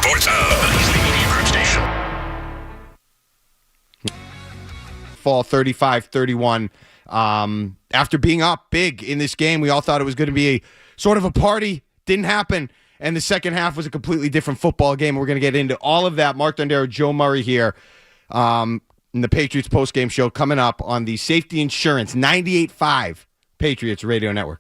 Sports Hub. Station. Fall 35-31. After being up big in this game, we all thought it was going to be a sort of a party. Didn't happen. And the second half was a completely different football game. We're going to get into all of that. Mark Dondero, Joe Murray here in the Patriots Postgame show coming up on the Safety Insurance 98.5 Patriots Radio Network.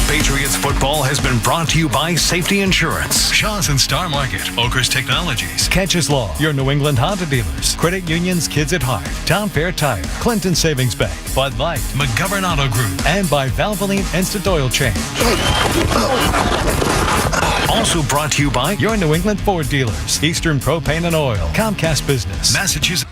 Patriots football has been brought to you by Safety Insurance, Shaw's and Star Market, Oakers Technologies, Catches Law, your New England Honda dealers, Credit Union's Kids at Heart, Town Fair Tire, Clinton Savings Bank, Bud Light, McGovern Auto Group, and by Valvoline Instant Oil Change. Also brought to you by your New England Ford dealers, Eastern Propane and Oil, Comcast Business, Massachusetts.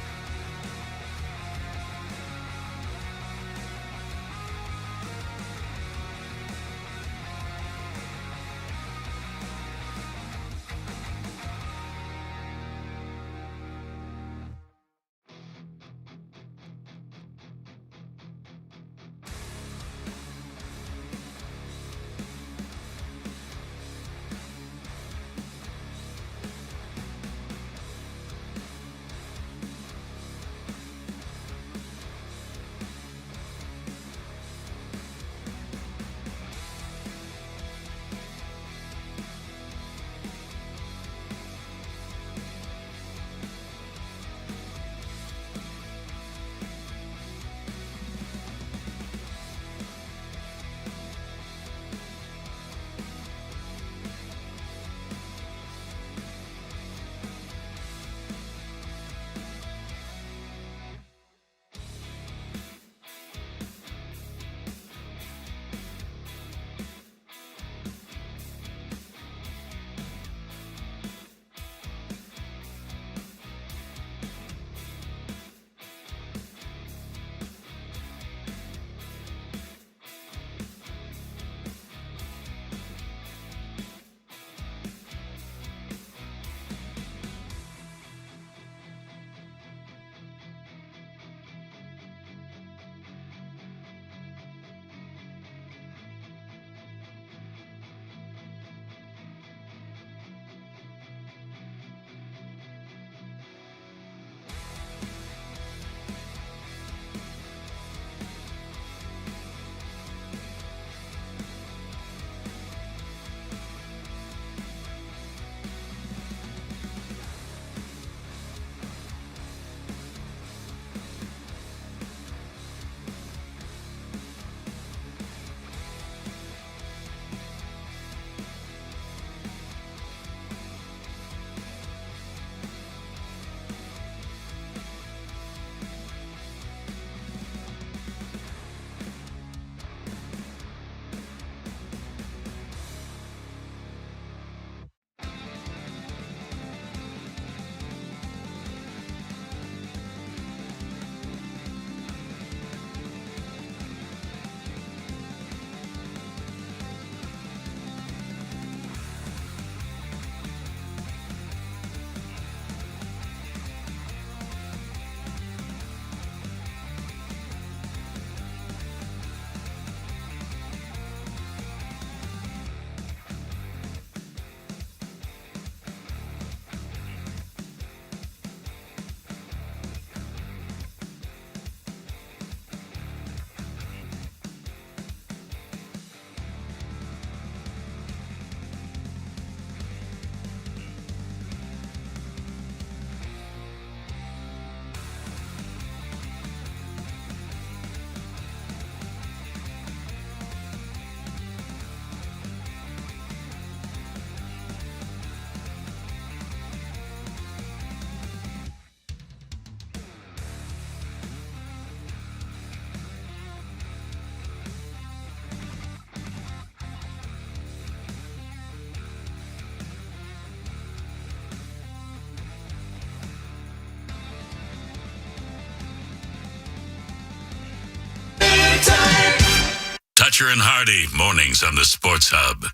Toucher and Hardy, mornings on the Sports Hub.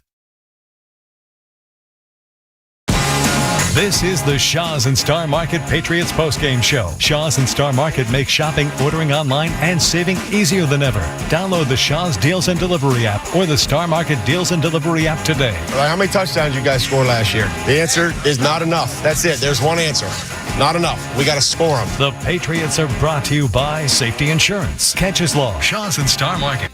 This is the Shaw's and Star Market Patriots Postgame Show. Shaw's and Star Market make shopping, ordering online, and saving easier than ever. Download the Shaw's Deals and Delivery app or the Star Market Deals and Delivery app today. How many touchdowns you guys scored last year? The answer is not enough. That's it. There's one answer. Not enough. We got to score them. The Patriots are brought to you by Safety Insurance. Catches Law. Shaw's and Star Market.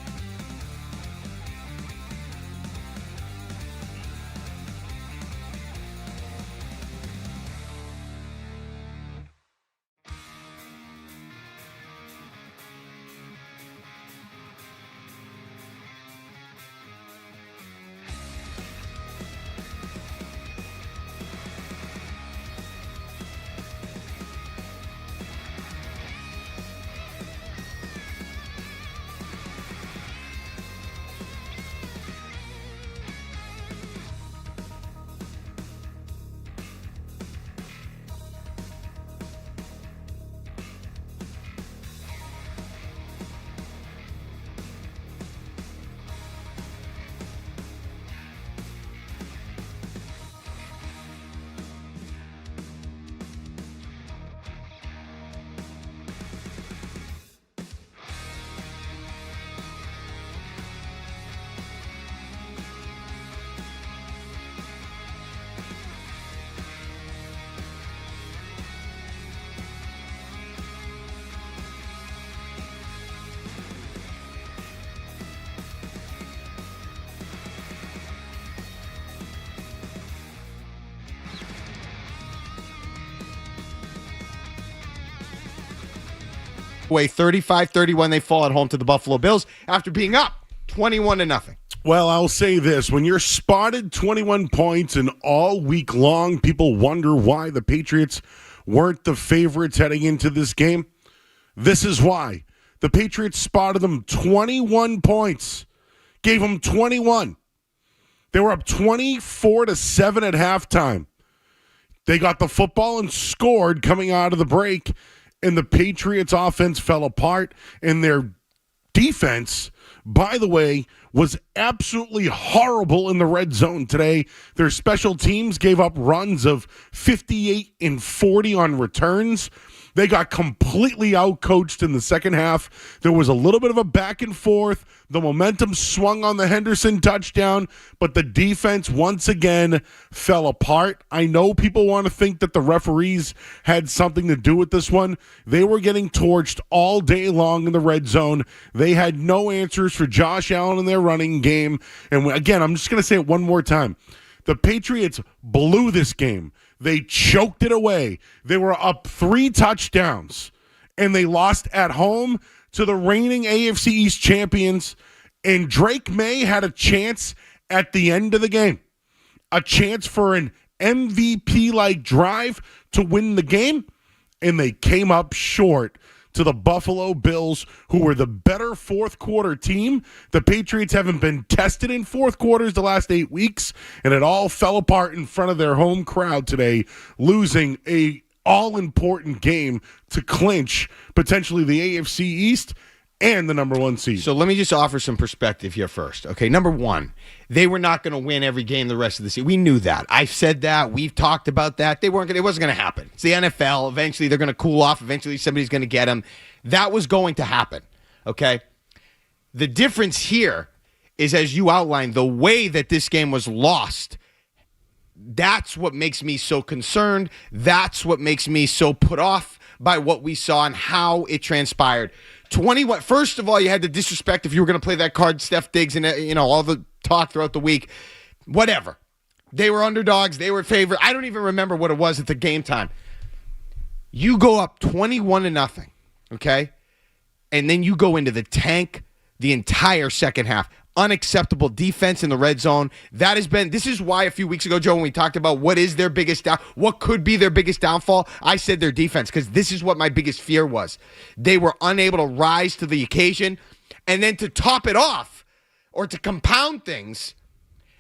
Way 35-31, they fall at home to the Buffalo Bills after being up 21-0. Well, I'll say this. When you're spotted 21 points and all week long, people wonder why the Patriots weren't the favorites heading into this game. This is why. The Patriots spotted them 21 points. Gave them 21. They were up 24-7 at halftime. They got the football and scored coming out of the break, and the Patriots offense fell apart, and their defense, by the way, was absolutely horrible in the red zone today. Their special teams gave up runs of 58 and 40 on returns. They got completely outcoached in the second half. There was a little bit of a back and forth. The momentum swung on the Henderson touchdown, but the defense once again fell apart. I know people want to think that the referees had something to do with this one. They were getting torched all day long in the red zone. They had no answers for Josh Allen in their running game. And again, I'm just going to say it one more time. The Patriots blew this game. They choked it away. They were up 3 touchdowns, and they lost at home to the reigning AFC East champions. And Drake Maye had a chance at the end of the game, a chance for an MVP-like drive to win the game, and they came up short to the Buffalo Bills, who were the better fourth quarter team. The Patriots haven't been tested in fourth quarters the last 8 weeks, and it all fell apart in front of their home crowd today, losing a all-important game to clinch potentially the AFC East and the number 1 seed. So let me just offer some perspective here first. Okay, number one, they were not going to win every game the rest of the season. We knew that. I've said that. We've talked about that. It wasn't going to happen. It's the NFL. Eventually, they're going to cool off. Eventually, somebody's going to get them. That was going to happen. Okay? The difference here is, as you outlined, the way that this game was lost. That's what makes me so concerned. That's what makes me so put off by what we saw and how it transpired. 21. First of all, you had to disrespect if you were going to play that card, Steph Diggs, and all the talk throughout the week. Whatever. They were underdogs. They were favored. I don't even remember what it was at the game time. You go up 21-0, okay? And then you go into the tank the entire second half. Unacceptable defense in the red zone. This is why a few weeks ago, Joe, when we talked about what could be their biggest downfall, I said their defense, because this is what my biggest fear was. They were unable to rise to the occasion. And then to top it off, or to compound things,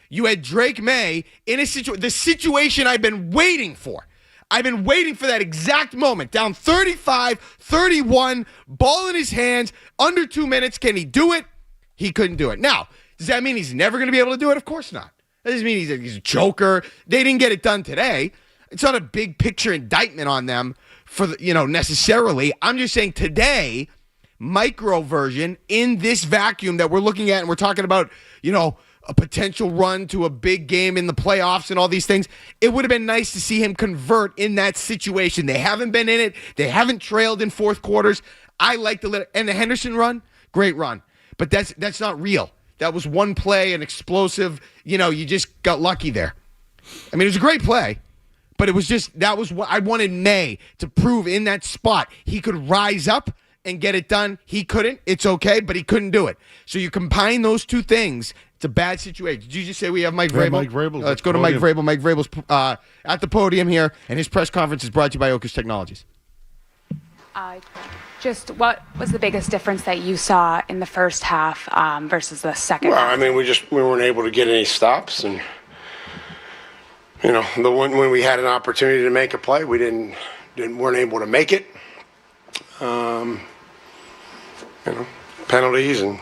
you had Drake Maye in the situation I've been waiting for. I've been waiting for that exact moment. Down 35-31, ball in his hands, under 2 minutes. Can he do it? He couldn't do it. Now, does that mean he's never going to be able to do it? Of course not. That doesn't mean he's a joker. They didn't get it done today. it's not a big picture indictment on them for necessarily. I'm just saying today, micro version in this vacuum that we're looking at, and we're talking about, a potential run to a big game in the playoffs and all these things. It would have been nice to see him convert in that situation. They haven't been in it. They haven't trailed in fourth quarters. I like and the Henderson run, great run, but that's not real. That was one play, an explosive. You just got lucky there. I mean, it was a great play, but that was what I wanted Maye to prove in that spot. He could rise up and get it done. He couldn't. It's okay, but he couldn't do it. So you combine those two things. It's a bad situation. Did you just say we have Mike Vrabel? Mike Vrabel. Let's go to Mike Vrabel. Mike Vrabel's at the podium here, and his press conference is brought to you by Oakers Technologies. Just what was the biggest difference that you saw in the first half versus the second Well, half? I mean, we weren't able to get any stops, and when we had an opportunity to make a play, we weren't able to make it. Penalties, and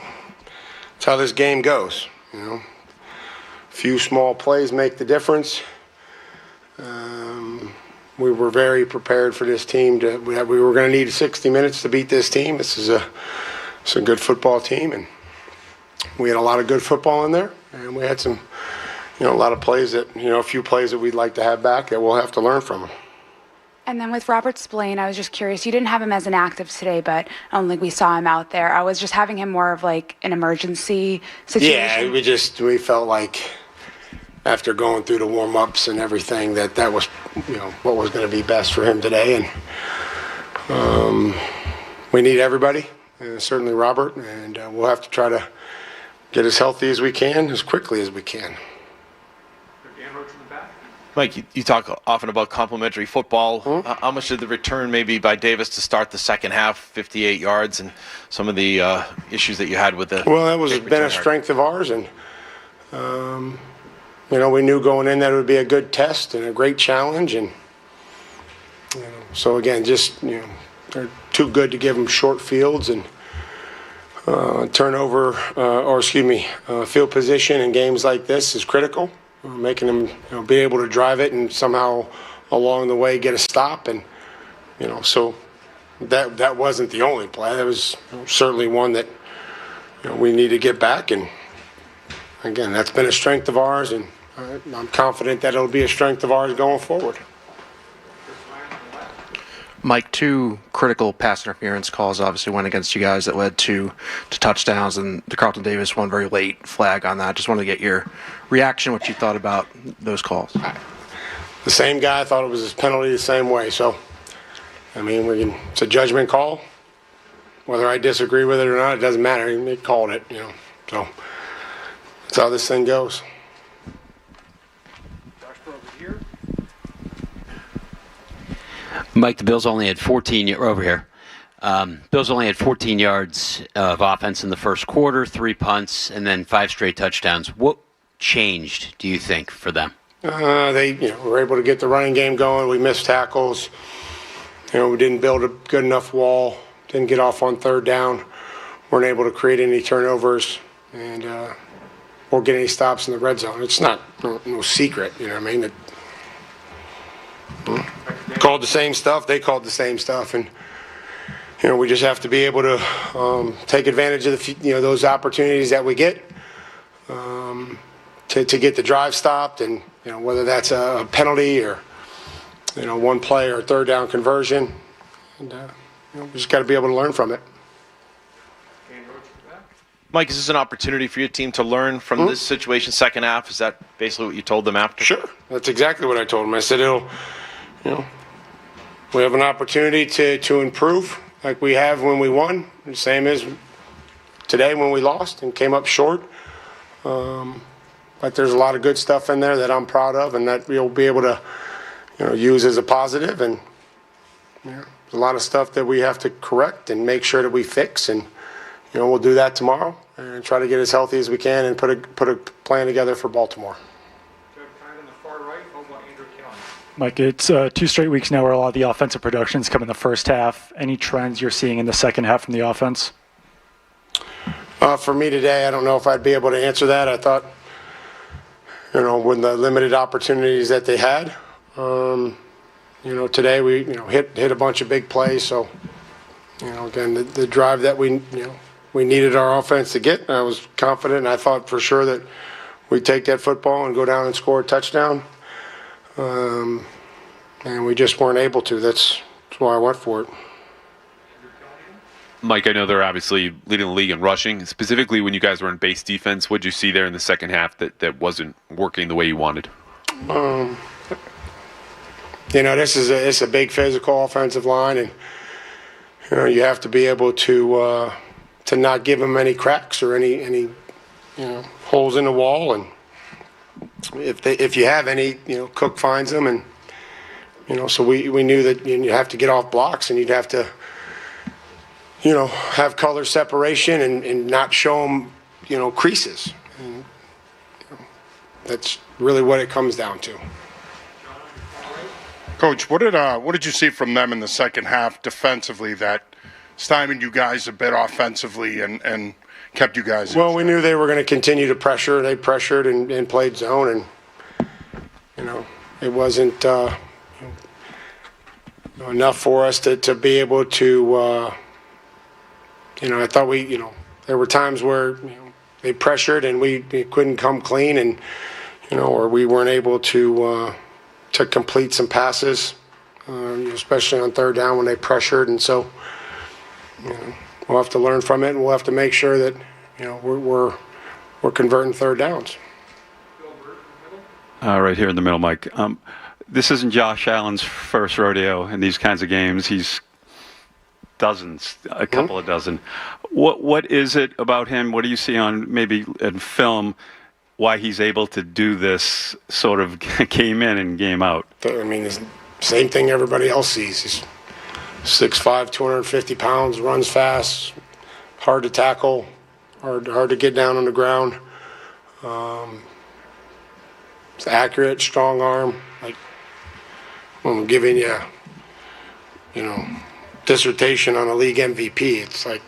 that's how this game goes. A few small plays make the difference. We were very prepared for this team. We were going to need 60 minutes to beat this team. This is a good football team, and we had a lot of good football in there, and we had some, a lot of plays that, a few plays that we'd like to have back that we'll have to learn from them. And then with Robert Spillane, I was just curious. You didn't have him as an active today, but I don't think we saw him out there. I was just having him more of like an emergency situation. Yeah, we felt like after going through the warm-ups and everything that was, what was going to be best for him today. And we need everybody, certainly Robert, and we'll have to try to get as healthy as we can, as quickly as we can. Mike, you talk often about complimentary football. How much did the return maybe by Davis to start the second half, 58 yards, and some of the issues that you had with the... Well, that was been a strength of ours, and, we knew going in that it would be a good test and a great challenge. And so, again, just, they're too good to give them short fields, and field position in games like this is critical. Making them be able to drive it and somehow along the way get a stop, and so that wasn't the only play. That was certainly one that we need to get back, and again, that's been a strength of ours, and I'm confident that it'll be a strength of ours going forward. Mike, two critical pass interference calls obviously went against you guys that led to touchdowns, and the Carlton Davis one very late flag on that. Just wanted to get your reaction, what you thought about those calls. The same guy thought it was his penalty the same way. So, I mean, it's a judgment call. Whether I disagree with it or not, it doesn't matter. He called it, So that's how this thing goes. Mike, the Bills only had 14 yards of offense in the first quarter, 3 punts, and then 5 straight touchdowns. What changed, do you think, for them? They were able to get the running game going. We missed tackles. We didn't build a good enough wall. Didn't get off on third down. Weren't able to create any turnovers, and or get any stops in the red zone. It's not no secret, That called the same stuff. They called the same stuff, and we just have to be able to take advantage of those opportunities that we get to get the drive stopped, and whether that's a penalty or one play or a third down conversion, and we just got to be able to learn from it. Mike, is this an opportunity for your team to learn from this situation second half? Is that basically what you told them after? Sure, that's exactly what I told them. I said we have an opportunity to improve like we have when we won, the same as today when we lost and came up short. But there's a lot of good stuff in there that I'm proud of, and that we'll be able to use as a positive. And there's a lot of stuff that we have to correct and make sure that we fix, and we'll do that tomorrow and try to get as healthy as we can and put a plan together for Baltimore. Mike, it's 2 straight weeks now where a lot of the offensive productions come in the first half. Any trends you're seeing in the second half from the offense? For me today, I don't know if I'd be able to answer that. I thought, with the limited opportunities that they had, today we hit a bunch of big plays. So again, the drive that we needed our offense to get, I was confident, and I thought for sure that we'd take that football and go down and score a touchdown. And we just weren't able to. That's why I went for it. Mike, I know they're obviously leading the league in rushing. Specifically, when you guys were in base defense, what did you see there in the second half that wasn't working the way you wanted? This is a big physical offensive line, and you have to be able to not give them any cracks or any holes in the wall. And if you have any, Cook finds them, and so we knew that you have to get off blocks, and you'd have to have color separation and not show them creases. And, that's really what it comes down to. Coach, what did you see from them in the second half defensively that stymied you guys a bit offensively and kept you guys? Well, we knew they were going to continue to pressure. They pressured and played zone, and it wasn't enough for us to be able to. I thought there were times where they pressured and we couldn't come clean, and or we weren't able to complete some passes, especially on third down when they pressured. And so we'll have to learn from it, and we'll have to make sure that we're converting third downs. Right here in the middle, Mike. This isn't Josh Allen's first rodeo in these kinds of games. He's dozens, a couple of dozen. What is it about him? What do you see on maybe in film why he's able to do this sort of game in and game out? I mean, it's the same thing everybody else sees. He's 6'5", 250 pounds, runs fast, hard to tackle, hard to get down on the ground. It's accurate, strong arm. Like, when I'm giving you, dissertation on a league MVP, it's like,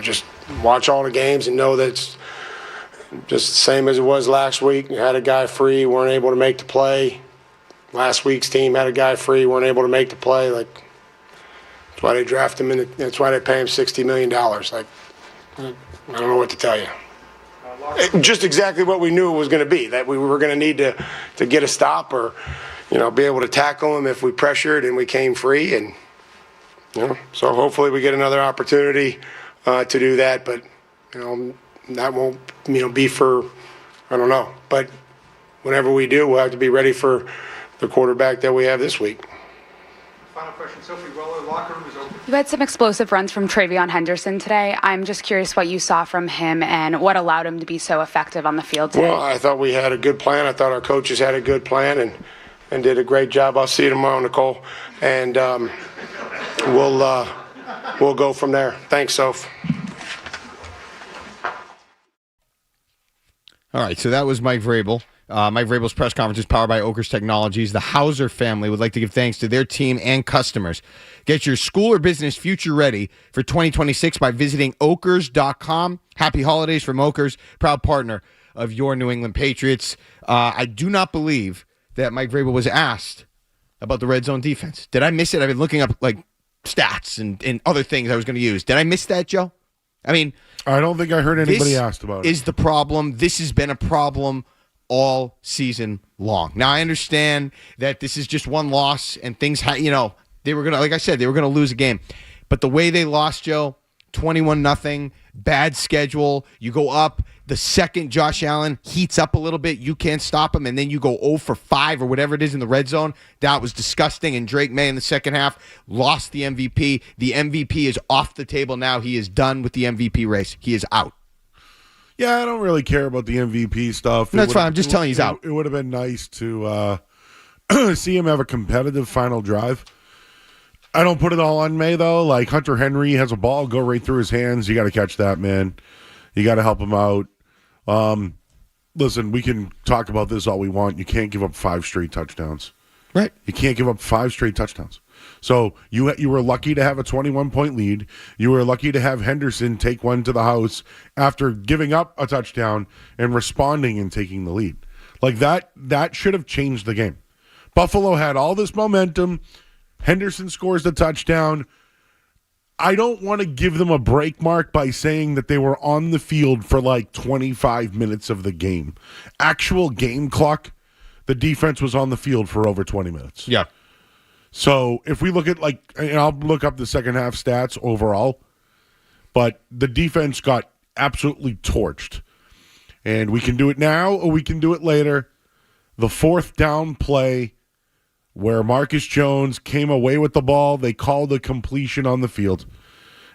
just watch all the games and know that it's just the same as it was last week. You had a guy free, weren't able to make the play. Last week's team had a guy free, weren't able to make the play. Like, that's why they draft him, and that's why they pay him $60 million. Like, I don't know what to tell you. Just exactly what we knew it was going to be, that we were going to need to get a stop or, be able to tackle him if we pressured and we came free. And, so hopefully we get another opportunity to do that. But, that won't, be for, I don't know. But whenever we do, we'll have to be ready for the quarterback that we have this week. Final question, Sophie. Well, the locker room is open. You had some explosive runs from Travion Henderson today. I'm just curious what you saw from him and what allowed him to be so effective on the field today. Well, I thought we had a good plan. I thought our coaches had a good plan and did a great job. I'll see you tomorrow, Nicole. And we'll go from there. Thanks, Soph. All right, so that was Mike Vrabel. Mike Vrabel's press conference is powered by Oakers Technologies. The Hauser family would like to give thanks to their team and customers. Get your school or business future ready for 2026 by visiting Okers.com. Happy holidays from Okers, proud partner of your New England Patriots. I do not believe that Mike Vrabel was asked about the red zone defense. Did I miss it? I've been looking up stats and other things I was going to use. Did I miss that, Joe? I mean, I don't think I heard anybody asked about it. Is the problem. This has been a problem all season long. Now, I understand that this is just one loss and things, they were going to, like I said, they were going to lose a game. But the way they lost, Joe, 21-0, bad schedule. You go up. The second Josh Allen heats up a little bit, you can't stop him, and then you go 0 for 5 or whatever it is in the red zone. That was disgusting, and Drake Maye in the second half lost the MVP. The MVP is off the table now. He is done with the MVP race. He is out. Yeah, I don't really care about the MVP stuff. That's fine. I'm just telling you he's out. It would have been nice to see him have a competitive final drive. I don't put it all on Maye, though. Like, Hunter Henry has a ball go right through his hands. You got to catch that, man. You got to help him out. Listen, we can talk about this all we want. You can't give up 5 straight touchdowns. Right. You can't give up 5 straight touchdowns. So you were lucky to have a 21-point lead. You were lucky to have Henderson take one to the house after giving up a touchdown and responding and taking the lead. Like that should have changed the game. Buffalo had all this momentum. Henderson scores the touchdown. I don't want to give them a break mark by saying that they were on the field for like 25 minutes of the game. Actual game clock, the defense was on the field for over 20 minutes. Yeah. So if we look at and I'll look up the second half stats overall, but the defense got absolutely torched. And we can do it now or we can do it later. The fourth down play where Marcus Jones came away with the ball, they called a completion on the field,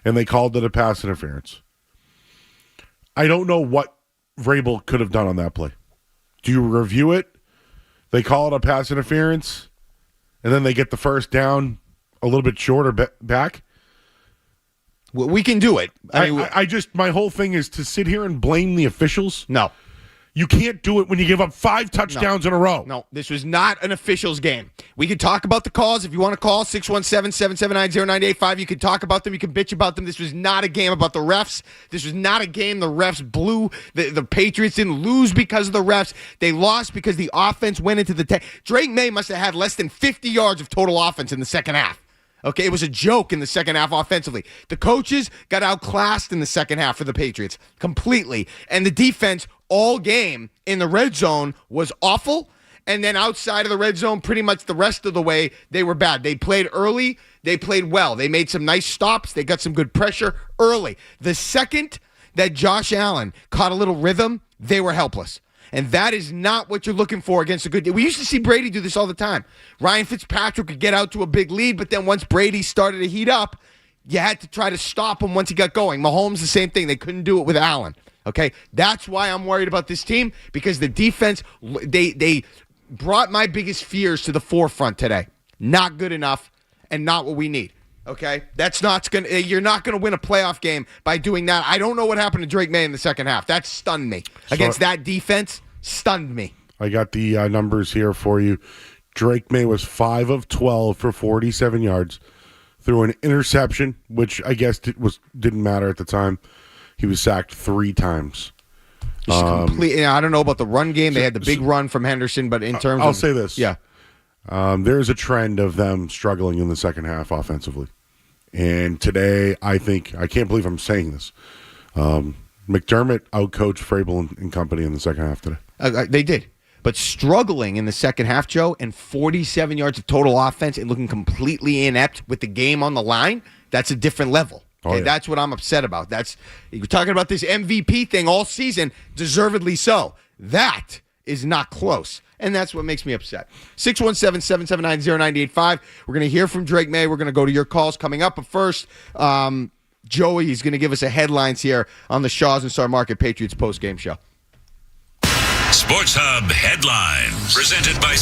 and they called it a pass interference. I don't know what Vrabel could have done on that play. Do you review it? They call it a pass interference, and then they get the first down a little bit shorter back? We can do it. I just, my whole thing is to sit here and blame the officials. No. You can't do it when you give up 5 touchdowns in a row. No, this was not an officials game. We can talk about the calls. If you want to call 617-779-0985, you can talk about them. You can bitch about them. This was not a game about the refs. This was not a game the refs blew. The Patriots didn't lose because of the refs. They lost because the offense went into the Drake Maye must have had less than 50 yards of total offense in the second half. Okay, it was a joke in the second half offensively. The coaches got outclassed in the second half for the Patriots completely. And the defense all game in the red zone was awful. And then outside of the red zone, pretty much the rest of the way, they were bad. They played early. They played well. They made some nice stops. They got some good pressure early. The second that Josh Allen caught a little rhythm, they were helpless. And that is not what you're looking for against a good team. We used to see Brady do this all the time. Ryan Fitzpatrick could get out to a big lead, but then once Brady started to heat up, you had to try to stop him once he got going. Mahomes, the same thing. They couldn't do it with Allen. Okay? That's why I'm worried about this team, because the defense, they brought my biggest fears to the forefront today. Not good enough and not what we need. Okay? That's not going to, you're not going to win a playoff game by doing that. I don't know what happened to Drake Maye in the second half. That stunned me. Against that defense, stunned me. I got the numbers here for you. Drake Maye was 5 of 12 for 47 yards. Threw an interception, which I guess didn't matter at the time. He was sacked 3 times. I don't know about the run game. They had the big run from Henderson, but in terms I'll say this. Yeah. There's a trend of them struggling in the second half offensively. And today, I can't believe I'm saying this. McDermott outcoached Vrabel and company in the second half today. They did. But struggling in the second half, Joe, and 47 yards of total offense and looking completely inept with the game on the line, that's a different level. Okay, that's what I'm upset about. You're talking about this MVP thing all season, deservedly so. That is not close. And that's what makes me upset. 617-779-0985. We're going to hear from Drake Maye. We're going to go to your calls coming up. But first, Joey is going to give us a headlines here on the Shaws and Star Market Patriots Postgame Show. Sports Hub Headlines, presented by...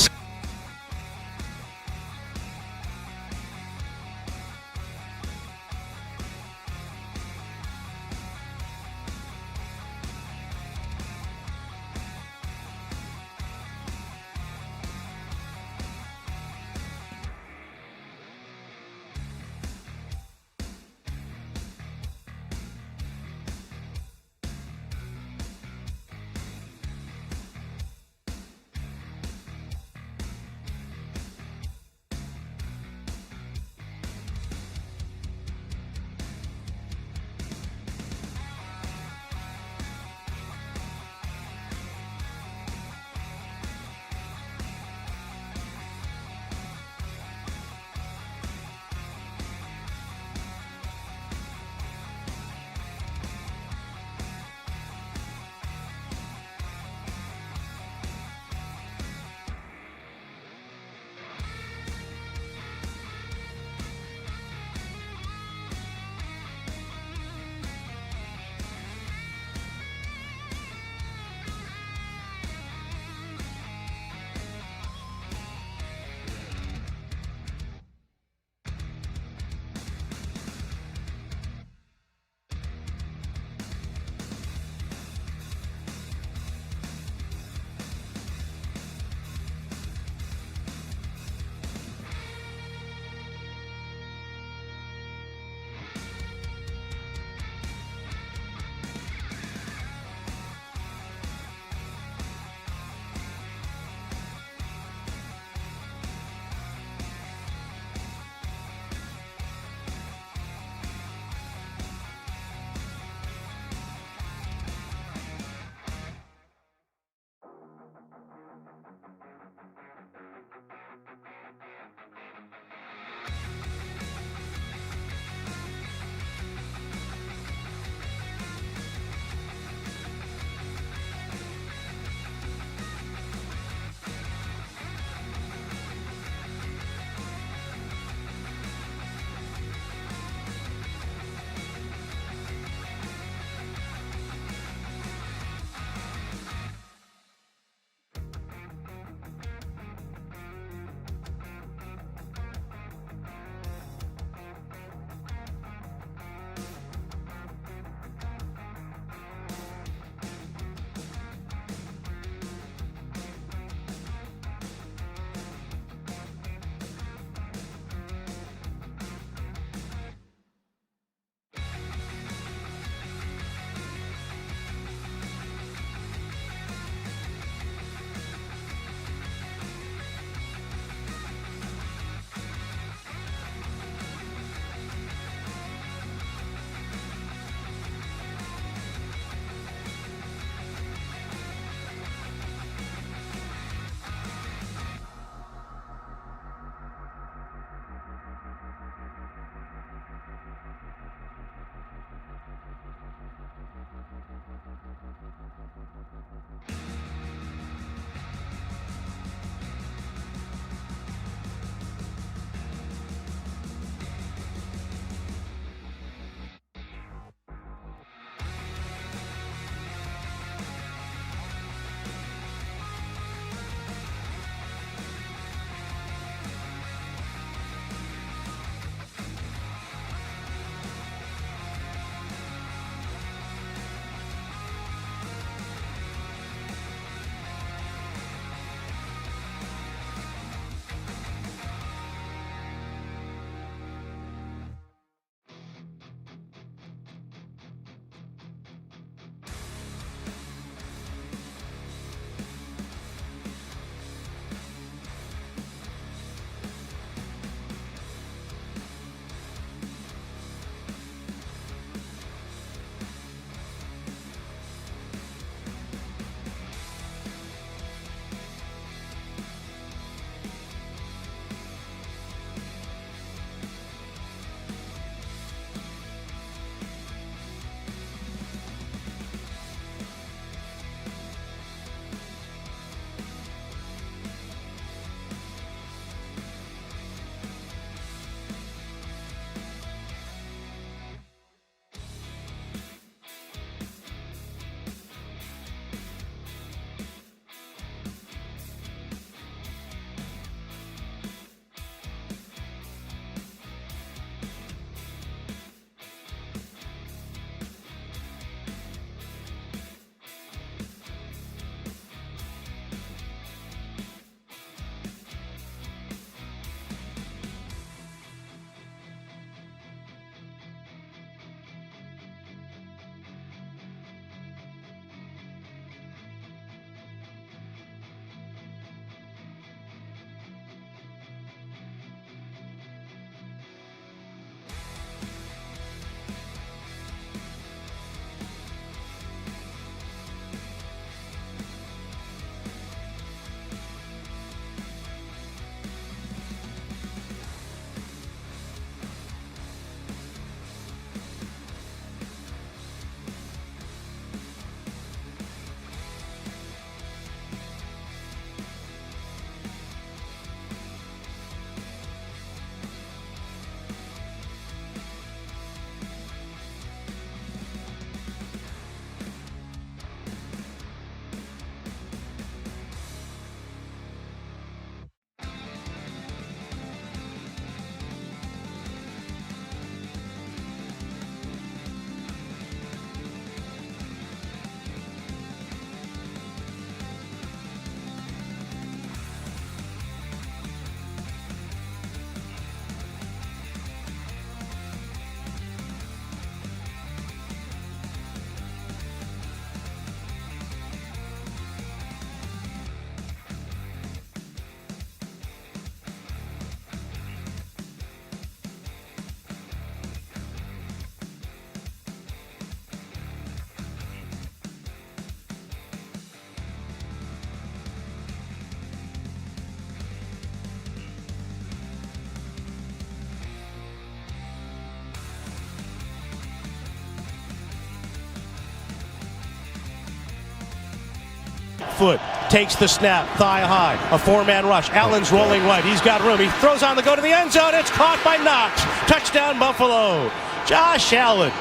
foot, takes the snap, thigh high, a four-man rush. Allen's rolling right. He's got room. He throws on the go to the end zone. It's caught by Knox. Touchdown, Buffalo. Josh Allen.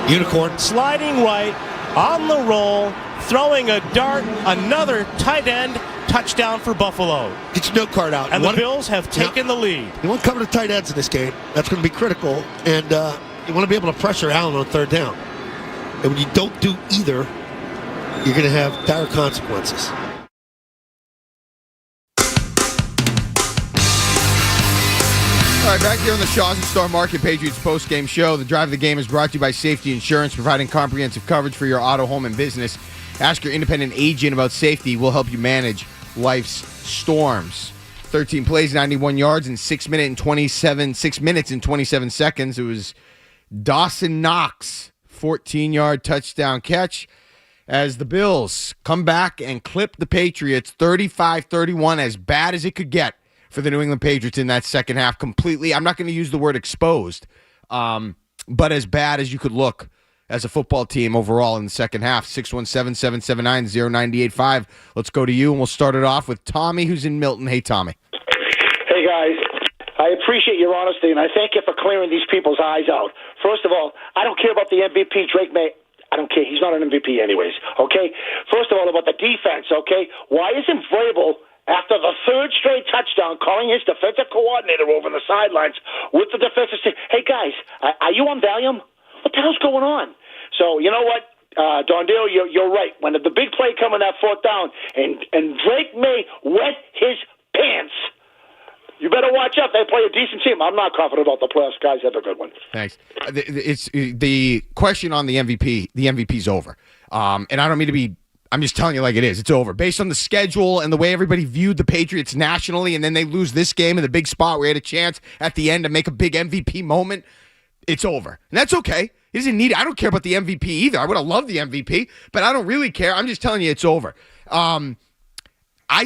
Unicorn. Sliding right, on the roll, throwing a dart, another tight end. Touchdown for Buffalo. Get your note card out. And the Bills have taken the lead. You want to cover the tight ends in this game. That's going to be critical. And you want to be able to pressure Allen on third down. And when you don't do either, you're going to have dire consequences. All right, back here on the Shaws and Star Market Patriots Postgame Show. The Drive of the Game is brought to you by Safety Insurance, providing comprehensive coverage for your auto, home, and business. Ask your independent agent about safety. We'll help you manage life's storms. 13 plays, 91 yards, and 6 minutes and 27 seconds. It was Dawson Knox, 14-yard touchdown catch, as the Bills come back and clip the Patriots 35-31, as bad as it could get for the New England Patriots in that second half. Completely, I'm not going to use the word exposed, but as bad as you could look as a football team overall in the second half. 617-779-0985. Let's go to you, and we'll start it off with Tommy, who's in Milton. Hey, Tommy. Hey, guys. I appreciate your honesty, and I thank you for clearing these people's eyes out. First of all, I don't care about the MVP, Drake Maye. I don't care. He's not an MVP anyways, okay? First of all, about the defense, okay? Why isn't Vrabel, after the third straight touchdown, calling his defensive coordinator over the sidelines with the defensive team? Hey, guys, are you on Valium? What the hell's going on? So, you know what, Dondero, you're right. When the big play coming that fourth down and Drake Maye wet his pants, you better watch out. They play a decent team. I'm not confident about the playoffs. Guys, have a good one. Thanks. It's the question on the MVP. The MVP's over. And I don't mean to be – I'm just telling you like it is. It's over. Based on the schedule and the way everybody viewed the Patriots nationally, and then they lose this game in the big spot where they had a chance at the end to make a big MVP moment, it's over. And that's okay. He doesn't need it. I don't care about the MVP either. I would have loved the MVP, but I don't really care. I'm just telling you it's over. I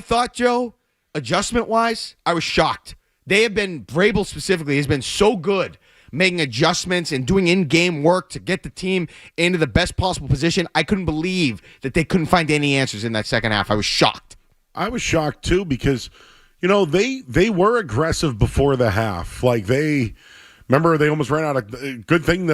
thought, Joe, adjustment-wise, I was shocked. They have been, Vrabel specifically, has been so good making adjustments and doing in-game work to get the team into the best possible position. I couldn't believe that they couldn't find any answers in that second half. I was shocked. I was shocked, too, because, you know, they were aggressive before the half. Like, remember, they almost ran out of, good thing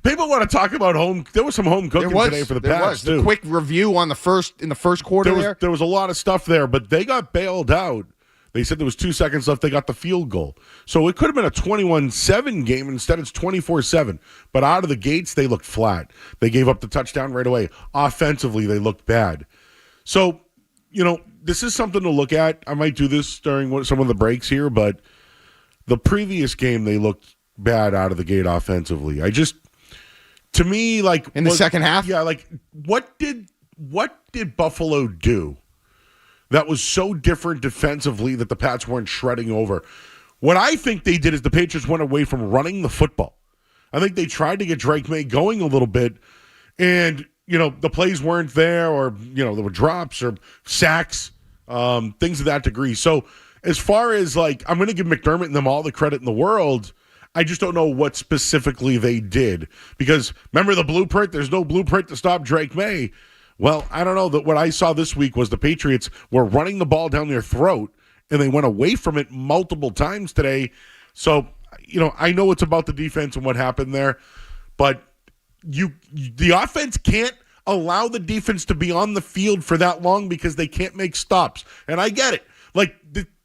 people want to talk about home. There was some home cooking today for the Pats, too. The quick review on in the first quarter there was a lot of stuff there, but they got bailed out. They said there was 2 seconds left. They got the field goal. So it could have been a 21-7 game. Instead, it's 24-7. But out of the gates, they looked flat. They gave up the touchdown right away. Offensively, they looked bad. So, you know, this is something to look at. I might do this during some of the breaks here, but the previous game, they looked bad out of the gate offensively. To me, like in the second half, yeah. Like what did Buffalo do that was so different defensively that the Pats weren't shredding over? What I think they did is the Patriots went away from running the football. I think they tried to get Drake Maye going a little bit, and you know the plays weren't there, or you know there were drops or sacks, things of that degree. So as far as like, I'm going to give McDermott and them all the credit in the world. I just don't know what specifically they did. Because remember the blueprint? There's no blueprint to stop Drake Maye. Well, I don't know. That what I saw this week was the Patriots were running the ball down their throat, and they went away from it multiple times today. So, you know, I know it's about the defense and what happened there, but the offense can't allow the defense to be on the field for that long because they can't make stops. And I get it. Like,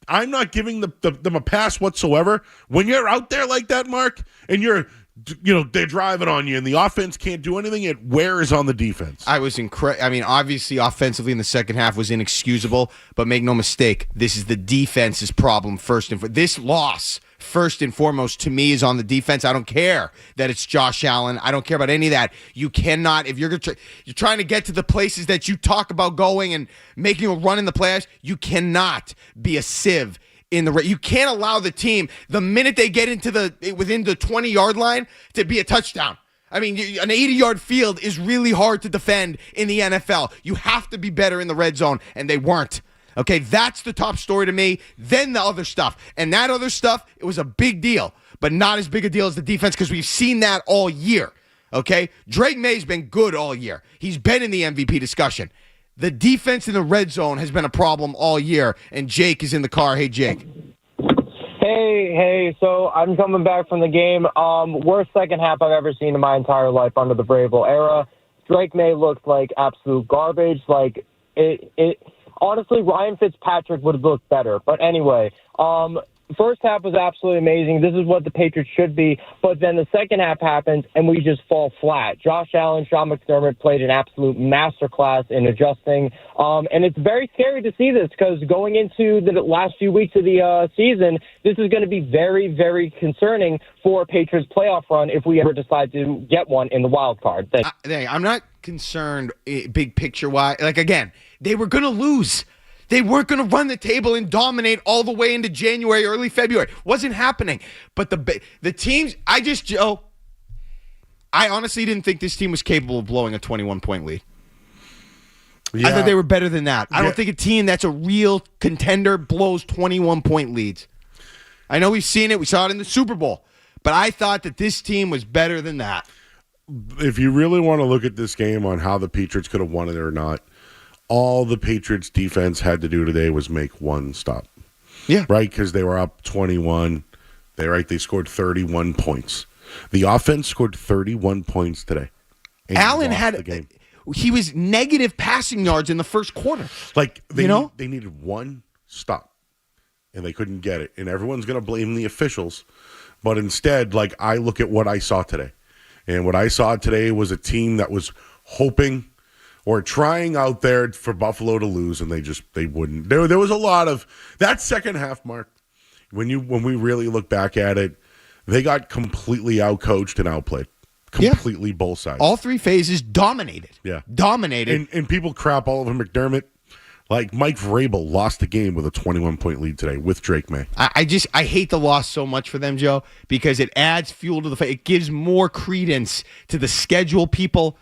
I'm not giving them a pass whatsoever. When you're out there like that, Mark, and they're driving on you, and the offense can't do anything, it wears on the defense. I was I mean, obviously, offensively in the second half was inexcusable, but make no mistake, this is the defense's problem first and foremost. This loss, first and foremost, to me, is on the defense. I don't care that it's Josh Allen. I don't care about any of that. You cannot, if you're trying to get to the places that you talk about going and making a run in the playoffs, you cannot be a sieve in the you can't allow the team, the minute they get into within the 20-yard line, to be a touchdown. I mean, an 80-yard field is really hard to defend in the NFL. You have to be better in the red zone, and they weren't. Okay, that's the top story to me. Then the other stuff. And that other stuff, it was a big deal, but not as big a deal as the defense because we've seen that all year. Okay? Drake Maye's been good all year. He's been in the MVP discussion. the defense in the red zone has been a problem all year, and Jake is in the car. Hey, Jake. Hey, so I'm coming back from the game. Worst second half I've ever seen in my entire life under the Vrabel era. Drake Maye looked like absolute garbage. Like, honestly, Ryan Fitzpatrick would have looked better. But anyway, first half was absolutely amazing. This is what the Patriots should be. But then the second half happens, and we just fall flat. Josh Allen, Sean McDermott played an absolute masterclass in adjusting. And it's very scary to see this because going into the last few weeks of the season, this is going to be very, very concerning for Patriots playoff run if we ever decide to get one in the wild card. I'm not concerned big picture-wise. Like, again, they were going to lose. They weren't going to run the table and dominate all the way into January, early February. Wasn't happening. But the teams, I honestly didn't think this team was capable of blowing a 21-point lead. Yeah. I thought they were better than that. I don't think a team that's a real contender blows 21-point leads. I know we've seen it. We saw it in the Super Bowl. But I thought that this team was better than that. If you really want to look at this game on how the Patriots could have won it or not, all the Patriots defense had to do today was make one stop. Yeah. Right? Because they were up 21. They scored 31 points. The offense scored 31 points today. Allen had the game. He was negative passing yards in the first quarter. Like, they needed one stop, and they couldn't get it. And everyone's going to blame the officials. But instead, like, I look at what I saw today. And what I saw today was a team that was hoping or trying out there for Buffalo to lose, and they wouldn't. There was a lot of that second half, Mark. When we really look back at it, they got completely outcoached and outplayed. Completely both sides. All three phases dominated. Yeah. Dominated. And people crap all over McDermott. Like, Mike Vrabel lost the game with a 21-point lead today with Drake Maye. I hate the loss so much for them, Joe, because it adds fuel to the fight. It gives more credence to the schedule people,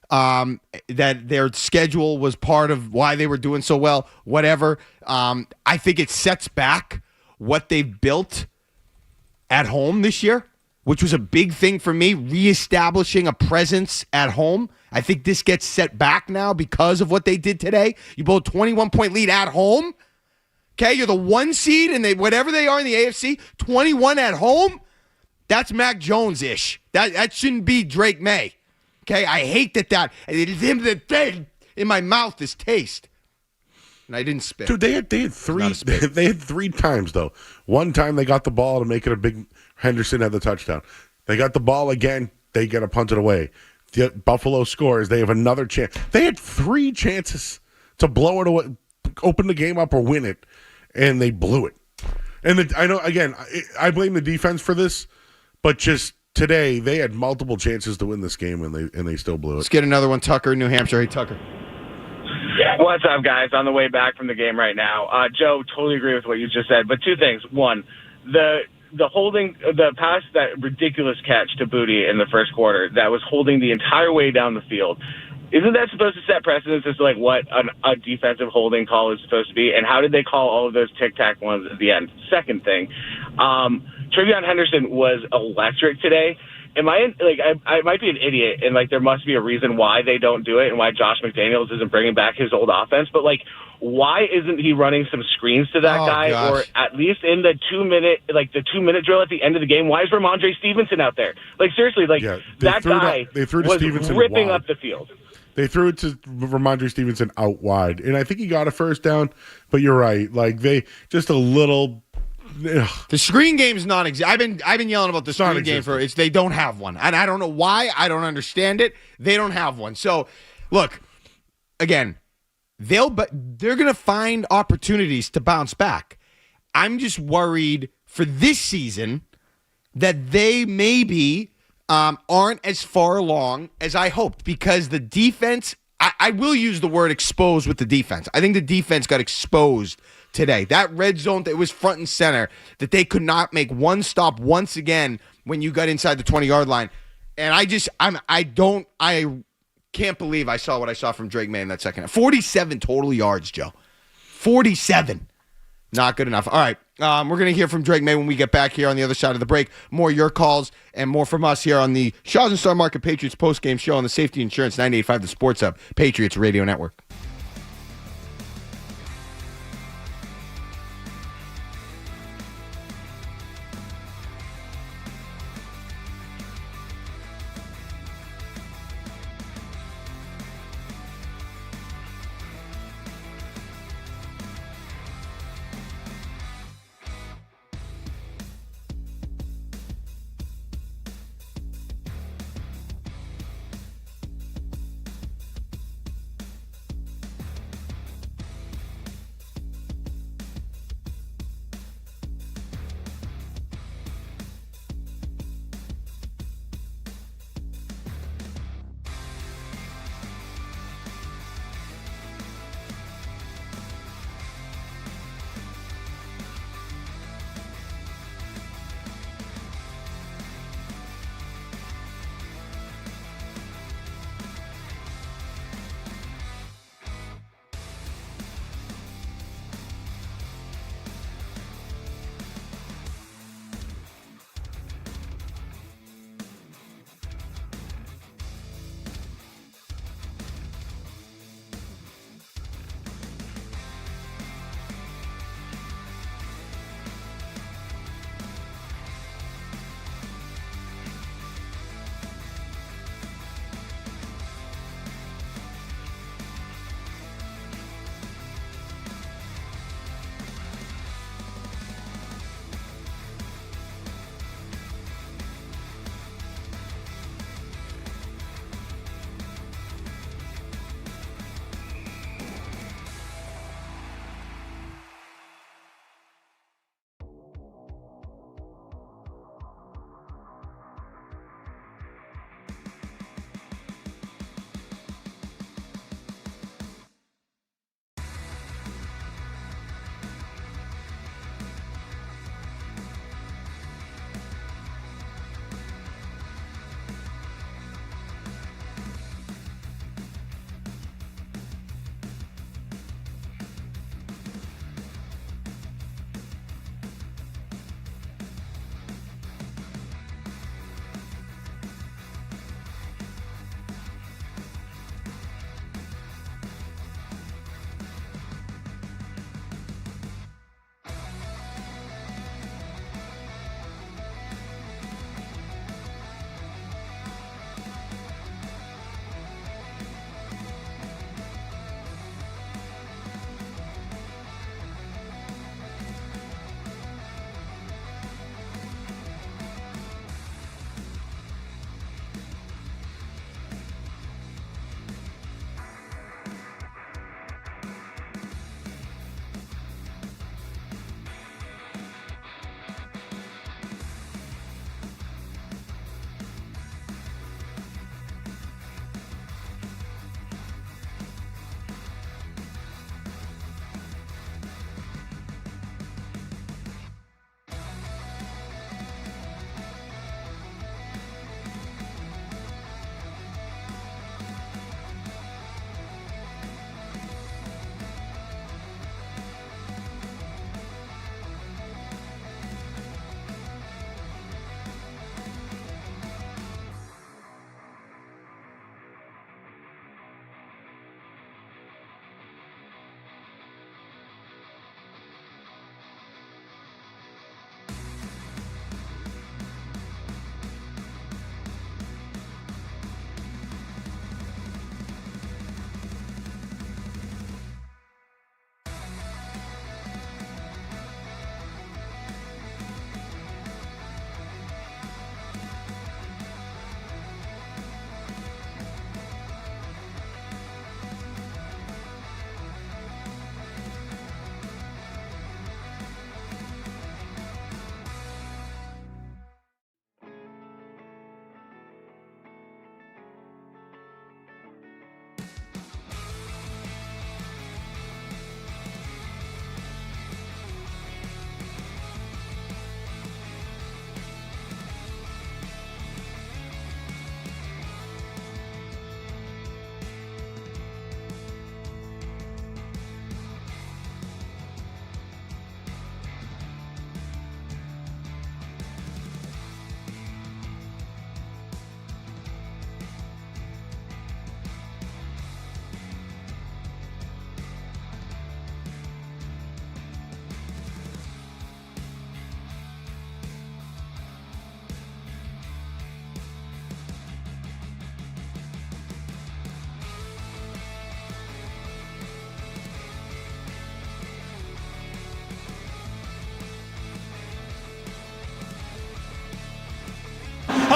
that their schedule was part of why they were doing so well, whatever. I think it sets back what they've built at home this year, which was a big thing for me, reestablishing a presence at home. I think this gets set back now because of what they did today. You blow a 21-point lead at home. Okay, you're the 1 seed, and whatever they are in the AFC, 21 at home. That's Mac Jones-ish. That shouldn't be Drake Maye. Okay, I hate that. It is him that dead in my mouth is taste. And I didn't spit. Dude, they had three. They had 3 times though. One time they got the ball to make it a big. Henderson had the touchdown. They got the ball again. They get to punt it away. The Buffalo scores. They have another chance. They had 3 chances to blow it away, open the game up or win it, and they blew it. And I know, again, I blame the defense for this, but just today they had multiple chances to win this game, and they still blew it. Let's get another one. Tucker, New Hampshire. Hey, Tucker. What's up, guys? On the way back from the game right now. Joe, totally agree with what you just said. But 2 things. One, the holding, the pass, that ridiculous catch to Booty in the first quarter that was holding the entire way down the field. Isn't that supposed to set precedence as to like what a defensive holding call is supposed to be? And how did they call all of those tic-tac ones at the end? Second thing, Trevion Henderson was electric today. I might be an idiot, and like there must be a reason why they don't do it and why Josh McDaniels isn't bringing back his old offense. But like, why isn't he running some screens to that guy, gosh. or at least in the 2-minute drill at the end of the game? Why is Ramondre Stevenson out there? Like seriously, that guy was Stevenson ripping wide. up the field. They threw it to Ramondre Stevenson out wide, and I think he got a first down. But you're right, like they just a little. Ugh. The screen game's non-existent. I've been yelling about the screen game they don't have one, and I don't know why. I don't understand it. They don't have one. So, look, again, they're going to find opportunities to bounce back. I'm just worried for this season that they maybe aren't as far along as I hoped, because the defense. I will use the word exposed with the defense. I think the defense got exposed today. That red zone that was front and center, that they could not make one stop once again when you got inside the 20-yard line. And I can't believe I saw what I saw from Drake Maye in that second half. 47 total yards, Joe. 47. Not good enough. All right. We're going to hear from Drake Maye when we get back here on the other side of the break. More your calls and more from us here on the Shaw's and Star Market Patriots postgame show on the Safety Insurance 98.5 The Sports Hub, Patriots Radio Network.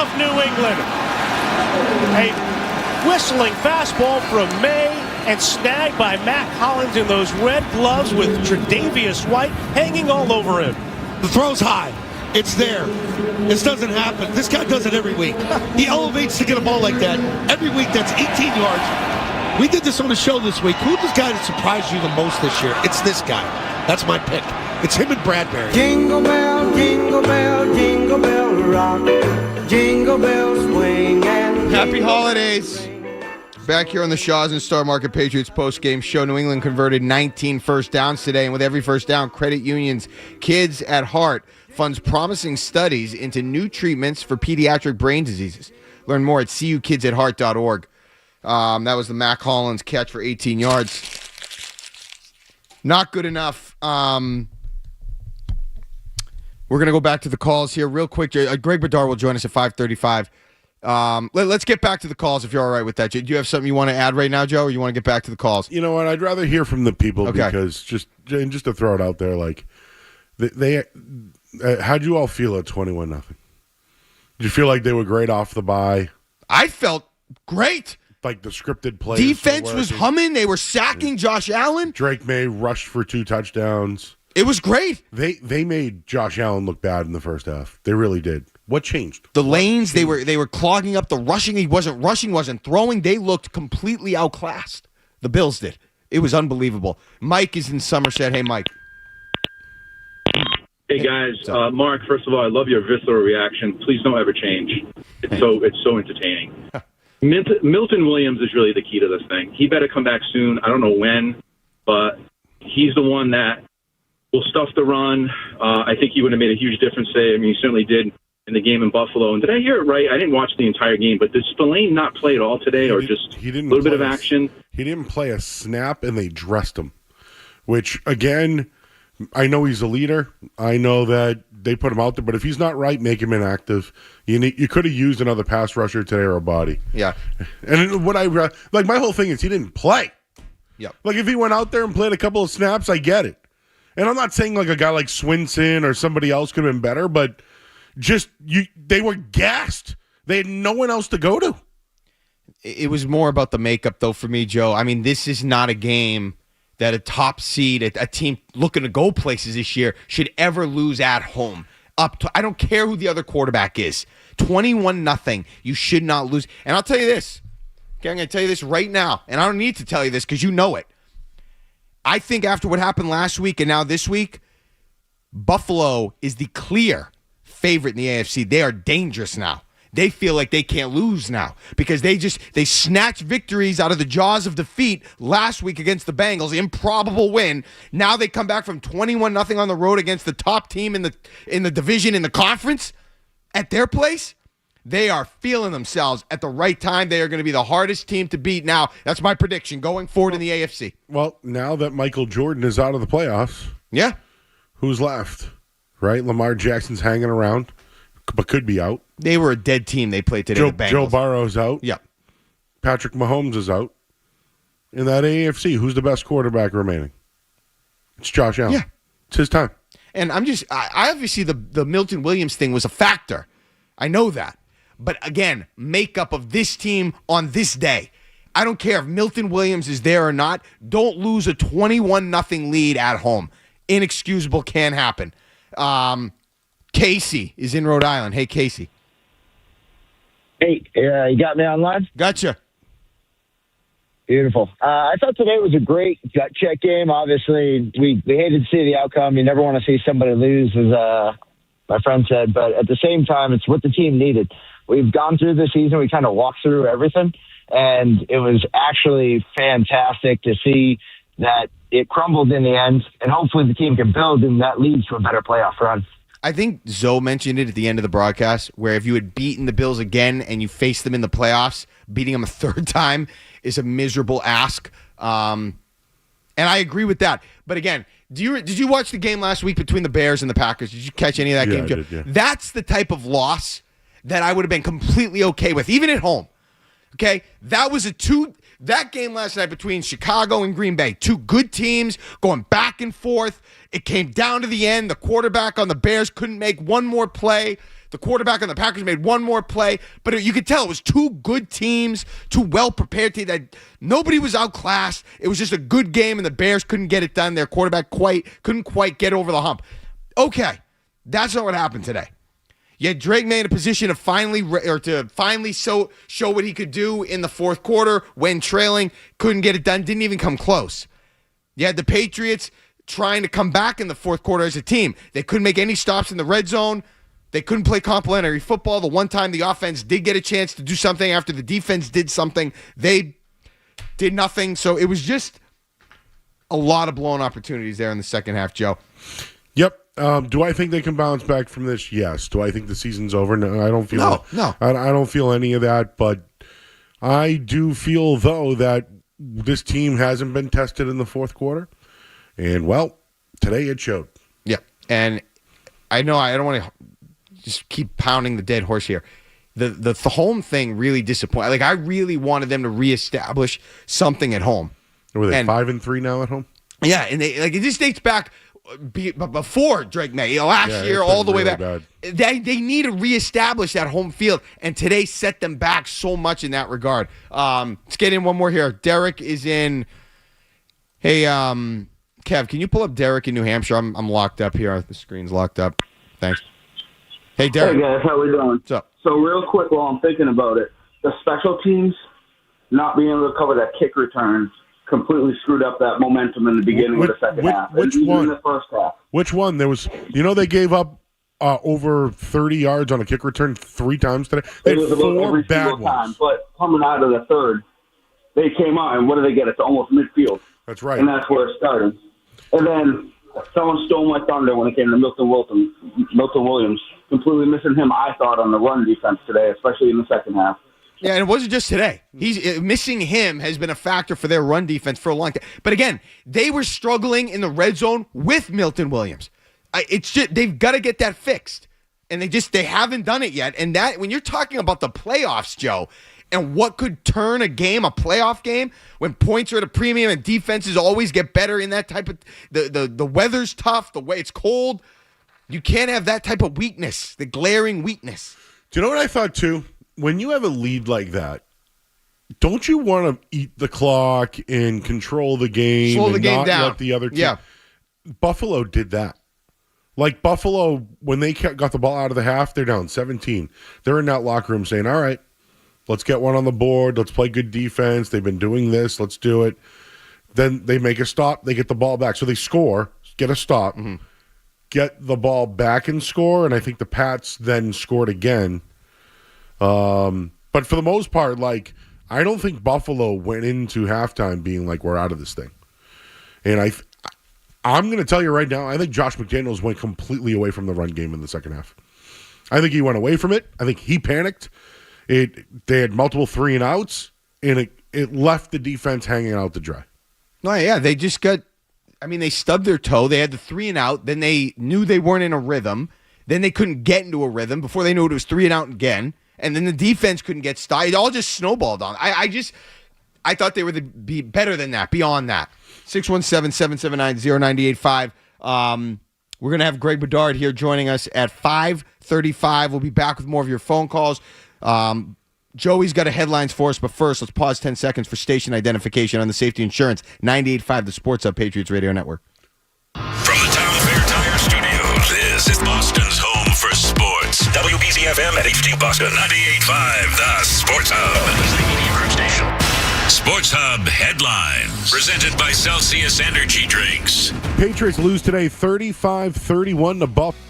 of New England. A whistling fastball from Maye and snagged by Matt Collins in those red gloves with Tre'Davious White hanging all over him. The throw's high. It's there. This doesn't happen. This guy does it every week. He elevates to get a ball like that. Every week, that's 18 yards. We did this on the show this week. Who's the guy that surprised you the most this year? It's this guy. That's my pick. It's him and Bradbury. Jingle bell, jingle bell rock. Jingle bells swing and Happy holidays. Back here on the Shaw's and Star Market Patriots Postgame show. New England converted 19 first downs today, and with every first down, Credit Union's Kids at Heart funds promising studies into new treatments for pediatric brain diseases. Learn more at cukidsatheart.org. That was the Matt Collins catch for 18 yards. Not good enough. We're going to go back to the calls here real quick. Greg Bedard will join us at 5:35. Let's get back to the calls if you're all right with that. Do you have something you want to add right now, Joe, or you want to get back to the calls? You know what? I'd rather hear from the people because just to throw it out there, like they how'd you all feel at 21-0? Did you feel like they were great off the bye? I felt great. Like the scripted plays. Defense was humming. They were sacking Josh Allen. Drake Maye rushed for 2 touchdowns. It was great. They made Josh Allen look bad in the first half. They really did. What changed? The lanes, they were clogging up the rushing. He wasn't rushing, wasn't throwing. They looked completely outclassed. The Bills did. It was unbelievable. Mike is in Somerset. Hey, Mike. Hey guys, Mark. First of all, I love your visceral reaction. Please don't ever change. It's so entertaining. Milton Williams is really the key to this thing. He better come back soon. I don't know when, but he's the one that will stuff the run. I think he would have made a huge difference today. I mean, he certainly did in the game in Buffalo. And did I hear it right? I didn't watch the entire game, but did Spillane not play at all today, or just a little bit of action? He didn't play a snap, and they dressed him. Which again, I know he's a leader. I know that they put him out there, but if he's not right, make him inactive. You could have used another pass rusher today or a body. Yeah. And what my whole thing is he didn't play. Yeah. Like if he went out there and played a couple of snaps, I get it. And I'm not saying like a guy like Swinson or somebody else could have been better, but they were gassed. They had no one else to go to. It was more about the makeup, though, for me, Joe. I mean, this is not a game that a top seed, a team looking to go places this year, should ever lose at home. I don't care who the other quarterback is. 21-0. You should not lose. And I'll tell you this. Okay, I'm going to tell you this right now, and I don't need to tell you this because you know it. I think after what happened last week and now this week, Buffalo is the clear favorite in the AFC. They are dangerous now. They feel like they can't lose now because they snatched victories out of the jaws of defeat last week against the Bengals. Improbable win. Now they come back from 21-0 on the road against the top team in the division in the conference at their place. They are feeling themselves at the right time. They are going to be the hardest team to beat now. That's my prediction going forward in the AFC. Well, now that Michael Jordan is out of the playoffs, yeah, who's left? Right? Lamar Jackson's hanging around, but could be out. They were a dead team they played today, the Bengals. Joe Burrow's out. Yeah. Patrick Mahomes is out. In that AFC, who's the best quarterback remaining? It's Josh Allen. Yeah. It's his time. And I obviously the Milton Williams thing was a factor. I know that. But again, makeup of this team on this day. I don't care if Milton Williams is there or not. Don't lose a 21-0 lead at home. Inexcusable, can happen. Casey is in Rhode Island. Hey, Casey. Hey, you got me online? Gotcha. Beautiful. I thought today was a great gut check game. Obviously, we hated to see the outcome. You never want to see somebody lose, as my friend said. But at the same time, it's what the team needed. We've gone through the season. We kind of walked through everything. And it was actually fantastic to see that it crumbled in the end. And hopefully the team can build, and that leads to a better playoff run. I think Zoe mentioned it at the end of the broadcast, where if you had beaten the Bills again and you faced them in the playoffs, beating them a third time is a miserable ask. And I agree with that. But again, did you watch the game last week between the Bears and the Packers? Did you catch any of that game, Joe? I did, yeah. That's the type of loss that I would have been completely okay with, even at home. Okay? That game last night between Chicago and Green Bay, two good teams going back and forth. It came down to the end. The quarterback on the Bears couldn't make one more play. The quarterback on the Packers made one more play, but you could tell it was two good teams, two well-prepared teams. That nobody was outclassed. It was just a good game, and the Bears couldn't get it done. Their quarterback couldn't quite get over the hump. Okay, that's not what happened today. You had Drake Maye in a position to finally show what he could do in the fourth quarter when trailing. Couldn't get it done. Didn't even come close. You had the Patriots trying to come back in the fourth quarter as a team. They couldn't make any stops in the red zone. They couldn't play complementary football. The one time the offense did get a chance to do something after the defense did something, they did nothing. So it was just a lot of blown opportunities there in the second half, Joe. Yep. Do I think they can bounce back from this? Yes. Do I think the season's over? No, I don't feel. No. I don't feel any of that. But I do feel though that this team hasn't been tested in the fourth quarter, and well, today it showed. Yeah, and I know I don't want to just keep pounding the dead horse here. The home thing really disappointed. Like I really wanted them to reestablish something at home. Were they 5-3 now at home? Yeah, and it just dates back. Before Drake Maye, last year, all the way back. Bad. They need to reestablish that home field, and today set them back so much in that regard. Let's get in one more here. Derek is in. Hey, Kev, can you pull up Derek in New Hampshire? I'm locked up here. The screen's locked up. Thanks. Hey, Derek. Hey, guys. How we doing? What's up? So real quick while I'm thinking about it, the special teams not being able to cover that kick return completely screwed up that momentum in the beginning of the second half. Which one? In the first half. Which one? There was, they gave up over 30 yards on a kick return 3 times today. They It was had about 4 every bad single ones. time. But coming out of the third, they came out, and what did they get? It's almost midfield. That's right. And that's where it started. And then someone stole my thunder when it came to Milton Williams. Completely missing him, I thought, on the run defense today, especially in the second half. Yeah, and it wasn't just today. He's missing him has been a factor for their run defense for a long time. But again, they were struggling in the red zone with Milton Williams. It's just they've got to get that fixed, and they haven't done it yet. And that when you're talking about the playoffs, Joe, and what could turn a game, a playoff game, when points are at a premium and defenses always get better in that type of the weather's tough, the way it's cold, you can't have that type of weakness, the glaring weakness. Do you know what I thought too? When you have a lead like that, don't you want to eat the clock and control the game Slow the and game not down. let the other team? Yeah. Buffalo did that. Like Buffalo, when they got the ball out of the half, they're down 17. They're in that locker room saying, all right, let's get one on the board. Let's play good defense. They've been doing this. Let's do it. Then they make a stop. They get the ball back. So they score, get a stop, get the ball back and score. And I think the Pats then scored again. But for the most part, I don't think Buffalo went into halftime being like, we're out of this thing. And I'm going to tell you right now, I think Josh McDaniels went completely away from the run game in the second half. I think he went away from it. I think he panicked. They had multiple 3-and-outs, and it left the defense hanging out to dry. No, yeah, they just they stubbed their toe. They had the 3-and-out. Then they knew they weren't in a rhythm. Then they couldn't get into a rhythm. Before they knew it was 3-and-out again. And then the defense couldn't get stopped. It all just snowballed on. I thought they would be better than that, beyond that. 617-779-0985. We're going to have Greg Bedard here joining us at 5:35. We'll be back with more of your phone calls. Joey's got a headlines for us, but first, let's pause 10 seconds for station identification on the Safety Insurance 98.5, the Sports Hub Patriots Radio Network. From the Town Fair Tire Studios, this is Boston's home for sports. WBZ-FM at HD Boston 98.5, the Sports Hub. Sports Hub headlines, presented by Celsius Energy Drinks. Patriots lose today 35-31 to Buffalo.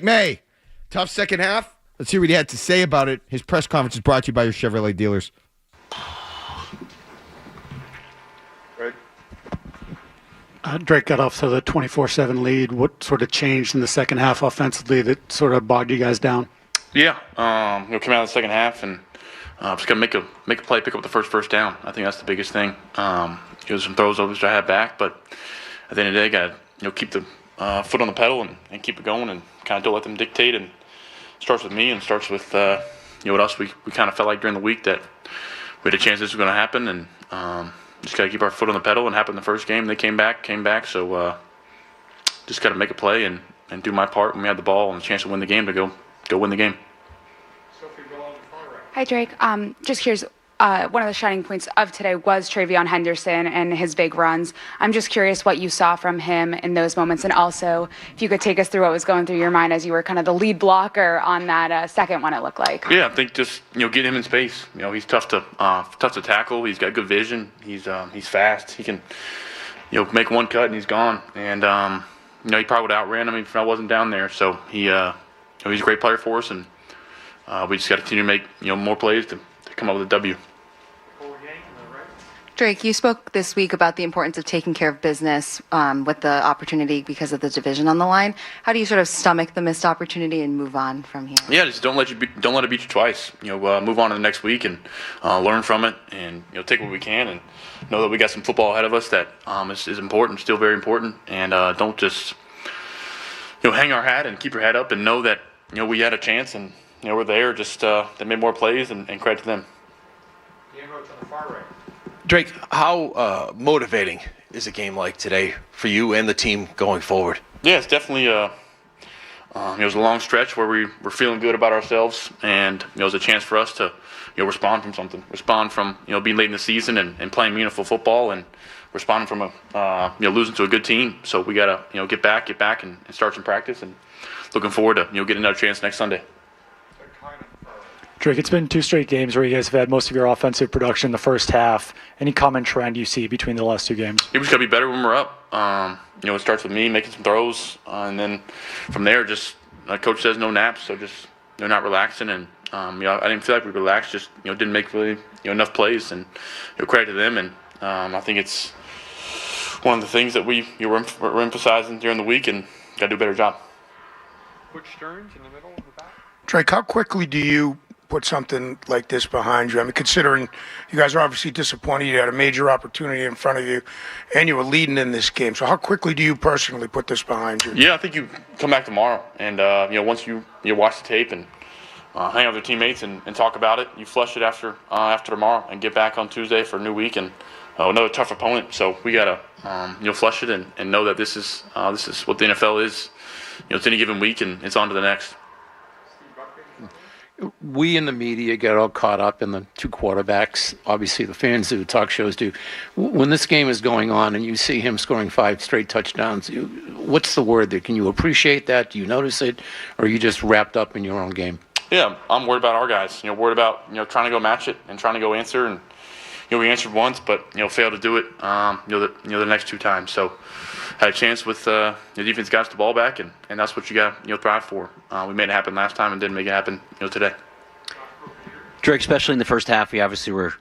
Maye, tough second half. Let's hear what he had to say about it. His press conference is brought to you by your Chevrolet dealers. Drake got off to the 24-7 lead. What sort of changed in the second half offensively that sort of bogged you guys down? Yeah, came out of the second half and just got to make a play, pick up the first down. I think that's the biggest thing. There's some throws over which I had back, but at the end of the day, got to keep the foot on the pedal and keep it going and kind of don't let them dictate. And starts with me and starts with what else we kind of felt like during the week that we had a chance this was going to happen, and just got to keep our foot on the pedal. And happened in the first game. They came back. So just got to make a play and do my part when we had the ball and a chance to win the game to go win the game. Hi, Drake. Just curious, one of the shining points of today was Travion Henderson and his big runs. I'm just curious what you saw from him in those moments, and also if you could take us through what was going through your mind as you were kind of the lead blocker on that second one, it looked like. Yeah, I think just get him in space. He's tough to tackle. He's got good vision. He's fast. He can make one cut and he's gone. And he probably would have outran him if I wasn't down there. So he's a great player for us, and we just got to continue to make more plays to come up with a W. Drake, you spoke this week about the importance of taking care of business with the opportunity because of the division on the line. How do you sort of stomach the missed opportunity and move on from here? Yeah, just don't let it beat you twice. Move on to the next week and learn from it, and take what we can, and know that we got some football ahead of us that is important, still very important, and don't just hang our hat and keep your head up and know that we had a chance and we're there. Just they made more plays and credit to them. Drake, how motivating is a game like today for you and the team going forward? Yeah, it's definitely it was a long stretch where we were feeling good about ourselves, and it was a chance for us to respond from something, respond from being late in the season and playing meaningful football, and responding from a losing to a good team. So we gotta get back and start some practice, and looking forward to getting another chance next Sunday. Drake, it's been 2 straight games where you guys have had most of your offensive production in the first half. Any common trend you see between the last 2 games? We just got to be better when we're up. It starts with me making some throws, and then from there, just like Coach says, no naps, so just not relaxing. And I didn't feel like we relaxed, just didn't make really enough plays, and credit to them. And I think it's one of the things that we're emphasizing during the week, and got to do a better job. Coach Stearns in the middle of the back. Drake, how quickly do you put something like this behind you? I mean, considering you guys are obviously disappointed, you had a major opportunity in front of you, and you were leading in this game. So how quickly do you personally put this behind you? Yeah, I think you come back tomorrow, and once you watch the tape and hang out with your teammates and talk about it, you flush it after tomorrow and get back on Tuesday for a new week and another tough opponent. So we gotta flush it and know that this is what the NFL is. It's any given week, and it's on to the next. We in the media get all caught up in the 2 quarterbacks. Obviously, the fans do, talk shows do. When this game is going on and you see him scoring 5 straight touchdowns, what's the word there? Can you appreciate that? Do you notice it? Or are you just wrapped up in your own game? Yeah, I'm worried about our guys. Worried about trying to go match it and trying to go answer. And we answered once, but failed to do it. The next 2 times. So had a chance with the defense got us the ball back, and that's what you got thrive for. We made it happen last time and didn't make it happen today. Drake, especially in the first half, we obviously were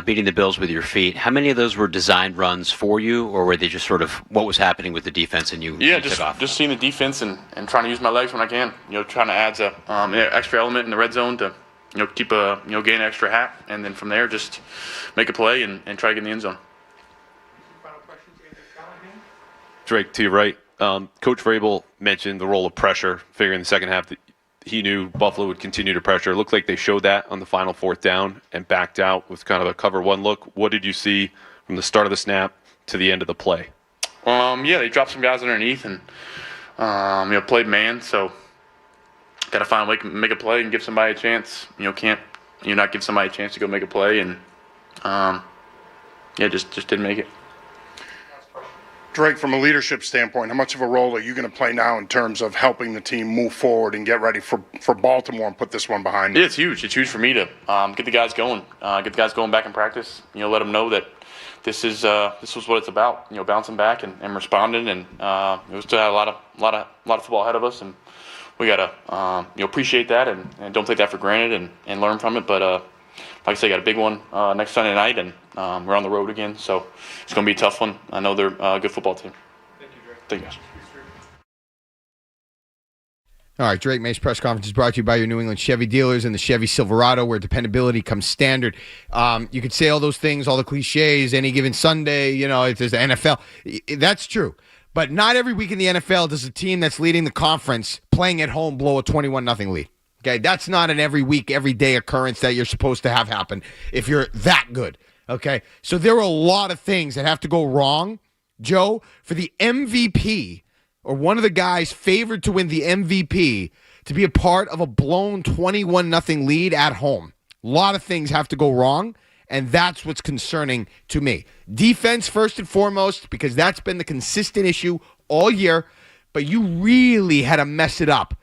beating the Bills with your feet. How many of those were designed runs for you, or were they just sort of what was happening with the defense and you took off? Just seeing the defense and trying to use my legs when I can. Trying to add an extra element in the red zone to keep gain an extra hat, and then from there just make a play and try to get in the end zone. Drake, to your right, Coach Vrabel mentioned the role of pressure, figuring in the second half that he knew Buffalo would continue to pressure. It looked like they showed that on the final 4th down and backed out with kind of a cover 1 look. What did you see from the start of the snap to the end of the play? They dropped some guys underneath and played man, so got to find a way to make a play and give somebody a chance. Can't not give somebody a chance to go make a play, and just didn't make it. Drake, from a leadership standpoint, how much of a role are you going to play now in terms of helping the team move forward and get ready for Baltimore and put this one behind you? Yeah, it's huge. It's huge for me to get the guys going, back in practice. Let them know that this was what it's about. Bouncing back and responding, and we still had a lot of football ahead of us, and we gotta appreciate that and don't take that for granted and learn from it. But like I said, got a big one next Sunday night, and we're on the road again, so it's gonna be a tough one. I know they're a good football team. Thank you, Drake. Thank you guys. All right, Drake Maye's press conference is brought to you by your New England Chevy dealers and the Chevy Silverado, where dependability comes standard. You could say all those things, all the cliches, any given Sunday, if there's the NFL. That's true. But not every week in the NFL does a team that's leading the conference playing at home blow a 21-0 lead. Okay, that's not an every week, every day occurrence that you're supposed to have happen if you're that good. Okay, so there are a lot of things that have to go wrong, Joe, for the MVP or one of the guys favored to win the MVP to be a part of a blown 21-0 lead at home. A lot of things have to go wrong, and that's what's concerning to me. Defense first and foremost, because that's been the consistent issue all year, but you really had to mess it up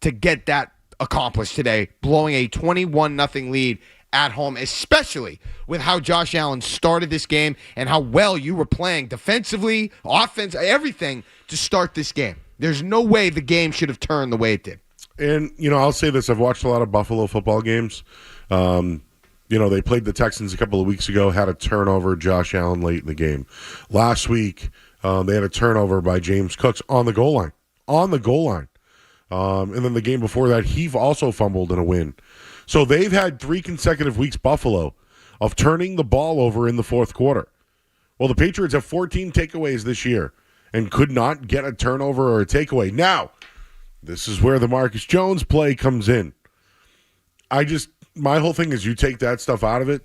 to get that accomplished today, blowing a 21-0 lead at home, especially with how Josh Allen started this game and how well you were playing defensively, offense, everything to start this game. There's no way the game should have turned the way it did. And, I'll say this. I've watched a lot of Buffalo football games. They played the Texans a couple of weeks ago, had a turnover, Josh Allen late in the game. Last week, they had a turnover by James Cooks on the goal line. And then the game before that, he also fumbled in a win. So they've had 3 consecutive weeks, Buffalo, of turning the ball over in the fourth quarter. Well, the Patriots have 14 takeaways this year and could not get a turnover or a takeaway. Now, this is where the Marcus Jones play comes in. My whole thing is you take that stuff out of it.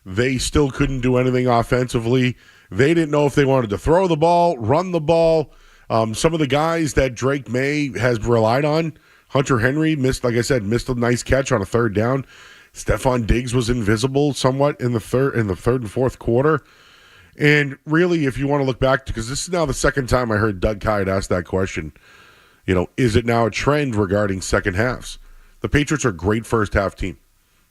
They still couldn't do anything offensively. They didn't know if they wanted to throw the ball, run the ball. Some of the guys that Drake Maye has relied on, Hunter Henry missed a nice catch on a third down. Stephon Diggs was invisible somewhat in the third and fourth quarter. And really, if you want to look back, because this is now the second time I heard Doug Kyed ask that question, is it now a trend regarding second halves? The Patriots are a great first half team.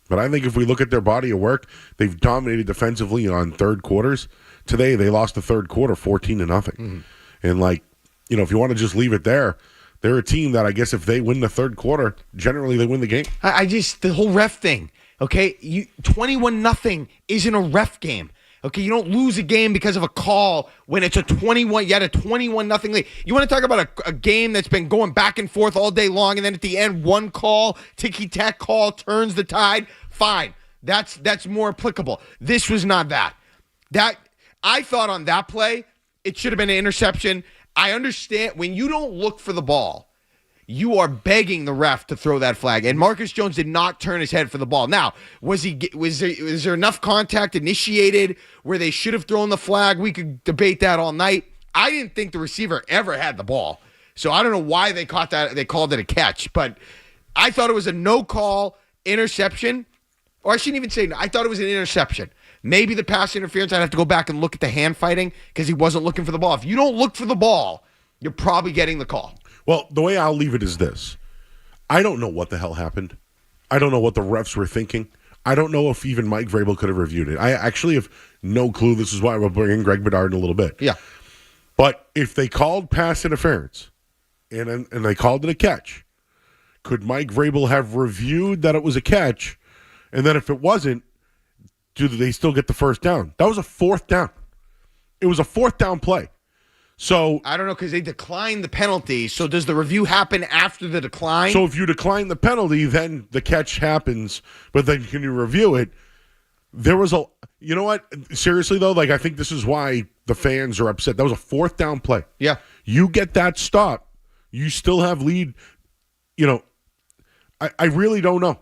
But I think if we look at their body of work, they've dominated defensively on third quarters. Today, they lost the third quarter 14-0. Mm-hmm. And if you want to just leave it there, they're a team that I guess if they win the third quarter, generally they win the game. The whole ref thing, okay? 21-0 isn't a ref game. Okay, you don't lose a game because of a call when it's you had a 21-0 lead. You want to talk about a game that's been going back and forth all day long, and then at the end, one call, ticky-tack call, turns the tide? Fine. That's more applicable. This was not that. I thought on that play, it should have been an interception. I understand when you don't look for the ball, you are begging the ref to throw that flag. And Marcus Jones did not turn his head for the ball. Now, was there enough contact initiated where they should have thrown the flag? We could debate that all night. I didn't think the receiver ever had the ball. So I don't know why they caught that. They called it a catch. But I thought it was a no-call interception. Or I shouldn't even say I thought it was an interception. Maybe the pass interference, I'd have to go back and look at the hand fighting because he wasn't looking for the ball. If you don't look for the ball, you're probably getting the call. Well, the way I'll leave it is this. I don't know what the hell happened. I don't know what the refs were thinking. I don't know if even Mike Vrabel could have reviewed it. I actually have no clue. This is why we'll bring in Greg Bedard in a little bit. Yeah. But if they called pass interference and they called it a catch, could Mike Vrabel have reviewed that it was a catch? And then if it wasn't, do they still get the first down? That was a fourth down. It was a fourth down play. So I don't know because they declined the penalty. So does the review happen after the decline? So if you decline the penalty, then the catch happens. But then can you review it? There was you know what? Seriously though, I think this is why the fans are upset. That was a fourth down play. Yeah. You get that stop, you still have lead. I really don't know.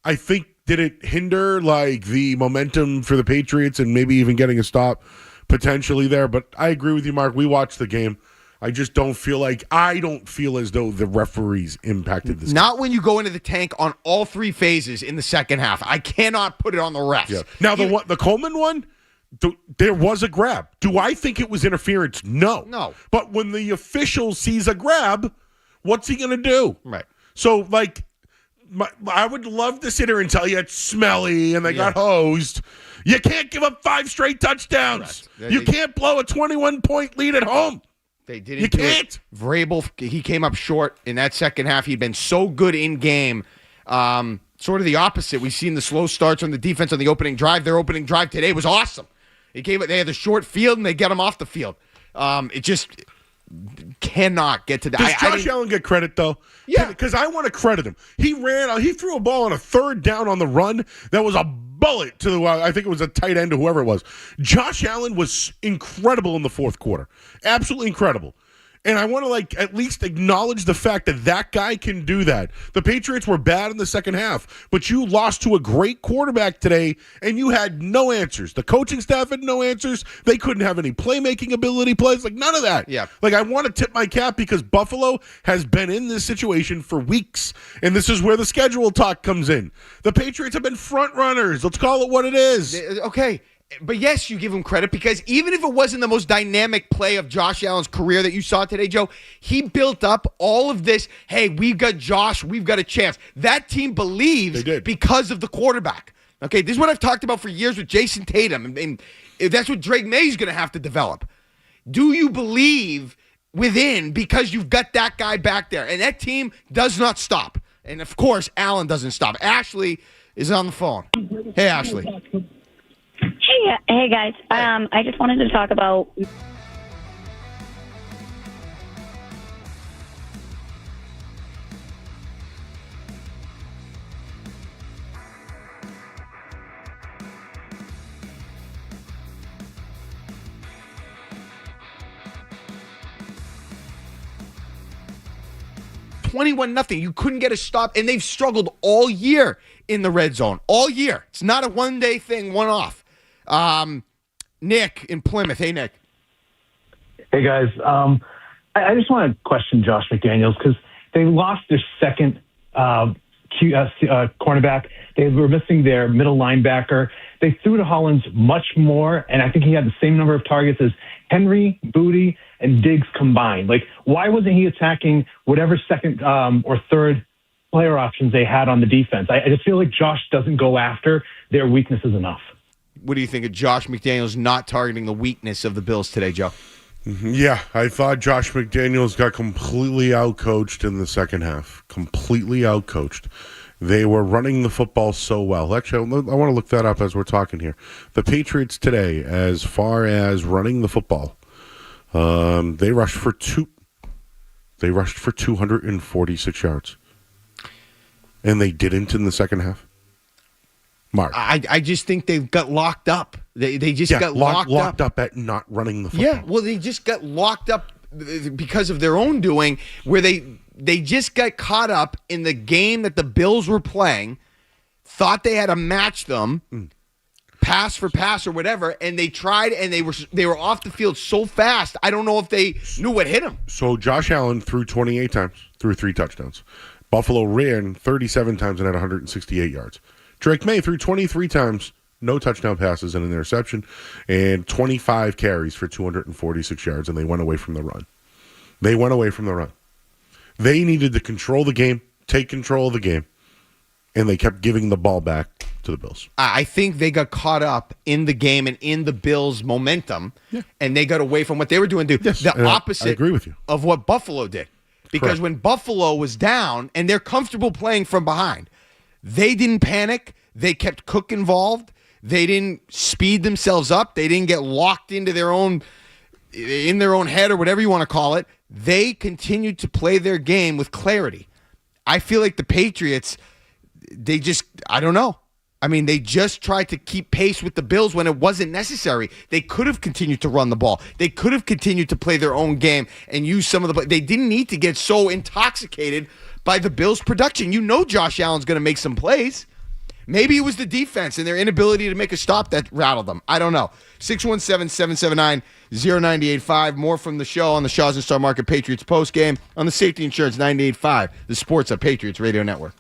I think, did it hinder the momentum for the Patriots and maybe even getting a stop potentially there? But I agree with you, Mark. We watched the game. I just don't feel as though the referees impacted this. Not when you go into the tank on all 3 phases in the second half. I cannot put it on the refs. Yeah. Now the Coleman one, there was a grab. Do I think it was interference? No. But when the official sees a grab, what's he going to do? Right. So I would love to sit here and tell you it's smelly and they got hosed. You can't give up 5 straight touchdowns. Right. You can't blow a 21-point lead at home. They didn't. You can't. Vrabel, he came up short in that second half. He'd been so good in game. Sort of the opposite. We've seen the slow starts on the defense on the opening drive. Their opening drive today was awesome. They had the short field, and they get them off the field. It just cannot get to that. Does Josh Allen get credit, though? Yeah. Because I want to credit him. He threw a ball on a third down on the run that was a bullet to, I think it was a tight end or whoever it was. Josh Allen was incredible in the fourth quarter. Absolutely incredible. And I want to at least acknowledge the fact that that guy can do that. The Patriots were bad in the second half, but you lost to a great quarterback today, and you had no answers. The coaching staff had no answers. They couldn't have any playmaking ability plays, none of that. Yeah. I want to tip my cap because Buffalo has been in this situation for weeks, and this is where the schedule talk comes in. The Patriots have been front runners. Let's call it what it is. Okay. But yes, you give him credit because even if it wasn't the most dynamic play of Josh Allen's career that you saw today, Joe, he built up all of this. Hey, we've got Josh. We've got a chance. That team believes because of the quarterback. Okay, this is what I've talked about for years with Jason Tatum. And that's what Drake May's going to have to develop. Do you believe within because you've got that guy back there? And that team does not stop. And, of course, Allen doesn't stop. Ashley is on the phone. Hey, Ashley. Hey guys. I just wanted to talk about. $21-0. You couldn't get a stop, and they've struggled all year in the red zone. All year. It's not a one-day thing, one-off. Nick in Plymouth. Hey, Nick. Hey, guys. I just want to question Josh McDaniels because they lost their second cornerback. They were missing their middle linebacker. They threw to Hollins much more, and I think he had the same number of targets as Henry, Booty, and Diggs combined. Why wasn't he attacking whatever second or third player options they had on the defense? I just feel like Josh doesn't go after their weaknesses enough. What do you think of Josh McDaniels not targeting the weakness of the Bills today, Joe? Yeah, I thought Josh McDaniels got completely outcoached in the second half. Completely outcoached. They were running the football so well. Actually, I want to look that up as we're talking here. The Patriots today, as far as running the football, they rushed for 246 yards. And they didn't in the second half. Mark. I just think they got locked up. They just got locked up at not running the football. Yeah, well, they just got locked up because of their own doing, where they just got caught up in the game that the Bills were playing, thought they had to match them, pass for pass or whatever, and they tried, and they were off the field so fast. I don't know if they knew what hit them. So Josh Allen threw 28 times, threw 3 touchdowns. Buffalo ran 37 times and had 168 yards. Drake Maye threw 23 times, no touchdown passes and an interception, and 25 carries for 246 yards, and they went away from the run. They needed to control the game, take control of the game, and they kept giving the ball back to the Bills. I think they got caught up in the game and in the Bills' momentum, and they got away from what they were doing. The opposite I agree with you. of what Buffalo did. Because Correct. when Buffalo was down and they're comfortable playing from behind, they didn't panic. They kept Cook involved. They didn't speed themselves up. They didn't get locked into their own head or whatever you want to call it. They continued to play their game with clarity. I feel like the Patriots, I don't know. I mean, they just tried to keep pace with the Bills when it wasn't necessary. They could have continued to run the ball. They could have continued to play their own game and use some of the. They didn't need to get so intoxicated by the Bills' production. You know Josh Allen's going to make some plays. Maybe it was the defense and their inability to make a stop that rattled them. I don't know. 617-779-0985. More from the show on the Shaw's and Star Market Patriots postgame on the Safety Insurance 98.5, the Sports of Patriots Radio Network.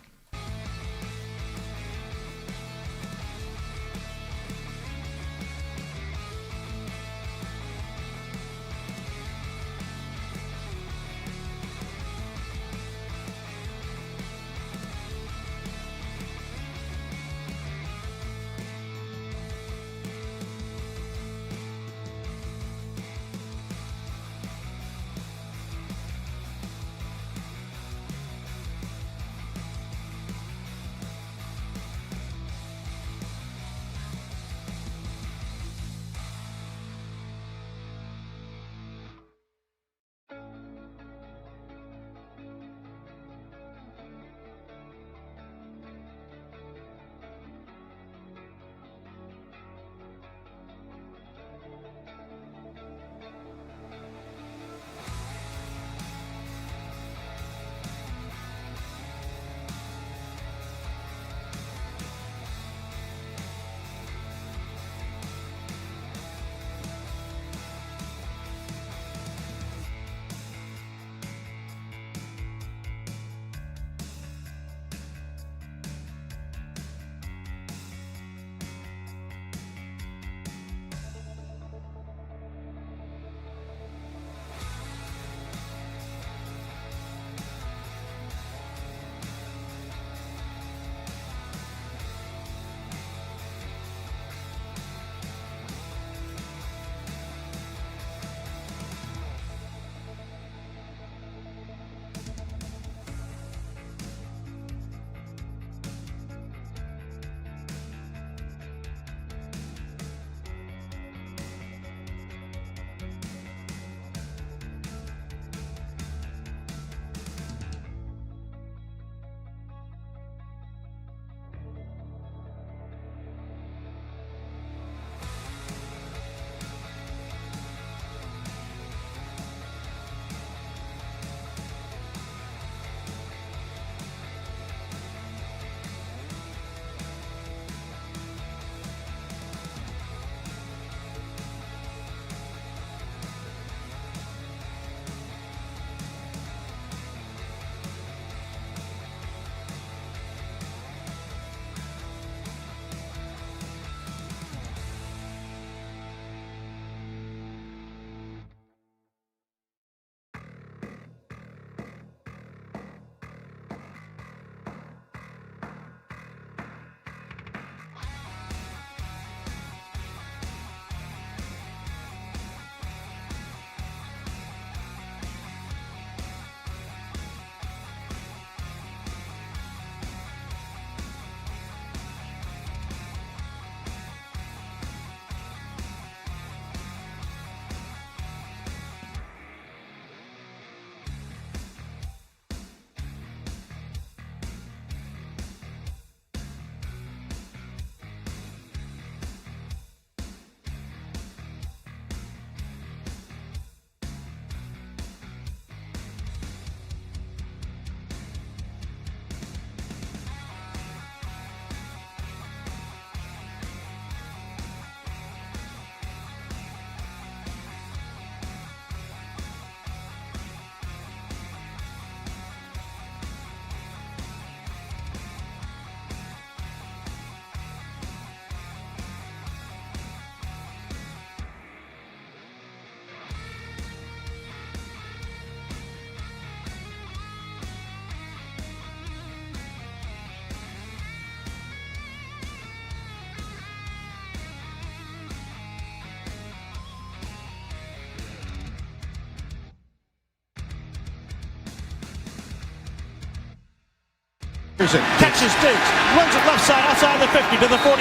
Catches Diggs, runs it left side, outside the 50 to the 45,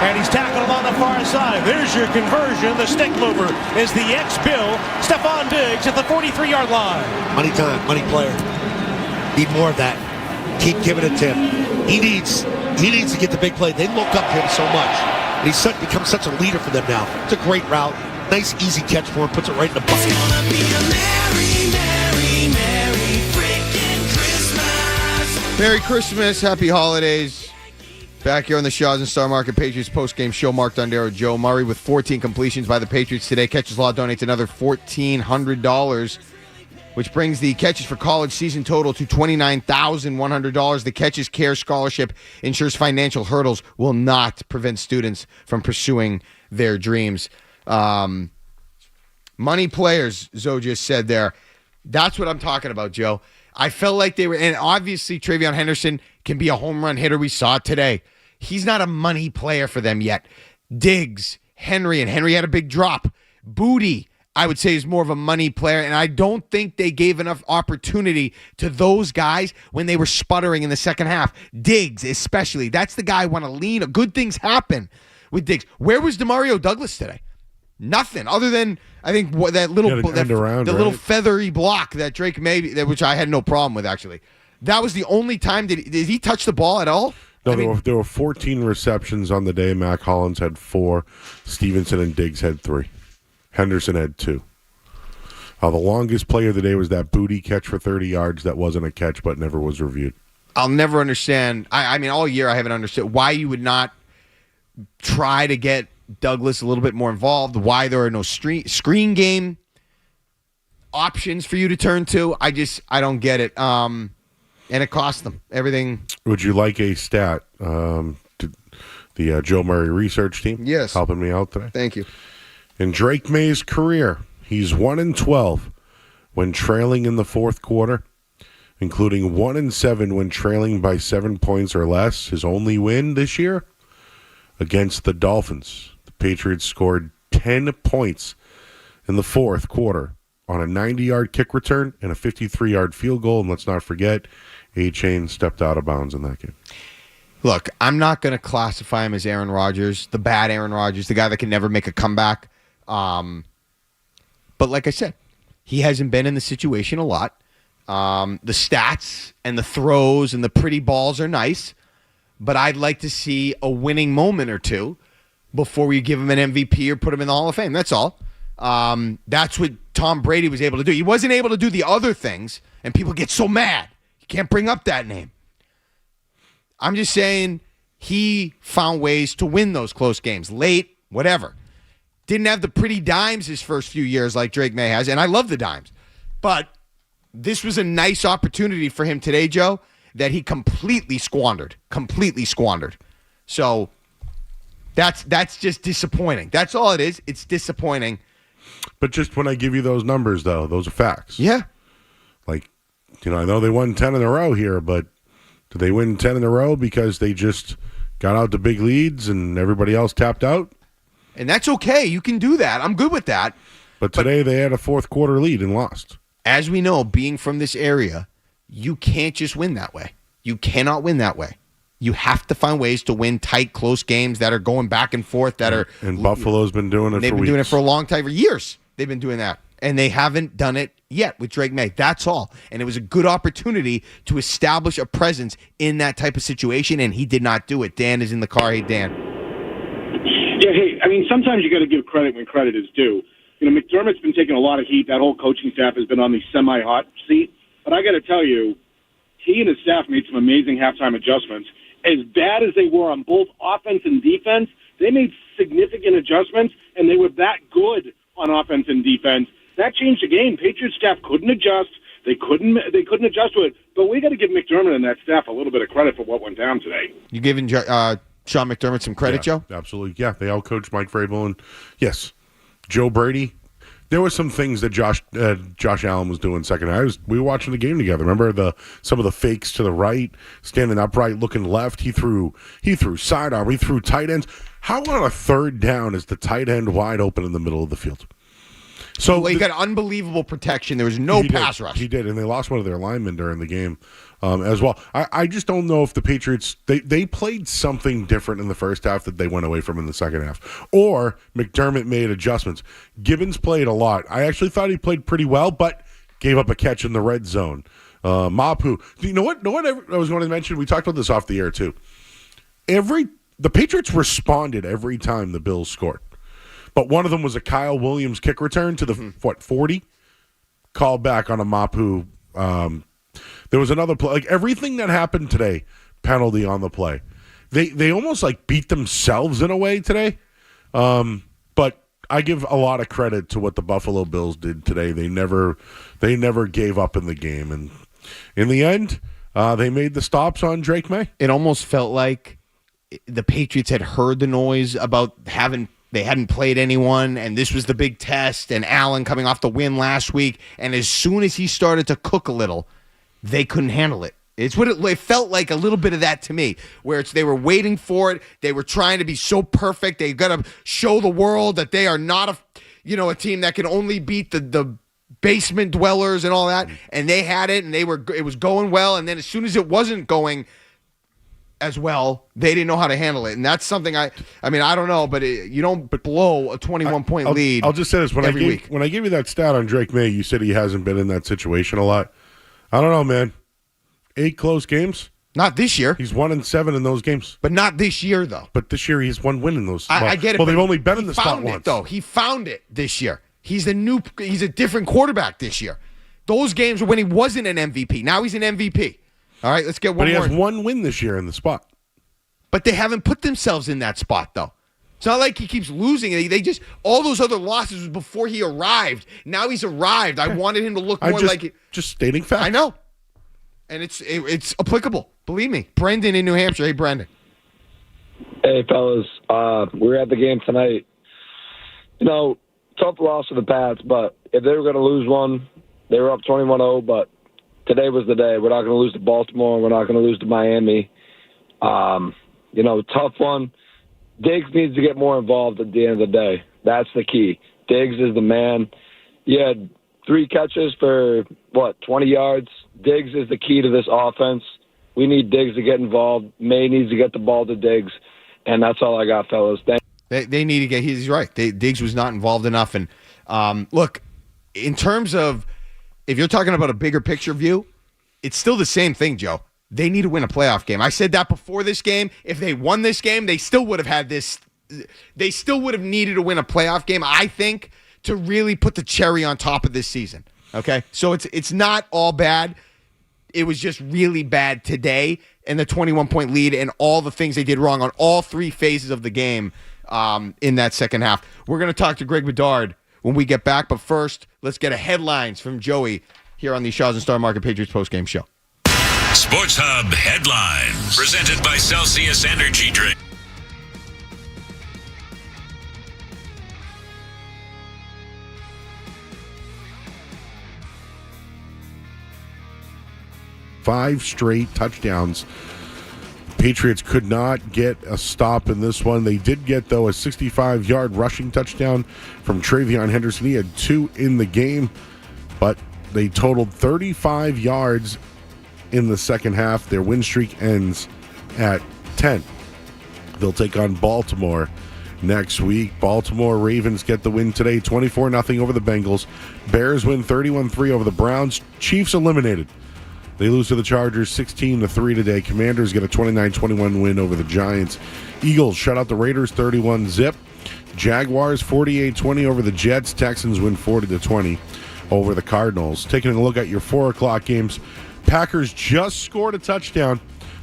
and he's tackled along the far side. There's your conversion. The stick mover is the ex-Bill, Stephon Diggs, at the 43-yard line. Money time, money player. Need more of that. Keep giving it to him. He needs to get the big play. They look up to him so much. And he's become such a leader for them now. It's a great route. Nice, easy catch for him. Puts it right in the bucket. It's gonna be a merry, merry, merry freaking Christmas. Merry Christmas, happy holidays. Back here on the Shaws and Star Market Patriots postgame show. Mark Dondero, Joe Murray with 14 completions by the Patriots today. Catches Law donates another $1,400, which brings the catches for college season total to $29,100. The Catches Care Scholarship ensures financial hurdles will not prevent students from pursuing their dreams. Money players, Zoe just said there. That's what I'm talking about, Joe. I felt like they were, and obviously Travion Henderson can be a home run hitter. We saw it today. He's not a money player for them yet. Diggs, Henry, and Henry had a big drop. Booty, I would say, is more of a money player, and I don't think they gave enough opportunity to those guys when they were sputtering in the second half. Diggs, especially. That's the guy I want to lean. Good things happen with Diggs. Where was Demario Douglas today? Nothing other than, I think, that little little feathery block that Drake Maye, which I had no problem with, actually. That was the only time. Did he touch the ball at all? No, there were 14 receptions on the day. Mac Hollins had 4. Stevenson and Diggs had 3. Henderson had 2. The longest play of the day was that booty catch for 30 yards that wasn't a catch but never was reviewed. I'll never understand. I mean, all year I haven't understood why you would not try to get Douglas a little bit more involved, why there are no screen game options for you to turn to. I don't get it. And it cost them everything. Would you like a stat? The Joe Murray research team? Yes. Helping me out today. Thank you. In Drake Maye's career, he's 1-12 when trailing in the fourth quarter, including 1-7 when trailing by 7 points or less. His only win this year against the Dolphins. The Patriots scored 10 points in the fourth quarter on a 90-yard kick return and a 53-yard field goal. And let's not forget, A-Chain stepped out of bounds in that game. Look, I'm not going to classify him as Aaron Rodgers, the bad Aaron Rodgers, the guy that can never make a comeback. But like I said, he hasn't been in the situation a lot. The stats and the throws and the pretty balls are nice, but I'd like to see a winning moment or two before we give him an MVP or put him in the Hall of Fame. That's all. That's what Tom Brady was able to do. He wasn't able to do the other things, and people get so mad. You can't bring up that name. I'm just saying he found ways to win those close games. Late, whatever. Didn't have the pretty dimes his first few years like Drake Maye has, and I love the dimes. But this was a nice opportunity for him today, Joe, that he completely squandered. So that's just disappointing. That's all it is. It's disappointing. But just when I give you those numbers, though, those are facts. Yeah. Like, I know they won 10 in a row here, but did they win 10 in a row because they just got out to big leads and everybody else tapped out? And that's okay. You can do that. I'm good with that. But today they had a fourth quarter lead and lost. As we know, being from this area, you can't just win that way. You cannot win that way. You have to find ways to win tight, close games that are going back and forth. And Buffalo's been doing it. They've been doing it for a long time, for years. They've been doing that, and they haven't done it yet with Drake Maye. That's all. And it was a good opportunity to establish a presence in that type of situation, and he did not do it. Dan is in the car. Hey, Dan. Yeah, hey, I mean, sometimes you got to give credit when credit is due. McDermott's been taking a lot of heat. That whole coaching staff has been on the semi-hot seat. But I got to tell you, he and his staff made some amazing halftime adjustments. As bad as they were on both offense and defense, they made significant adjustments, and they were that good on offense and defense. That changed the game. Patriots staff couldn't adjust. They couldn't adjust to it. But we got to give McDermott and that staff a little bit of credit for what went down today. You giving Sean McDermott some credit, Joe? Absolutely. Yeah, they outcoached Mike Vrabel. And yes, Joe Brady. There were some things that Josh Allen was doing second half. We were watching the game together. Remember some of the fakes to the right, standing upright, looking left. He threw sidearm. He threw tight ends. How on a third down is the tight end wide open in the middle of the field? So he got unbelievable protection. There was no pass rush. He did, and they lost one of their linemen during the game as well. I just don't know if the Patriots, they played something different in the first half that they went away from in the second half. Or McDermott made adjustments. Gibbons played a lot. I actually thought he played pretty well, but gave up a catch in the red zone. Mapu. You know what I was going to mention? We talked about this off the air, too. The Patriots responded every time the Bills scored. But one of them was a Kyle Williams kick return to the, 40? Called back on a Mapu. There was another play. Like, everything that happened today, penalty on the play. They almost, like, beat themselves in a way today. But I give a lot of credit to what the Buffalo Bills did today. They never gave up in the game. And in the end, they made the stops on Drake Maye. It almost felt like the Patriots had heard the noise about they hadn't played anyone, and this was the big test, and Allen coming off the win last week, and as soon as he started to cook a little, they couldn't handle it. It's what it felt like, a little bit of that to me, where they were waiting for it, they were trying to be so perfect, they got to show the world that they are not a team that can only beat the basement dwellers and all that, and they had it, and it was going well, and then as soon as it wasn't going as well, they didn't know how to handle it, and that's something I don't know, but you don't blow a 21-point lead. I'll just say this: when I gave you that stat on Drake Maye, you said he hasn't been in that situation a lot. I don't know, man. 8 close games. Not this year. He's 1-7 in those games, but not this year though. But this year he's 1 win in those. I get it. Well, they've only been in the spot once. Though he found it this year. He's a different quarterback this year. Those games were when he wasn't an MVP. Now he's an MVP. All right, let's get one more. But he has 1 win this year in the spot. But they haven't put themselves in that spot, though. It's not like he keeps losing. They just, all those other losses was before he arrived. Now he's arrived. I wanted him to look more like it. Just stating facts. I know. And it's applicable. Believe me. Brendan in New Hampshire. Hey, Brendan. Hey, fellas. We were at the game tonight. Tough loss for the Pats, but if they were going to lose one, they were up 21-0, but today was the day. We're not going to lose to Baltimore. We're not going to lose to Miami. Tough one. Diggs needs to get more involved at the end of the day. That's the key. Diggs is the man. He had 3 catches for, 20 yards. Diggs is the key to this offense. We need Diggs to get involved. Maye needs to get the ball to Diggs, and that's all I got, fellas. They need to get – he's right. Diggs was not involved enough. And, look, in terms of – if you're talking about a bigger picture view, it's still the same thing, Joe. They need to win a playoff game. I said that before this game. If they won this game, they still would have had this. They still would have needed to win a playoff game, I think, to really put the cherry on top of this season. Okay? So it's not all bad. It was just really bad today, and the 21-point lead and all the things they did wrong on all 3 phases of the game in that second half. We're going to talk to Greg Bedard when we get back, but first, let's get a headlines from Joey here on the Shaw's and Star Market Patriots postgame show. Sports Hub headlines presented by Celsius Energy Drink. Five straight touchdowns. Patriots could not get a stop in this one. They did get, though, a 65-yard rushing touchdown from Travion Henderson. He had 2 in the game, but they totaled 35 yards in the second half. Their win streak ends at 10. They'll take on Baltimore next week. Baltimore Ravens get the win today, 24-0 over the Bengals. Bears win 31-3 over the Browns. Chiefs eliminated. They lose to the Chargers 16-3 today. Commanders get a 29-21 win over the Giants. Eagles shut out the Raiders 31-0. Jaguars 48-20 over the Jets. Texans win 40-20 over the Cardinals. Taking a look at your 4 o'clock games. Packers just scored a touchdown.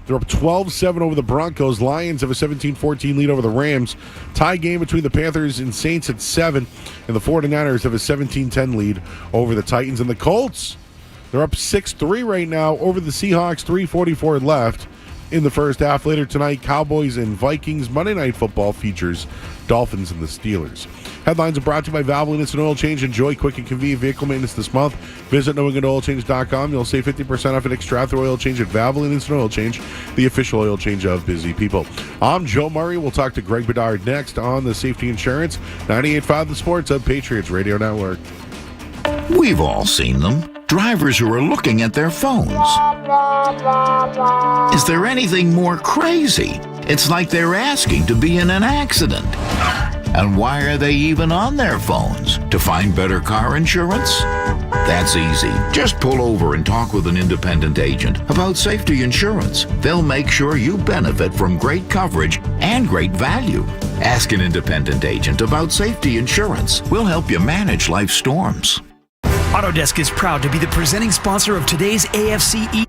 They're up 12-7 over the Broncos. Lions have a 17-14 lead over the Rams. Tie game between the Panthers and Saints at 7. And the 49ers have a 17-10 lead over the Titans. And the Colts, they're up 6-3 right now over the Seahawks. 3:44 left in the first half. Later tonight, Cowboys and Vikings. Monday Night Football features Dolphins and the Steelers. Headlines are brought to you by Valvoline Instant Oil Change. Enjoy quick and convenient vehicle maintenance this month. Visit NewEnglandOilChange.com. You'll save 50% off an extra oil change at Valvoline Instant Oil Change, the official oil change of busy people. I'm Joe Murray. We'll talk to Greg Bedard next on the Safety Insurance 98.5 The Sports of Patriots Radio Network. We've all seen them. Drivers who are looking at their phones. Is there anything more crazy? It's like they're asking to be in an accident. And why are they even on their phones? To find better car insurance? That's easy. Just pull over and talk with an independent agent about safety insurance. They'll make sure you benefit from great coverage and great value. Ask an independent agent about safety insurance. We'll help you manage life's storms. Autodesk is proud to be the presenting sponsor of today's AFC East.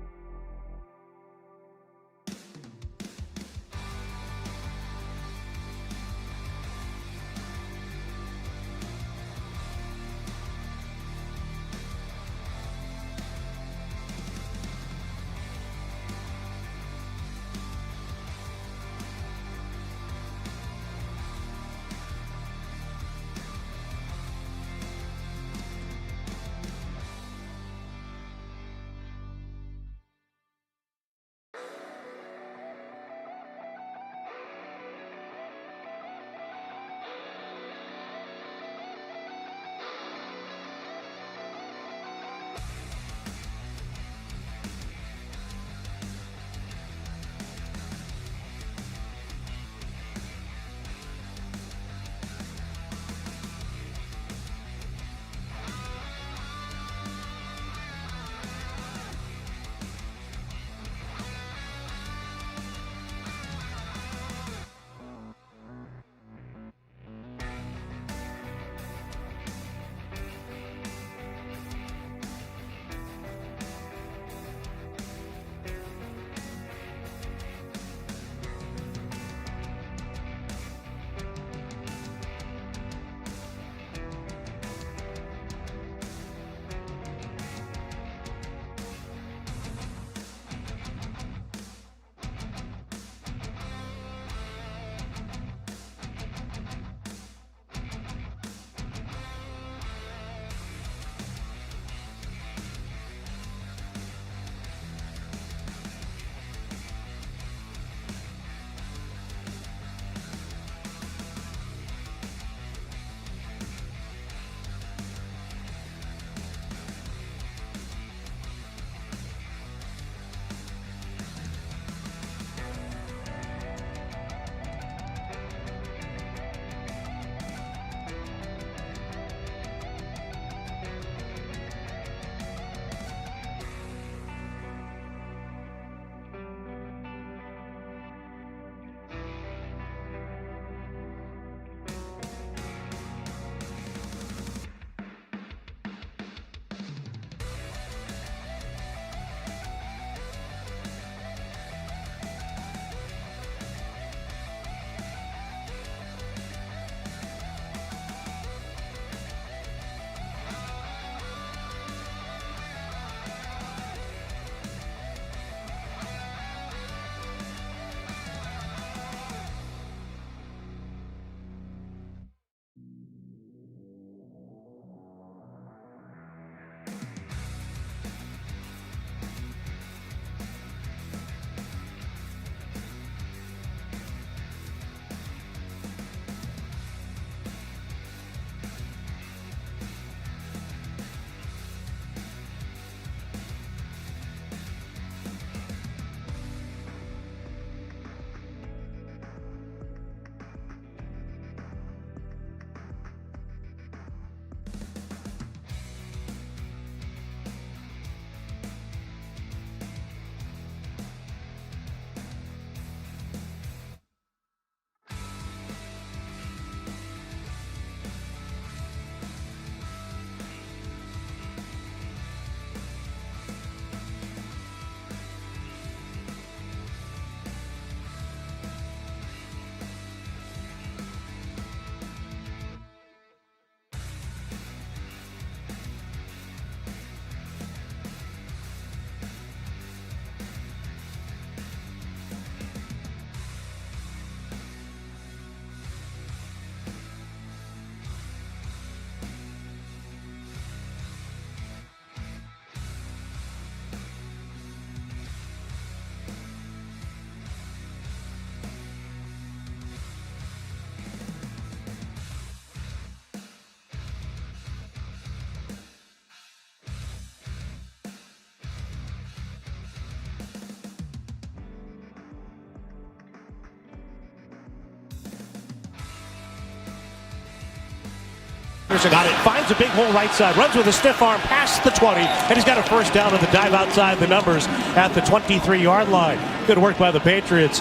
Henderson finds a big hole right side, runs with a stiff arm past the 20, and he's got a first down with the dive outside the numbers at the 23-yard line. Good work by the Patriots.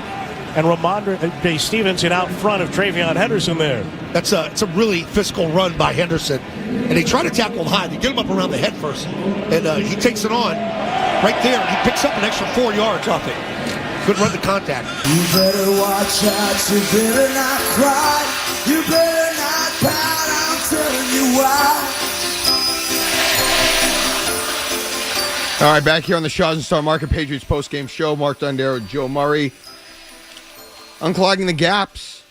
And Ramondre Stevenson out front of Travion Henderson there. It's a really physical run by Henderson. And they try to tackle him high. They get him up around the head first. And he takes it on right there. He picks up an extra 4 yards off it. Good run to contact. You better watch out. You better not cry. You better not pout. I'm telling you why. All right, back here on the Shaws and Star Market Patriots postgame show. Mark Dondero, Joe Murray. Unclogging the Gaps,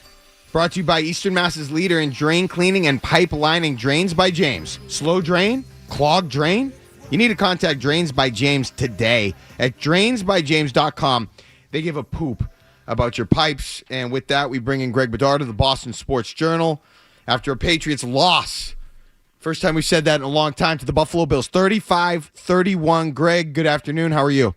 brought to you by Eastern Mass's leader in drain cleaning and pipe lining, Drains by James. Slow drain? Clogged drain? You need to contact Drains by James today at drainsbyjames.com. They give a poop about your pipes. And with that, we bring in Greg Bedard of the Boston Sports Journal after a Patriots loss. First time we said that in a long time to the Buffalo Bills. 35-31. Greg, good afternoon. How are you?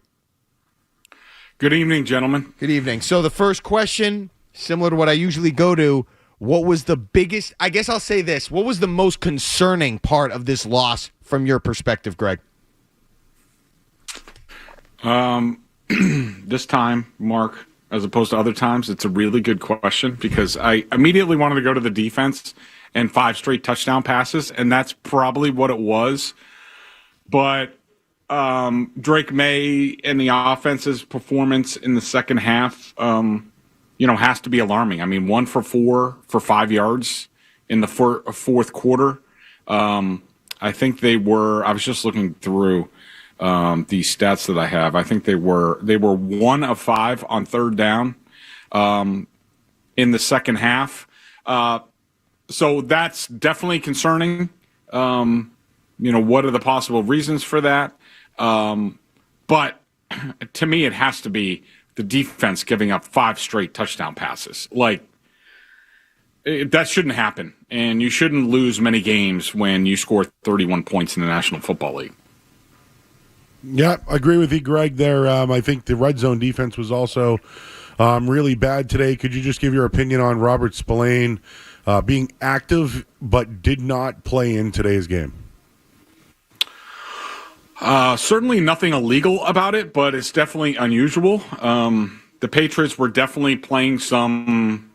Good evening, gentlemen. Good evening. So the first question, similar to what I usually go to, what was the biggest, I guess I'll say this, what was the most concerning part of this loss from your perspective, Greg? This time, Mark, as opposed to other times, it's a really good question because I immediately wanted to go to the defense and 5 straight touchdown passes, and that's probably what it was. But Drake Maye and the offense's performance in the second half, has to be alarming. I mean, 1 for 4 for 5 yards in the fourth quarter. I think they were. I was just looking through these stats that I have. I think they were 1 of 5 on third down in the second half. So that's definitely concerning. What are the possible reasons for that? But to me, it has to be the defense giving up 5 straight touchdown passes. That shouldn't happen. And you shouldn't lose many games when you score 31 points in the National Football League. Yeah, I agree with you, Greg, there. I think the red zone defense was also really bad today. Could you just give your opinion on Robert Spillane being active but did not play in today's game? Certainly nothing illegal about it, but it's definitely unusual. The Patriots were definitely playing some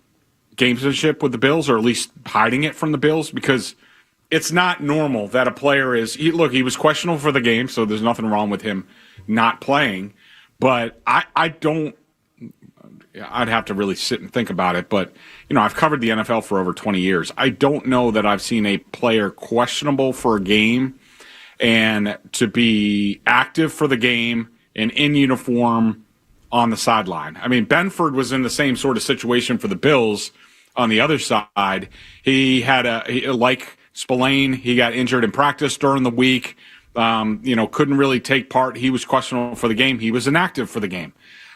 gamesmanship with the Bills, or at least hiding it from the Bills, because it's not normal that a player he was questionable for the game, so there's nothing wrong with him not playing. But I'd have to really sit and think about it. But, I've covered the NFL for over 20 years. I don't know that I've seen a player questionable for a game and to be active for the game and in uniform on the sideline. I mean, Benford was in the same sort of situation for the Bills on the other side. He had like Spillane, he got injured in practice during the week, couldn't really take part. He was questionable for the game. He was inactive for the game.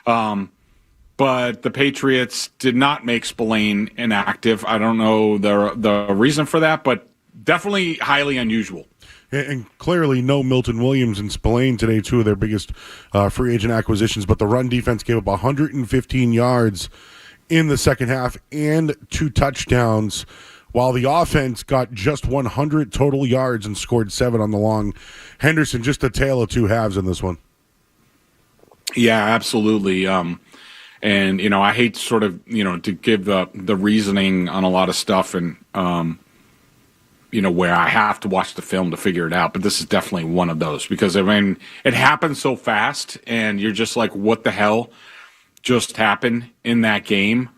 But the Patriots did not make Spillane inactive. I don't know the reason for that, but definitely highly unusual. And clearly no Milton Williams and Spillane today, 2 of their biggest free agent acquisitions. But the run defense gave up 115 yards in the second half and 2 touchdowns, while the offense got just 100 total yards and scored 7 on the long. Henderson, just a tale of 2 halves in this one. Yeah, absolutely. And, I hate sort of, to give the reasoning on a lot of stuff and, where I have to watch the film to figure it out. But this is definitely one of those because, it happens so fast and you're just like, what the hell just happened in that game?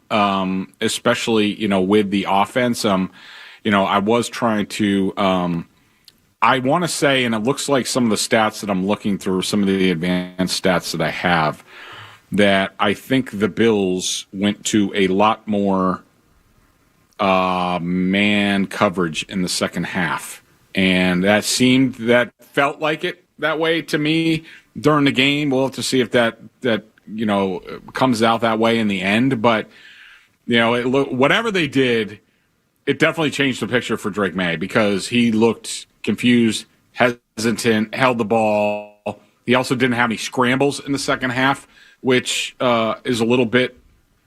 Especially, with the offense. I was trying to, I want to say, and it looks like some of the stats that I'm looking through, some of the advanced stats that I have, that I think the Bills went to a lot more man coverage in the second half. And that felt like it that way to me during the game. We'll have to see if that comes out that way in the end. But, whatever they did, it definitely changed the picture for Drake Maye because he looked confused, hesitant, held the ball. He also didn't have any scrambles in the second half, which is a little bit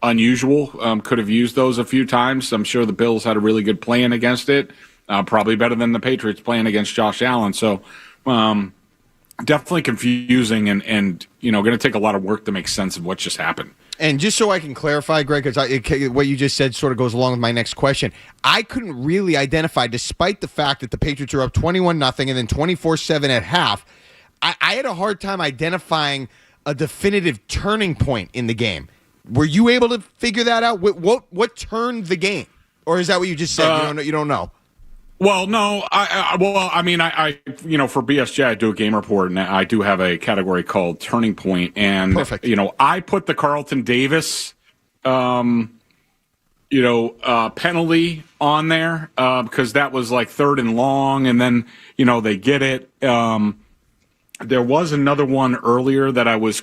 unusual. Could have used those a few times. I'm sure the Bills had a really good plan against it. probably better than the Patriots playing against Josh Allen. So definitely confusing and going to take a lot of work to make sense of what just happened. And just so I can clarify, Greg, because what you just said sort of goes along with my next question. I couldn't really identify, despite the fact that the Patriots are up 21-0 and then 24-7 at half, I had a hard time identifying a definitive turning point in the game. Were you able to figure that out? What turned the game? Or is that what you just said? You don't know? Well, no. I for BSJ, I do a game report, and I do have a category called Turning Point. And, Perfect. I put the Carlton Davis, penalty on there because that was like 3rd and long, and then, they get it. There was another one earlier that I was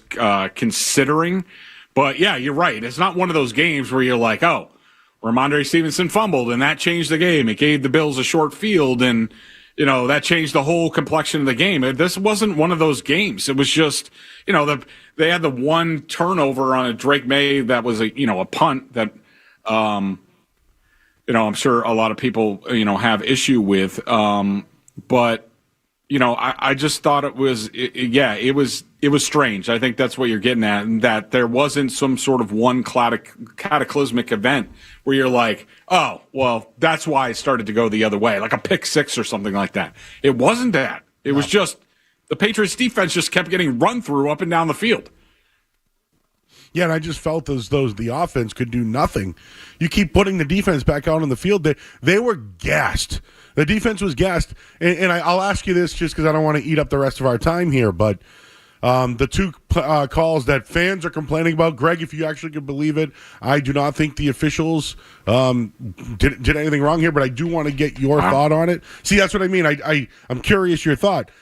considering. But, yeah, you're right. It's not one of those games where you're like, oh, Ramondre Stevenson fumbled, and that changed the game. It gave the Bills a short field, and, that changed the whole complexion of the game. This wasn't one of those games. It was just, they had the one turnover on a Drake Maye that was a punt that, I'm sure a lot of people, have issue with. But, I just thought it was strange. I think that's what you're getting at, and that there wasn't some sort of one cataclysmic event where you're like, oh, well, that's why it started to go the other way, like a pick six or something like that. It wasn't that. It was just the Patriots defense just kept getting run through up and down the field. Yeah, and I just felt as though the offense could do nothing. You keep putting the defense back out on the field. They were gassed. The defense was gassed. And I'll ask you this just because I don't want to eat up the rest of our time here, but the two calls that fans are complaining about, Greg, if you actually could believe it, I do not think the officials did anything wrong here, but I do want to get your thought on it. See, that's what I mean. I'm curious your thought.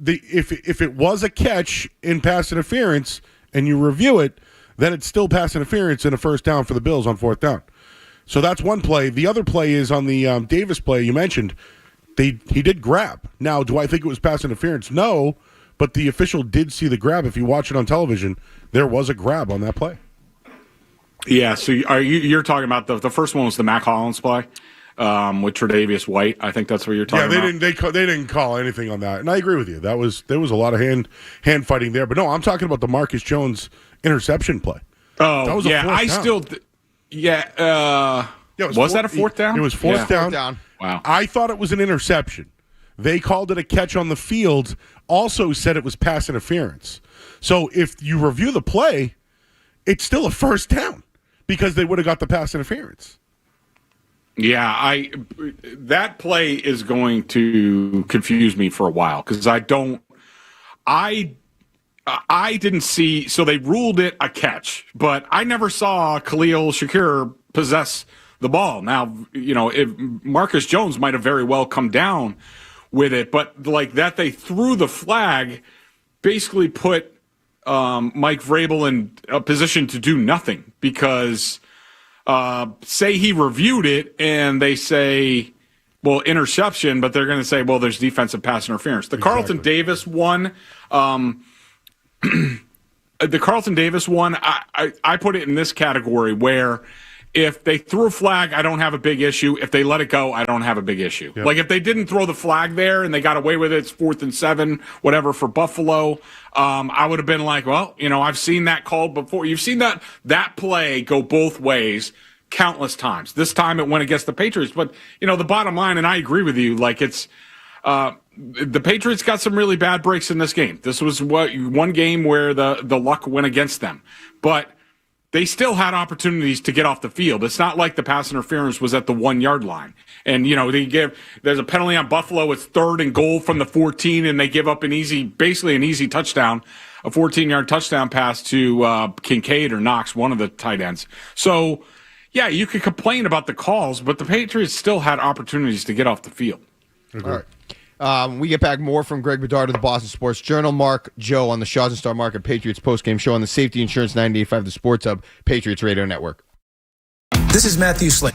If it was a catch in pass interference and you review it, then it's still pass interference and a first down for the Bills on 4th down. So that's one play. The other play is on the Davis play you mentioned. He did grab. Now, do I think it was pass interference? No, but the official did see the grab. If you watch it on television, there was a grab on that play. Yeah, so you're talking about the first one was the Mac Hollins play with Tre'Davious White. I think that's what you're talking about. Yeah, they didn't call anything on that, and I agree with you. There was a lot of hand fighting there, but no, I'm talking about the Marcus Jones interception play. Oh, that was yeah, a fourth down. Was that a 4th down? It was fourth down. Wow. I thought it was an interception. They called it a catch on the field, also said it was pass interference. So if you review the play, it's still a first down because they would have got the pass interference. Yeah, that play is going to confuse me for a while because I didn't see, so they ruled it a catch, but I never saw Khalil Shakir possess the ball. Now, if Marcus Jones might have very well come down with it, but like that they threw the flag basically put Mike Vrabel in a position to do nothing because say he reviewed it and they say, well, interception, but they're going to say, well, there's defensive pass interference. The Carlton Davis one, I put it in this category where if they threw a flag, I don't have a big issue. If they let it go, I don't have a big issue. Yep. Like if they didn't throw the flag there and they got away with it, it's 4th and 7, whatever for Buffalo. I would have been like, well, I've seen that called before. You've seen that play go both ways countless times. This time it went against the Patriots, but the bottom line, and I agree with you, like it's the Patriots got some really bad breaks in this game. This was one game where the luck went against them, but they still had opportunities to get off the field. It's not like the pass interference was at the 1-yard line. And, there's a penalty on Buffalo. It's 3rd and goal from the 14, and they give up basically an easy touchdown, a 14-yard touchdown pass to Kincaid or Knox, one of the tight ends. So, yeah, you could complain about the calls, but the Patriots still had opportunities to get off the field. All right. We get back more from Greg Bedard of the Boston Sports Journal. Mark Joe on the Shaws and Star Market Patriots postgame show on the Safety Insurance 98.5 The Sports Hub Patriots Radio Network. This is Matthew Slade.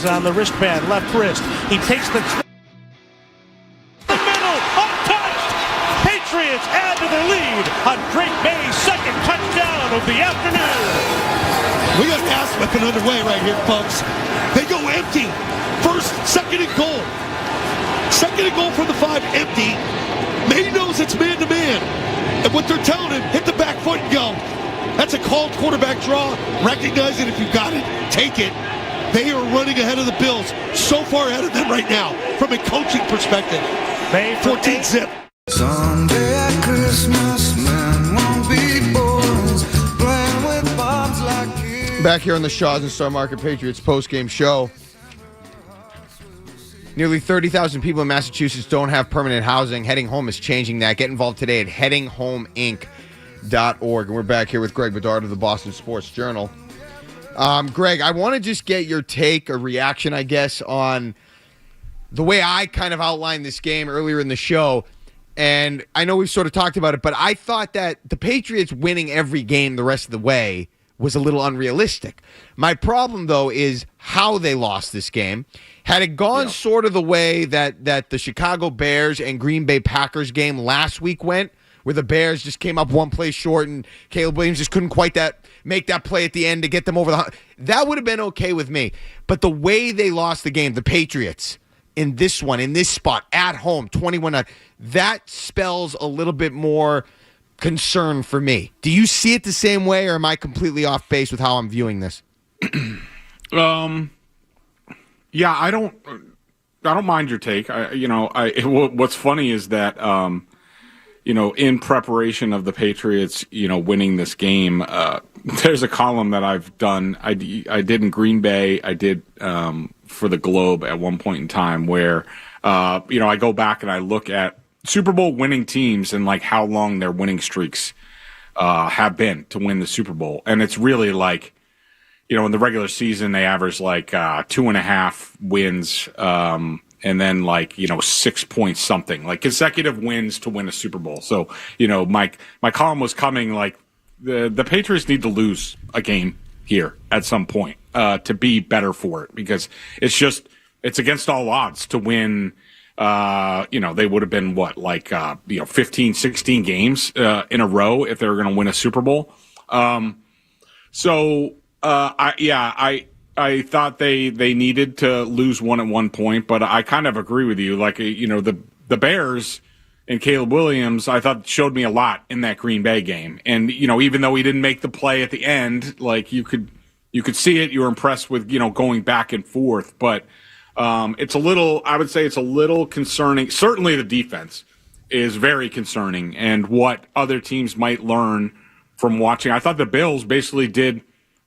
has on the wristband, left wrist. He takes the middle, untouched. Patriots add to their lead on Drake May's second touchdown of the afternoon. We got an ass whipping underway right here, folks. They go empty. Second and goal. Second and goal from the 5, empty. May knows it's man-to-man. And what they're telling him, hit the back foot and go. That's a called quarterback draw. Recognize it if you got it. Take it. They are running ahead of the Bills. So far ahead of them right now from a coaching perspective. May 14 zip. Someday at Christmas, man won't be boys playing with bombs like kids. Back here on the Shaws and Star Market Patriots postgame show. Nearly 30,000 people in Massachusetts don't have permanent housing. Heading Home is changing that. Get involved today at headinghomeinc.org. And we're back here with Greg Bedard of the Boston Sports Journal. Greg, I want to just get your take or reaction, I guess, on the way I kind of outlined this game earlier in the show. And I know we've sort of talked about it, but I thought that the Patriots winning every game the rest of the way was a little unrealistic. My problem, though, is how they lost this game. Had it gone sort of the way that the Chicago Bears and Green Bay Packers game last week went, where the Bears just came up one play short and Caleb Williams just couldn't quite make that play at the end to get them over the hump, that would have been okay with me. But the way they lost the game, the Patriots, in this one, in this spot, at home, 21-0, that spells a little bit more concern for me. Do you see it the same way, or am I completely off base with how I'm viewing this? Yeah, I don't mind your take. What's funny is that in preparation of the Patriots, winning this game, there's a column that I've done. I did in Green Bay. I did for the Globe at one point in time where I go back and I look at Super Bowl winning teams and like how long their winning streaks have been to win the Super Bowl, and it's really like, in the regular season, they average like 2.5 wins, and then 6 point something, like consecutive wins to win a Super Bowl. So, my column was coming like the Patriots need to lose a game here at some point to be better for it, because it's against all odds to win. They would have been 15, 16 games in a row if they were going to win a Super Bowl. I thought they needed to lose one at one point, but I kind of agree with you. The Bears and Caleb Williams, I thought showed me a lot in that Green Bay game. And, even though he didn't make the play at the end, you could see it. You were impressed with, going back and forth. But I would say it's a little concerning. Certainly the defense is very concerning, and what other teams might learn from watching. I thought the Bills basically did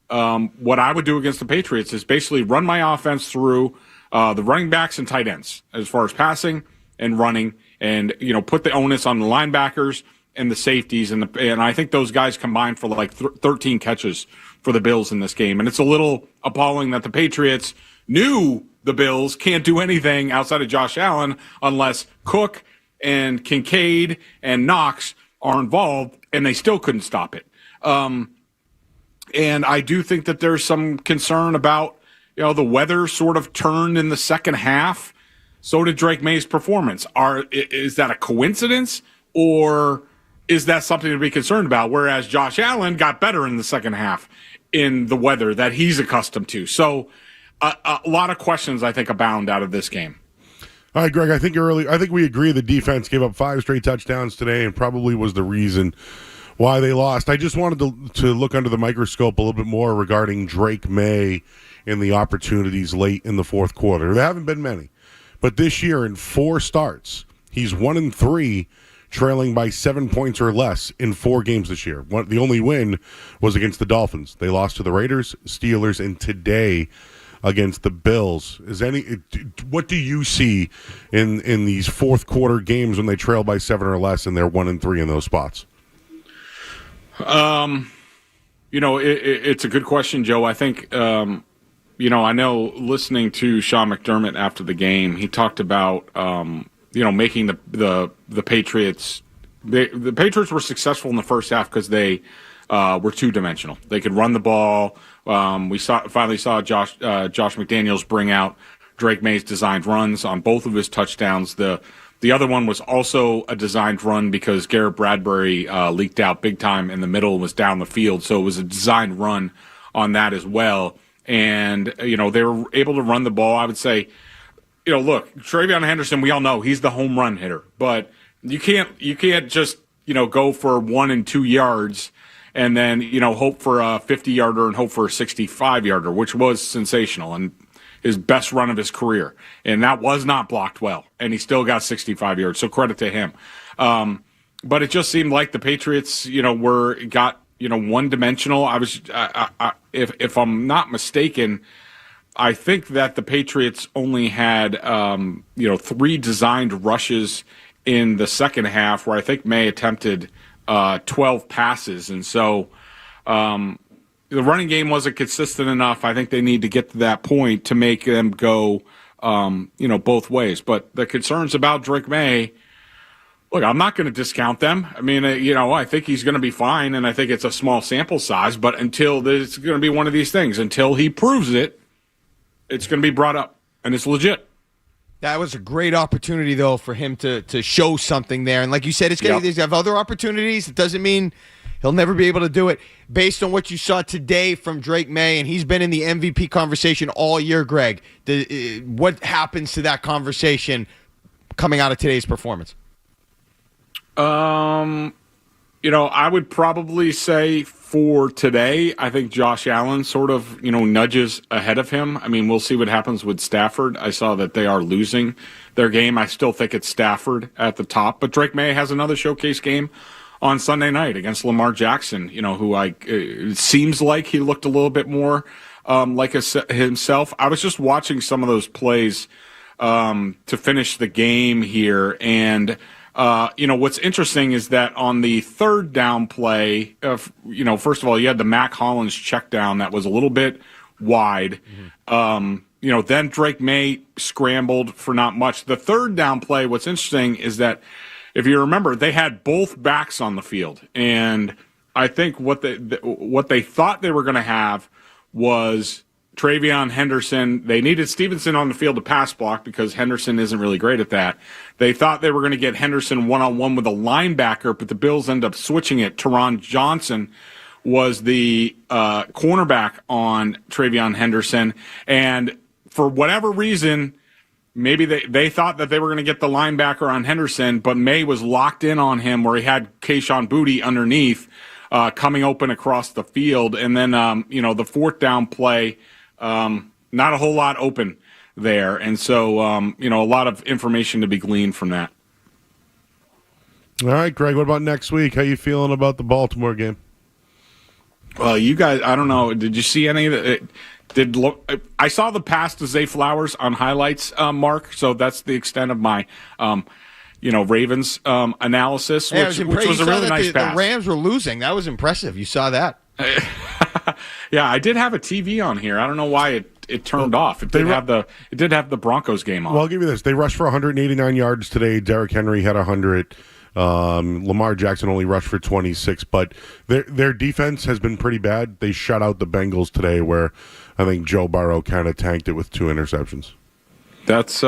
what I would do against the Patriots, is basically run my offense through the running backs and tight ends as far as passing and running, and put the onus on the linebackers and the safeties, and I think those guys combined for 13 catches for the Bills in this game. And it's a little appalling that the Patriots knew the Bills can't do anything outside of Josh Allen unless Cook and Kincaid and Knox are involved, and they still couldn't stop it. And I do think that there's some concern about, the weather sort of turned in the second half. So did Drake May's performance. Is that a coincidence, or is that something to be concerned about? Whereas Josh Allen got better in the second half in the weather that he's accustomed to. So a lot of questions, I think, abound out of this game. All right, Greg, I think we agree the defense gave up 5 straight touchdowns today and probably was the reason why they lost. I just wanted to look under the microscope a little bit more regarding Drake May and the opportunities late in the fourth quarter. There haven't been many, but this year in 4 starts, he's 1-3, trailing by 7 points or less in 4 games this year. The only win was against the Dolphins. They lost to the Raiders, Steelers, and today against the Bills. What do you see in these fourth quarter games when they trail by 7 or less and they're 1-3 in those spots? It's a good question, Joe. I think, I know listening to Sean McDermott after the game, he talked about, making the Patriots. The Patriots were successful in the first half because they were two-dimensional. They could run the ball. We finally saw Josh McDaniels bring out Drake May's designed runs on both of his touchdowns. The other one was also a designed run because Garrett Bradbury leaked out big time in the middle and was down the field. So it was a designed run on that as well. And, they were able to run the ball. I would say, look, TreVeyon Henderson, we all know he's the home run hitter. But you can't just, go for 1 and 2 yards and then, hope for a 50-yarder and hope for a 65-yarder, which was sensational. And his best run of his career. And that was not blocked well. And he still got 65 yards. So credit to him. But it just seemed like the Patriots, got one-dimensional. If I'm not mistaken, I think that the Patriots only had, 3 designed rushes in the second half where I think Maye attempted 12 passes. And so, the running game wasn't consistent enough. I think they need to get to that point to make them go, both ways. But the concerns about Drake Maye, look, I'm not going to discount them. I mean, I think he's going to be fine, and I think it's a small sample size. But until it's going to be one of these things, until he proves it, it's going to be brought up, and it's legit. That was a great opportunity, though, for him to show something there. And like you said, it's going to have other opportunities. It doesn't mean he'll never be able to do it. Based on what you saw today from Drake Maye, and he's been in the MVP conversation all year, Greg, what happens to that conversation coming out of today's performance? I would probably say for today, I think Josh Allen sort of, nudges ahead of him. I mean, we'll see what happens with Stafford. I saw that they are losing their game. I still think it's Stafford at the top, but Drake Maye has another showcase game on Sunday night against Lamar Jackson, who it seems like he looked a little bit more like himself. I was just watching some of those plays to finish the game here, and what's interesting is that on the third down play, first of all, you had the Mac Hollins check down that was a little bit wide. Then Drake Maye scrambled for not much. The third down play, what's interesting is that if you remember, they had both backs on the field, and I think what they thought they were going to have was TreVeyon Henderson. They needed Stevenson on the field to pass block because Henderson isn't really great at that. They thought they were going to get Henderson one-on-one with a linebacker, but the Bills ended up switching it. Teron Johnson was the cornerback on TreVeyon Henderson, and for whatever reason, maybe they thought that they were going to get the linebacker on Henderson, but Maye was locked in on him where he had Kayshon Boutte underneath coming open across the field. And then, the fourth down play, not a whole lot open there. And so, a lot of information to be gleaned from that. All right, Greg, what about next week? How you feeling about the Baltimore game? Well, you guys, I don't know. Did you see any of it? I saw the pass to Zay Flowers on highlights, Mark. So that's the extent of my, Ravens analysis, which was a really nice pass. The Rams were losing. That was impressive. You saw that. Yeah, I did have a TV on here. I don't know why it turned off. It did have the Broncos game on. Well, I'll give you this. They rushed for 189 yards today. Derrick Henry had 100. Lamar Jackson only rushed for 26, but their defense has been pretty bad. They shut out the Bengals today, where I think Joe Burrow kind of tanked it with 2 interceptions. That's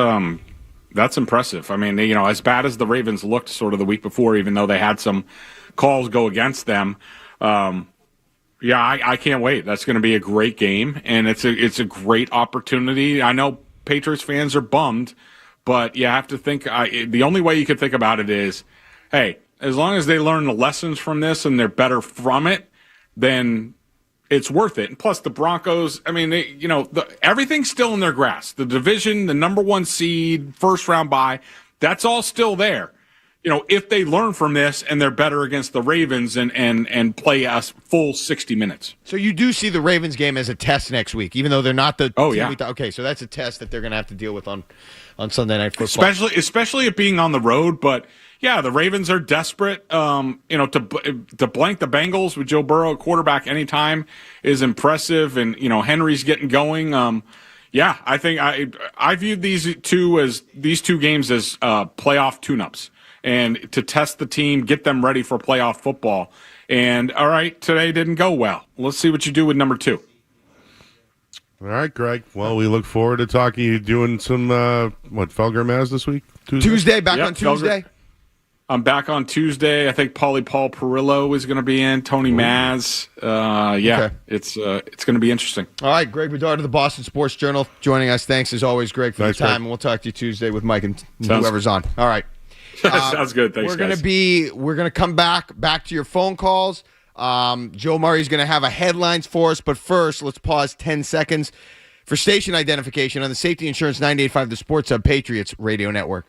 impressive. I mean, as bad as the Ravens looked sort of the week before, even though they had some calls go against them. I can't wait. That's going to be a great game, and it's a great opportunity. I know Patriots fans are bummed, but you have to think. The only way you can think about it is, hey, as long as they learn the lessons from this and they're better from it, then it's worth it. And plus, the Broncos, I mean, everything's still in their grasp. The division, the number 1 seed, first round bye, that's all still there. If they learn from this and they're better against the Ravens and play us full 60 minutes. So you do see the Ravens game as a test next week, even though they're not the team we thought. Okay, so that's a test that they're going to have to deal with on Sunday Night Football. Especially it being on the road, but yeah, the Ravens are desperate. To blank the Bengals with Joe Burrow at quarterback anytime is impressive, and Henry's getting going. I think I viewed these two games as playoff tune-ups. and to test the team, get them ready for playoff football. And, all right, today didn't go well. Let's see what you do with number 2. All right, Greg. Well, we look forward to talking to you doing some, Felger Maz this week? Tuesday, back on Tuesday? I'm back on Tuesday. I think Paul Perillo is going to be in. Tony Maz. Okay. It's going to be interesting. All right, Greg Bedard of the Boston Sports Journal joining us. Thanks as always, Greg, for the time. Greg. And we'll talk to you Tuesday with Mike and whoever's on. All right. Sounds good. Thanks, We're gonna come back to your phone calls. Joe Murray's gonna have a headlines for us, but first, let's pause 10 seconds for station identification on the Safety Insurance 98.5 The Sports Hub Patriots Radio Network.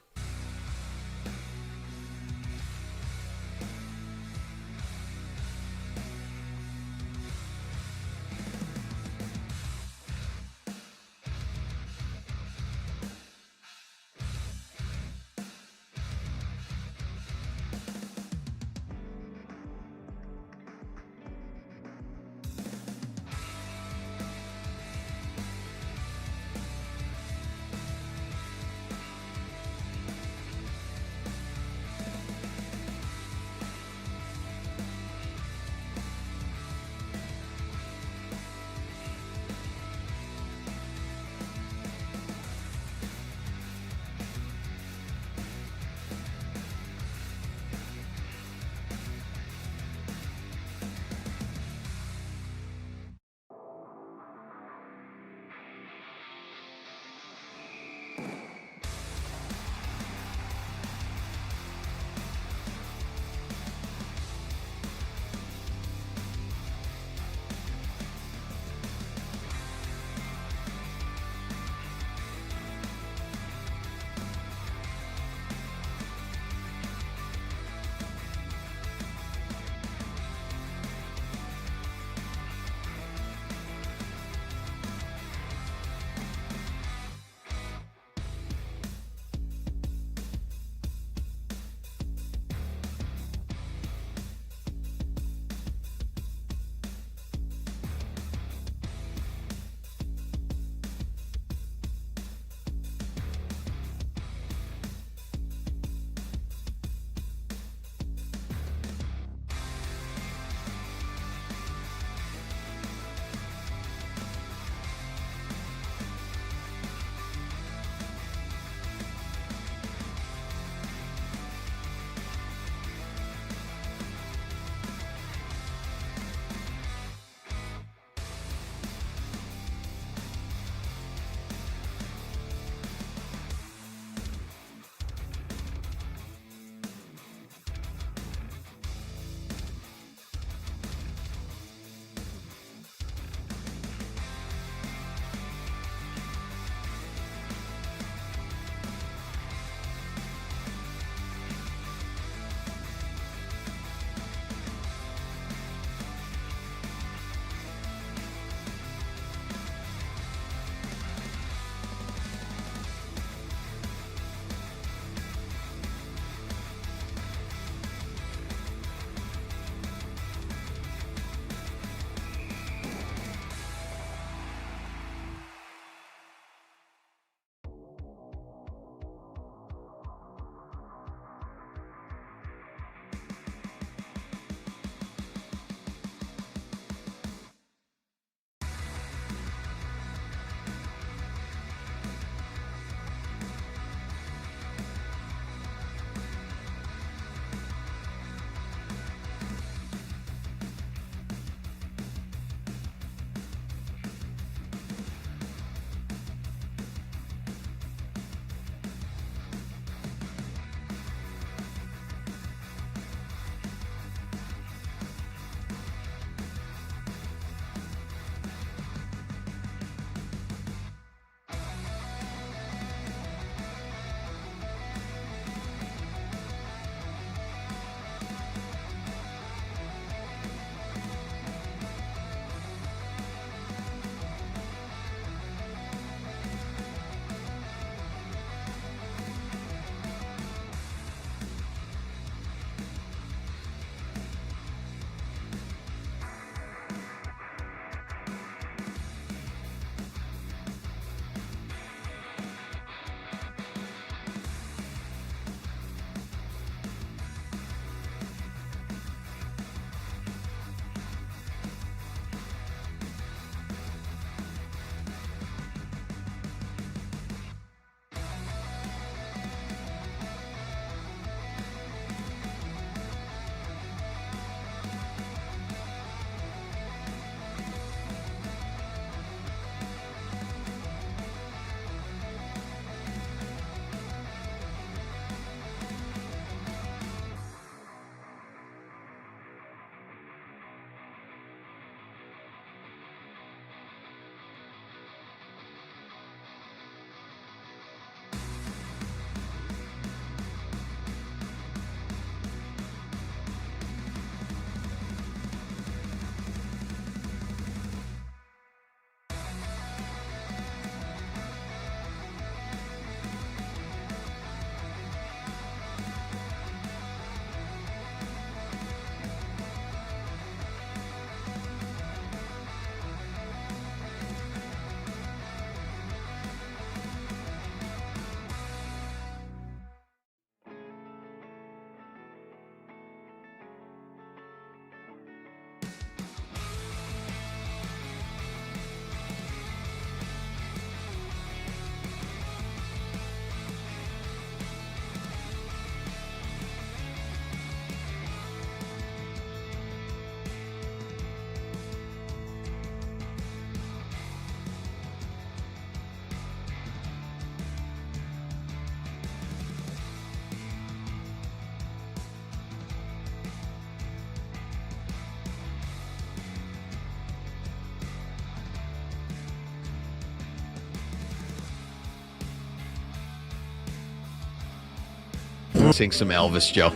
Sing some Elvis, Joe.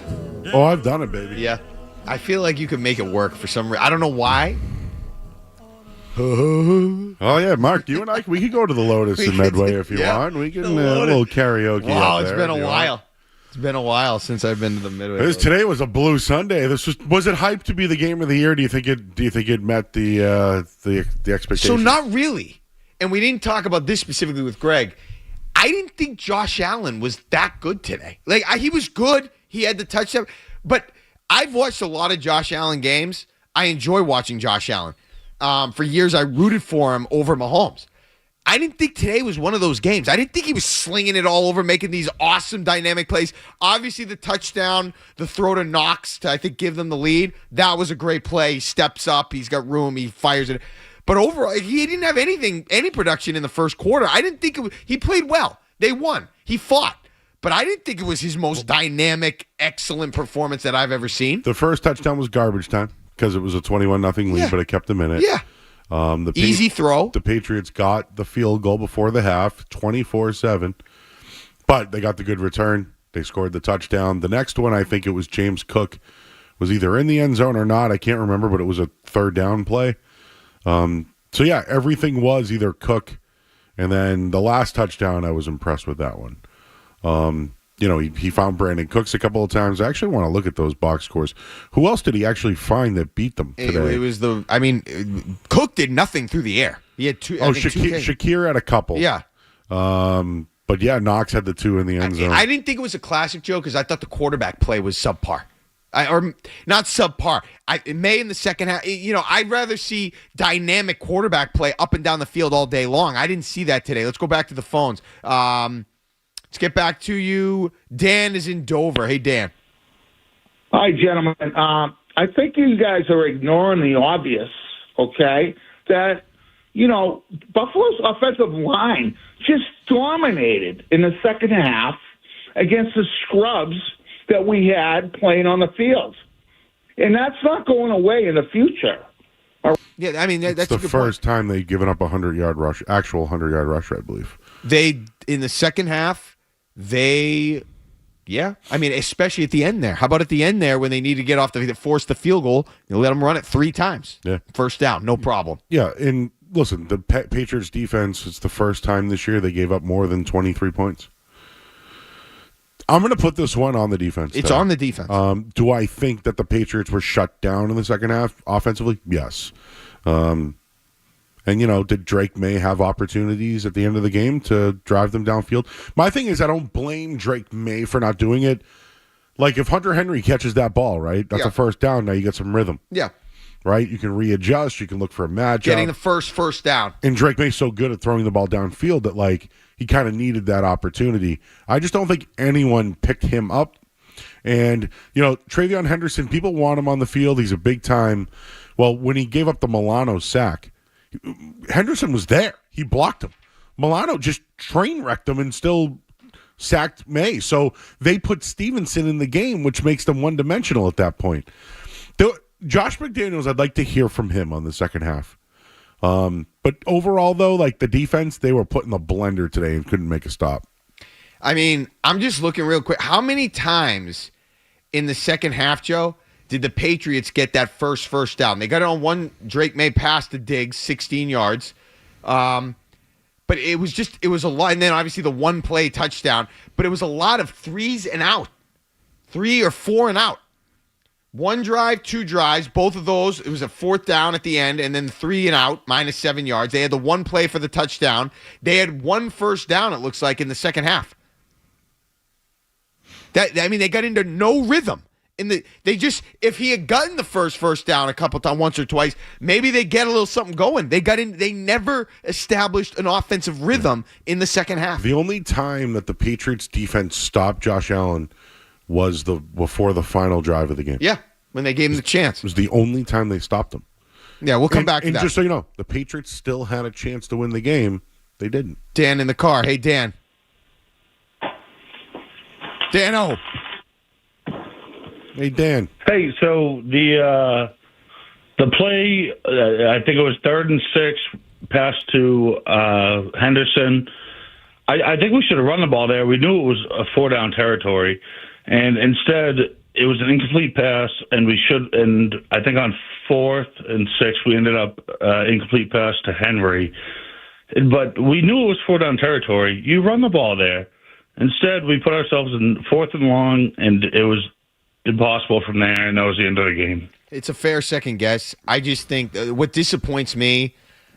Oh, I've done it, baby. Yeah. I feel like you could make it work for some reason. I don't know why. Oh, yeah, Mark, you and I, we could go to the Lotus in Medway if you want. We can a little karaoke Wow, up it's there been a if you while. want. It's been a while since I've been to the Midway. Today was a blue Sunday. Was it hyped to be the game of the year? Do you think it met the expectations? So not really. And we didn't talk about this specifically with Greg. I didn't think Josh Allen was that good today. He was good. He had the touchdown. But I've watched a lot of Josh Allen games. I enjoy watching Josh Allen. For years, I rooted for him over Mahomes. I didn't think today was one of those games. I didn't think he was slinging it all over, making these awesome dynamic plays. Obviously, the touchdown, the throw to Knox to, I think, give them the lead, that was a great play. He steps up. He's got room. He fires it. But overall, he didn't have any production in the first quarter. I didn't think he played well. They won. He fought. But I didn't think it was his most dynamic, excellent performance that I've ever seen. The first touchdown was garbage time because it was a 21-0 lead, but it kept them in it. Yeah. Easy throw. The Patriots got the field goal before the half, 24-7. But they got the good return. They scored the touchdown. The next one, I think it was James Cook, was either in the end zone or not. I can't remember, but it was a third down play. So, yeah, everything was either Cook. And then the last touchdown, I was impressed with that one. He found Brandon Cooks a couple of times. I actually want to look at those box scores. Who else did he actually find that beat them today? It was Cook did nothing through the air. He had two. Shakir had a couple. Yeah. But yeah, Knox had the two in the end zone. I didn't think it was a classic, Joe, because I thought the quarterback play was subpar. Or not subpar. Maye in the second half. I'd rather see dynamic quarterback play up and down the field all day long. I didn't see that today. Let's go back to the phones. Let's get back to you. Dan is in Dover. Hey, Dan. Hi, gentlemen. I think you guys are ignoring the obvious, okay? That, Buffalo's offensive line just dominated in the second half against the scrubs that we had playing on the field. And that's not going away in the future. Yeah, that's the first time they've given up a 100-yard rush, actual 100-yard rush, I believe. In the second half, especially at the end there. How about at the end there when they need to get off force the field goal, you let them run it 3 times. Yeah. First down, no problem. Yeah, and listen, the Patriots defense, it's the first time this year they gave up more than 23 points. I'm going to put this one on the defense. It's on the defense. Do I think that the Patriots were shut down in the second half offensively? Yes. And, did Drake Maye have opportunities at the end of the game to drive them downfield? My thing is I don't blame Drake Maye for not doing it. Like, if Hunter Henry catches that ball, right, that's a first down. Now you get some rhythm. Yeah. Right? You can readjust. You can look for a matchup. Getting the first down. And Drake May's so good at throwing the ball downfield that, he kind of needed that opportunity. I just don't think anyone picked him up. And, Travion Henderson, people want him on the field. He's a big time. Well, when he gave up the Milano sack, Henderson was there. He blocked him. Milano just train wrecked him and still sacked Maye. So they put Stevenson in the game, which makes them one-dimensional at that point. Josh McDaniels, I'd like to hear from him on the second half. But overall, though, the defense, they were put in the blender today and couldn't make a stop. I'm just looking real quick. How many times in the second half, Joe, did the Patriots get that first down? They got it on one Drake Maye pass to Diggs, 16 yards. But it was a lot. And then obviously the one play touchdown. But it was a lot of 3s and out. 3 or 4 and out. 1 drive, 2 drives, both of those, it was a 4th down at the end, and then 3 and out, -7 yards. They had the one play for the touchdown. They had 1 first down, it looks like, in the second half. They got into no rhythm. If he had gotten the first down a couple times, once or twice, maybe they get a little something going. They never established an offensive rhythm in the second half. The only time that the Patriots defense stopped Josh Allen was before the final drive of the game. Yeah, when they gave him the chance. It was the only time they stopped him. Yeah, we'll come back to that. And just so you know, the Patriots still had a chance to win the game. They didn't. Dan in the car. Hey, Dan. Dan-o. Hey, Dan. Hey, so the play, I think it was 3rd and 6, pass to Henderson. I think we should have run the ball there. We knew it was a 4-down territory. And instead, it was an incomplete pass, and I think on 4th and 6th, we ended up incomplete pass to Henry. But we knew it was 4-down territory. You run the ball there. Instead, we put ourselves in 4th and long, and it was impossible from there, and that was the end of the game. It's a fair second guess. I just think what disappoints me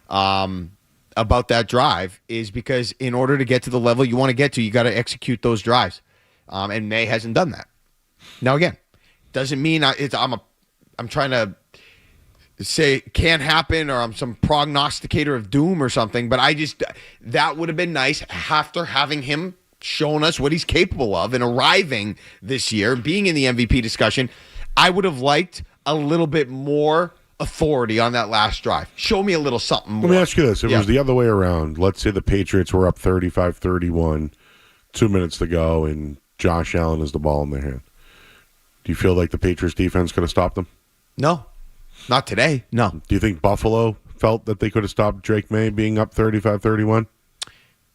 about that drive is because in order to get to the level you want to get to, you got to execute those drives. And Maye hasn't done that. Now, again, doesn't mean I'm trying to say it can't happen or I'm some prognosticator of doom or something, but that would have been nice after having him shown us what he's capable of and arriving this year, being in the MVP discussion. I would have liked a little bit more authority on that last drive. Show me a little something more. Let me ask you this. If it was the other way around, let's say the Patriots were up 35-31, 2 minutes to go, and Josh Allen has the ball in their hand. Do you feel like the Patriots defense could have stopped them? No. Not today. No. Do you think Buffalo felt that they could have stopped Drake Maye being up 35-31?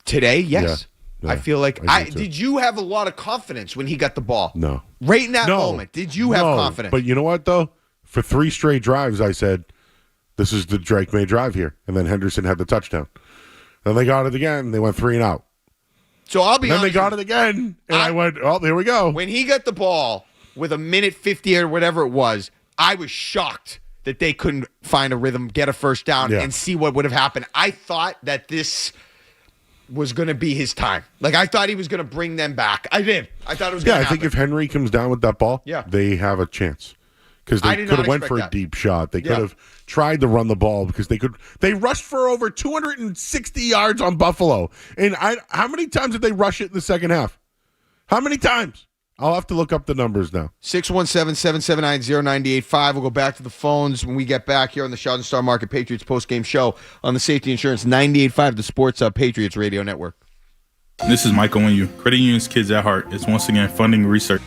Today, yes. Yeah, I feel like did you have a lot of confidence when he got the ball? No. Right in that moment, did you have confidence? But you know what, though? For 3 straight drives, I said, this is the Drake Maye drive here. And then Henderson had the touchdown. Then they got it again. They went 3 and out. So I'll be honest. Then they got it again. And I went, oh, there we go. When he got the ball with 1:50 or whatever it was, I was shocked that they couldn't find a rhythm, get a first down, and see what would have happened. I thought that this was going to be his time. Like, I thought he was going to bring them back. I did. I thought it was going to happen. I think if Henry comes down with that ball, they have a chance. Because they could have went for a deep shot. They could have tried to run the ball because they rushed for over 260 yards on Buffalo. And how many times did they rush it in the second half? How many times? I'll have to look up the numbers now. 617-779-0985. We'll go back to the phones when we get back here on the Sheldon Star Market Patriots postgame show on the Safety Insurance 98.5, the Sports Patriots Radio Network. This is Michael Winyu. Credit Union's Kids at Heart is once again funding research.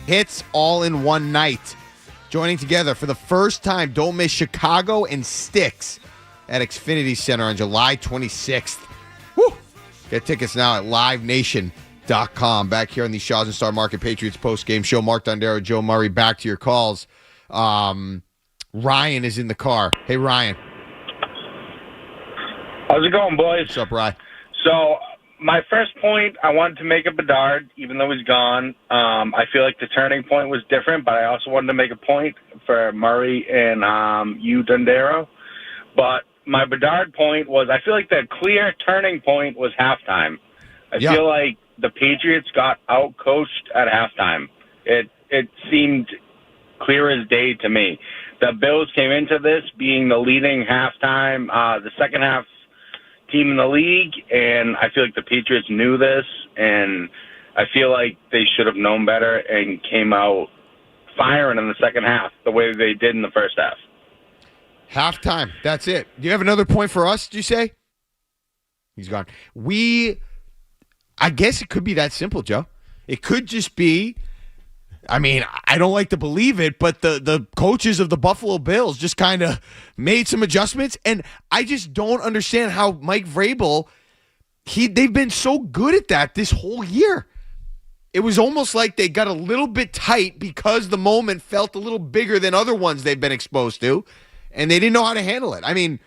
hits all in one night. Joining together for the first time, don't miss Chicago and Styx at Xfinity Center on July 26th. Woo! Get tickets now at livenation.com. Back here on the Shaws and Star Market Patriots post-game show. Mark Dondero, Joe Murray, back to your calls. Ryan is in the car. Hey, Ryan. How's it going, boys? What's up, Ryan? So, my first point, I wanted to make a Bedard, even though he's gone. I feel like the turning point was different, but I also wanted to make a point for Murray and you, Dondero. But my Bedard point was, I feel like the clear turning point was halftime. I feel like the Patriots got out-coached at halftime. It seemed clear as day to me. The Bills came into this being the leading halftime, the second half team in the league, and I feel like the Patriots knew this, and I feel like they should have known better and came out firing in the second half the way they did in the first half. Halftime. That's it. Do you have another point for us, did you say? He's gone. I guess it could be that simple, Joe. It could just be, I mean, I don't like to believe it, but the coaches of the Buffalo Bills just kind of made some adjustments, and I just don't understand how Mike Vrabel, they've been so good at that this whole year. It was almost like they got a little bit tight because the moment felt a little bigger than other ones they've been exposed to, and they didn't know how to handle it. I mean,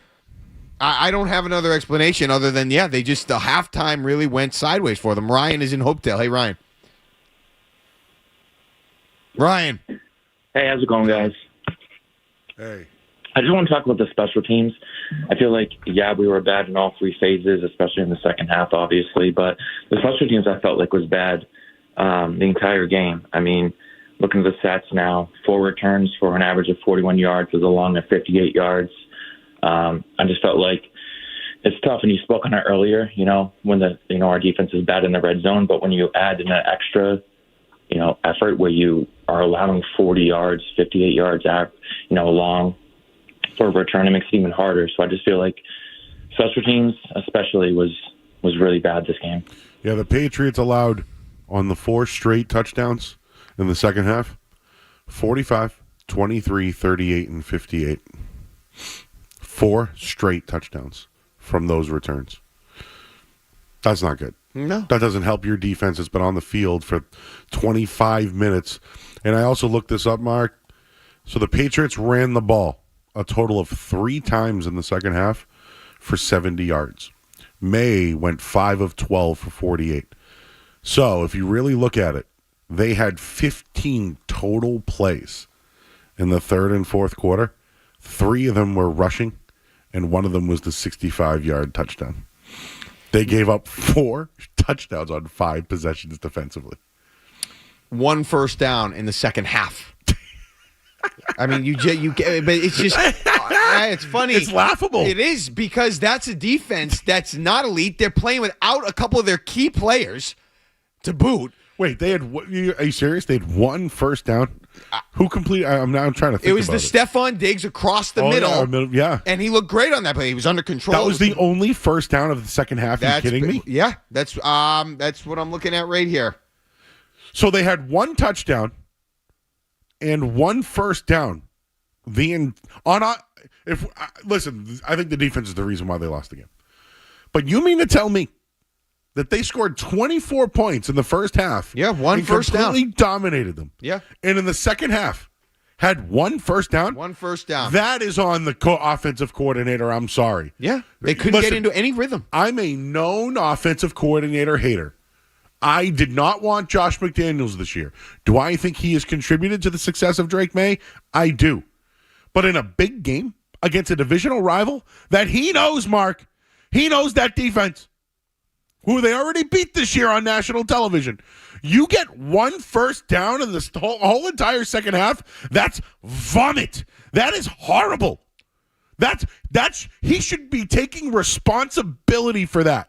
I don't have another explanation other than, the halftime really went sideways for them. Ryan is in Hopedale. Hey, Ryan. Ryan. Hey, how's it going, guys? Hey. I just want to talk about the special teams. I feel like, we were bad in all three phases, especially in the second half, obviously. But the special teams I felt like was bad the entire game. I mean, looking at the stats now, 4 returns for an average of 41 yards with a long of 58 yards. I just felt like it's tough, and you spoke on it earlier, when our defense is bad in the red zone, but when you add in an extra effort where you are allowing 40 yards, 58 yards out, long for a return, it makes it even harder. So I just feel like special teams especially was really bad this game. Yeah, the Patriots allowed on the 4 straight touchdowns in the second half, 45, 23, 38, and 58. 4 straight touchdowns from those returns. That's not good. No. That doesn't help your defense that's been on the field for 25 minutes. And I also looked this up, Mark. So the Patriots ran the ball a total of 3 times in the second half for 70 yards. Maye went 5 of 12 for 48. So if you really look at it, they had 15 total plays in the third and fourth quarter. 3 of them were rushing, and 1 of them was the 65-yard touchdown. They gave up 4 touchdowns on 5 possessions defensively. 1 first down in the second half. I mean, you get, but it's just, it's funny. It's laughable. It is, because that's a defense that's not elite. They're playing without a couple of their key players to boot. Wait, are you serious? They had 1 first down. Who completed? I'm trying to think about it. It was the Stephon Diggs across the middle. Yeah. And he looked great on that play. He was under control. That was the only first down of the second half. Are you kidding me? Yeah, that's what I'm looking at right here. So they had 1 touchdown and 1 first down. Listen, I think the defense is the reason why they lost the game. But you mean to tell me that they scored 24 points in the first half? Yeah, 1 first down. Completely dominated them. Yeah. And in the second half, had 1 first down? 1 first down. That is on the offensive coordinator. I'm sorry. Yeah. They couldn't get into any rhythm. I'm a known offensive coordinator hater. I did not want Josh McDaniels this year. Do I think he has contributed to the success of Drake Maye? I do. But in a big game against a divisional rival that he knows, Mark, he knows that defense, who they already beat this year on national television. You get 1 first down in the whole entire second half, that's vomit. That is horrible. He should be taking responsibility for that.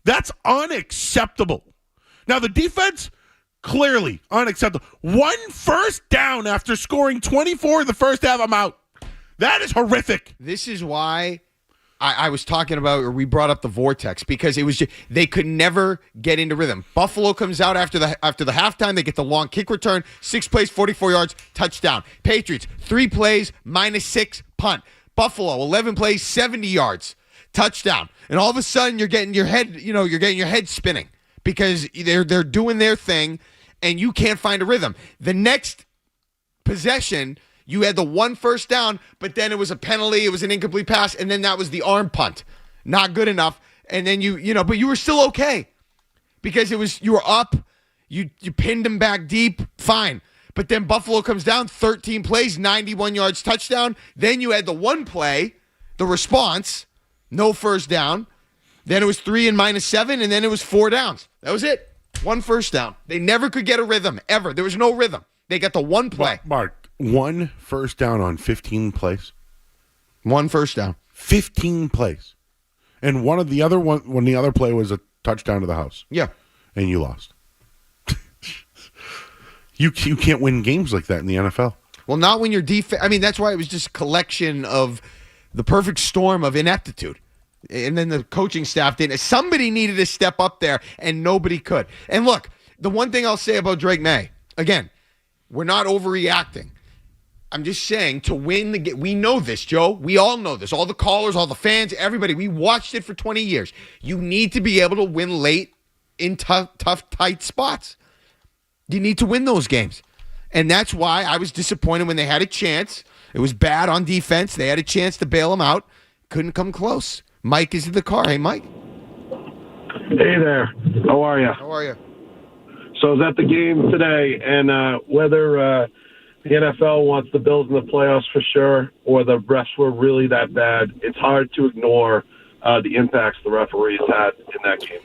That's unacceptable. Now, the defense, clearly unacceptable. 1 first down after scoring 24 in the first half, I'm out. That is horrific. This is why I was talking about, or we brought up the vortex, because it was just, they could never get into rhythm. Buffalo comes out after the halftime. They get the long kick return, 6 plays, 44 yards, touchdown. Patriots, 3 plays, -6, punt. Buffalo, 11 plays, 70 yards, touchdown. And all of a sudden, you're getting your head spinning because they're doing their thing, and you can't find a rhythm. The next possession, you had the 1 first down, but then it was a penalty, it was an incomplete pass, and then that was the arm punt. Not good enough. And then but you were still okay. Because you were up, you pinned them back deep, fine. But then Buffalo comes down, 13 plays, 91 yards, touchdown. Then you had the 1 play, the response, no first down. Then it was 3 and -7, and then it was 4 downs. That was it. 1 first down. They never could get a rhythm, ever. There was no rhythm. They got the 1 play. Mark, 1 first down on 15 plays. 1 first down. 15 plays. And when the other play was a touchdown to the house. Yeah. And you lost. You can't win games like that in the NFL. Well, not when your defense. I mean, that's why it was just a collection of the perfect storm of ineptitude. And then the coaching staff didn't. Somebody needed to step up there, and nobody could. And look, the one thing I'll say about Drake Maye, again, we're not overreacting. I'm just saying, to win the game, we know this, Joe. We all know this. All the callers, all the fans, everybody. We watched it for 20 years. You need to be able to win late in tough, tight spots. You need to win those games. And that's why I was disappointed when they had a chance. It was bad on defense. They had a chance to bail them out. Couldn't come close. Mike is in the car. Hey, Mike. Hey there. How are you? How are you? So I was at the game today, and whether the NFL wants the Bills in the playoffs for sure, or the refs were really that bad, it's hard to ignore the impacts the referees had in that game.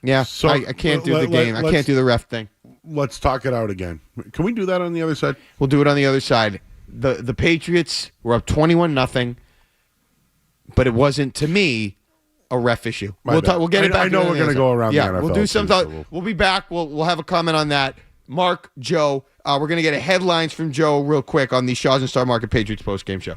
Yeah, so I can't do the game. I can't do the ref thing. Let's talk it out again. Can we do that on the other side? We'll do it on the other side. The Patriots were up 21-0, but it wasn't, to me, a ref issue. We'll get it back. I know we're going to go around the NFL. We'll do something. We'll be back. We'll have a comment on that. Mark, Joe, we're going to get headlines from Joe real quick on the Shaw's and Star Market Patriots postgame show.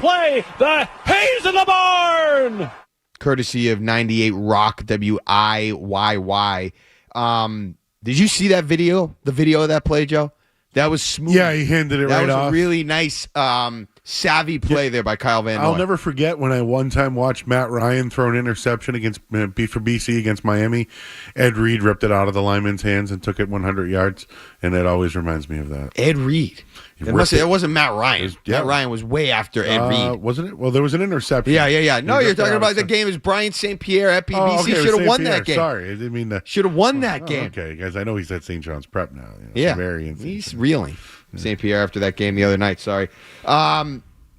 play. The Hayes in the barn. Courtesy of 98 Rock, WIYY. Did you see that video? The video of that play, Joe? That was smooth. Yeah, he handed it right off. That was a really nice, savvy play there by Kyle Van Noy. I'll never forget when I one time watched Matt Ryan throw an interception against for BC against Miami. Ed Reed ripped it out of the lineman's hands and took it 100 yards, and it always reminds me of that. Ed Reed. It wasn't Matt Ryan. Matt Ryan was way after Ed Reed. Wasn't it? Well, there was an interception. Yeah. No, you're talking about the game is Brian St. Pierre at BC. Should have won that game. Sorry, I didn't mean that. Should have won that game. Okay, guys, I know he's at St. John's Prep now. He's reeling. St. Pierre after that game the other night. Sorry.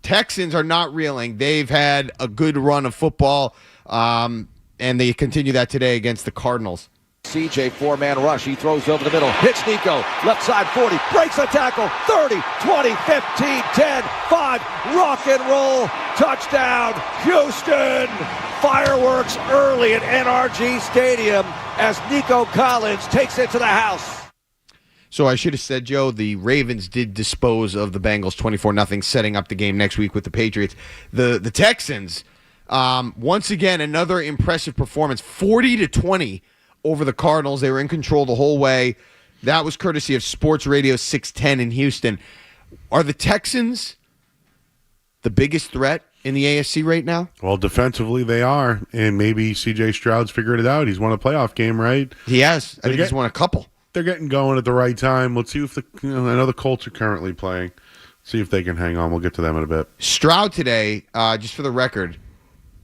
Texans are not reeling. They've had a good run of football, and they continue that today against the Cardinals. CJ, four-man rush. He throws over the middle. Hits Nico. Left side 40. Breaks a tackle. 30, 20, 15, 10, 5. Rock and roll. Touchdown. Houston. Fireworks early at NRG Stadium as Nico Collins takes it to the house. So I should have said, Joe, the Ravens did dispose of the Bengals 24-0, setting up the game next week with the Patriots. The Texans, once again, another impressive performance, 40-20 over the Cardinals. They were in control the whole way. That was courtesy of Sports Radio 610 in Houston. Are the Texans the biggest threat in the AFC right now? Well, defensively they are, and maybe C.J. Stroud's figured it out. He's won a playoff game, right? He has. I think he's won a couple. They're getting going at the right time. Let's see if I know the Colts are currently playing. See if they can hang on. We'll get to them in a bit. Stroud today, just for the record,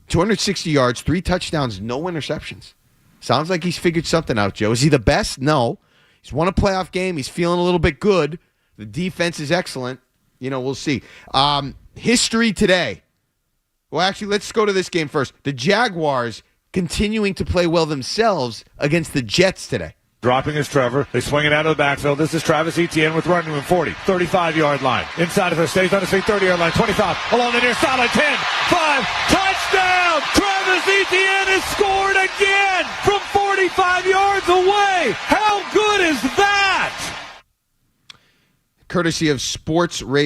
260 yards, 3 touchdowns, no interceptions. Sounds like he's figured something out, Joe. Is he the best? No. He's won a playoff game. He's feeling a little bit good. The defense is excellent. We'll see. History today. Well, actually, let's go to this game first. The Jaguars continuing to play well themselves against the Jets today. Dropping is Trevor. They swing it out of the backfield. This is Travis Etienne with running room 40, 35-yard line. Inside of it, stays on his feet, 30-yard line, 25. Along the near sideline, 10, 5, touchdown! Travis Etienne has scored again from 45 yards away. How good is that? Courtesy of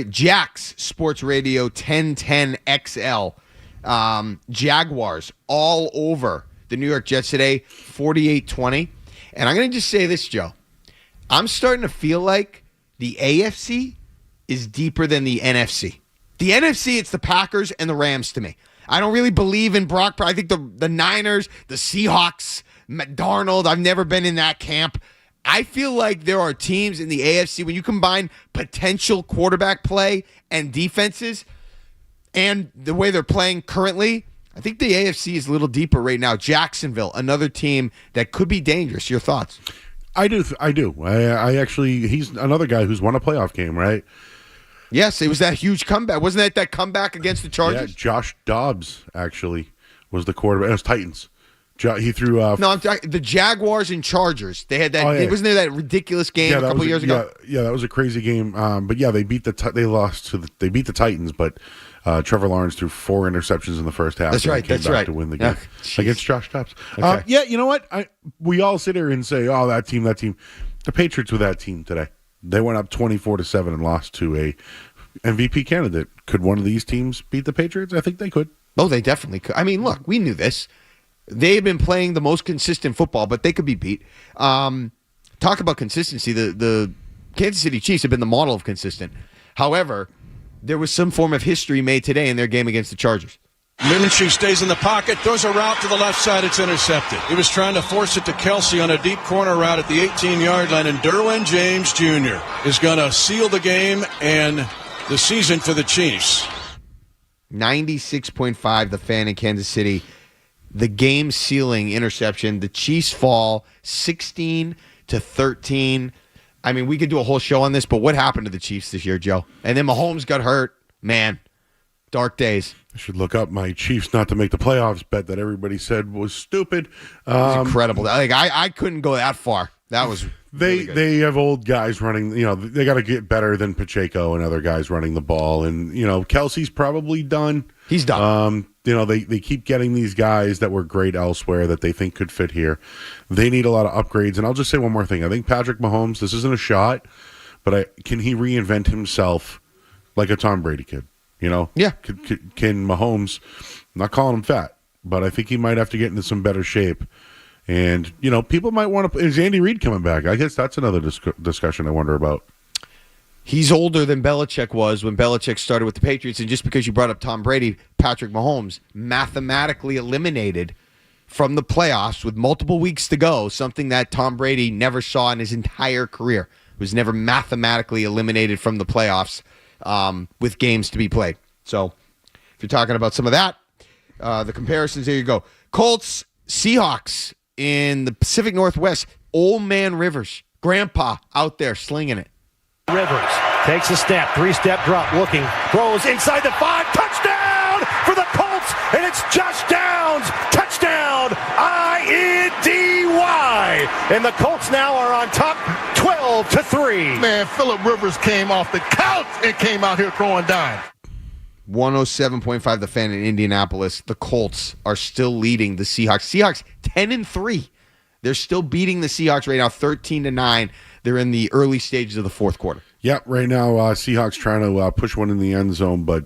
Jack's Sports Radio 1010 XL. Jaguars all over the New York Jets today, 48-20. And I'm going to just say this, Joe. I'm starting to feel like the AFC is deeper than the NFC. The NFC, it's the Packers and the Rams to me. I don't really believe in Brock. I think the Niners, the Seahawks, Darnold, I've never been in that camp. I feel like there are teams in the AFC, when you combine potential quarterback play and defenses and the way they're playing currently, I think the AFC is a little deeper right now. Jacksonville, another team that could be dangerous. Your thoughts? I do. I actually, he's another guy who's won a playoff game, right? Yes, it was that huge comeback. Wasn't that comeback against the Chargers? Yeah, Josh Dobbs actually was the quarterback. It was Titans. He threw. No, the Jaguars and Chargers. They had that. Oh, yeah. Wasn't there that ridiculous game a couple years ago? Yeah, that was a crazy game. But yeah, they beat they beat the Titans, but Trevor Lawrence threw 4 interceptions in the first half. That's right. Came back to win the game against Josh Dobbs. Okay. Yeah, you know what? We all sit here and say, "Oh, that team." The Patriots were that team today. They went up 24-7 and lost to a MVP candidate. Could one of these teams beat the Patriots? I think they could. Oh, they definitely could. I mean, look, we knew this. They've been playing the most consistent football, but they could be beat. Talk about consistency. The Kansas City Chiefs have been the model of consistent. However, there was some form of history made today in their game against the Chargers. Minshew stays in the pocket, throws a route to the left side. It's intercepted. He was trying to force it to Kelsey on a deep corner route at the 18-yard line, and Derwin James Jr. is going to seal the game and the season for the Chiefs. 96.5, the fan in Kansas City. The game-sealing interception. The Chiefs fall 16-13. I mean, we could do a whole show on this, but what happened to the Chiefs this year, Joe? And then Mahomes got hurt. Man, dark days. I should look up my Chiefs not to make the playoffs bet that everybody said was stupid. It was incredible. Like I couldn't go that far. That was really good. They have old guys running. They got to get better than Pacheco and other guys running the ball. And Kelsey's probably done. He's done. They keep getting these guys that were great elsewhere that they think could fit here. They need a lot of upgrades. And I'll just say one more thing. I think Patrick Mahomes, this isn't a shot, but can he reinvent himself like a Tom Brady kid? You know? Yeah. Can Mahomes, I'm not calling him fat, but I think he might have to get into some better shape. And, you know, people might want to. Is Andy Reid coming back? I guess that's another discussion I wonder about. He's older than Belichick was when Belichick started with the Patriots. And just because you brought up Tom Brady, Patrick Mahomes mathematically eliminated from the playoffs with multiple weeks to go, something that Tom Brady never saw in his entire career. Was never mathematically eliminated from the playoffs with games to be played. So if you're talking about some of that, the comparisons, there you go. Colts, Seahawks in the Pacific Northwest. Old man Rivers, grandpa out there slinging it. Rivers takes a step, 3-step drop, looking, throws inside the 5, touchdown for the Colts, and it's Josh Downs, touchdown, INDY, and the Colts now are on top 12-3. Man, Phillip Rivers came off the couch and came out here throwing dimes. 107.5 The Fan in Indianapolis. The Colts are still leading the Seahawks. Seahawks 10-3. They're still beating the Seahawks right now, 13-9. They're in the early stages of the fourth quarter. Yep, right now Seahawks trying to push one in the end zone, but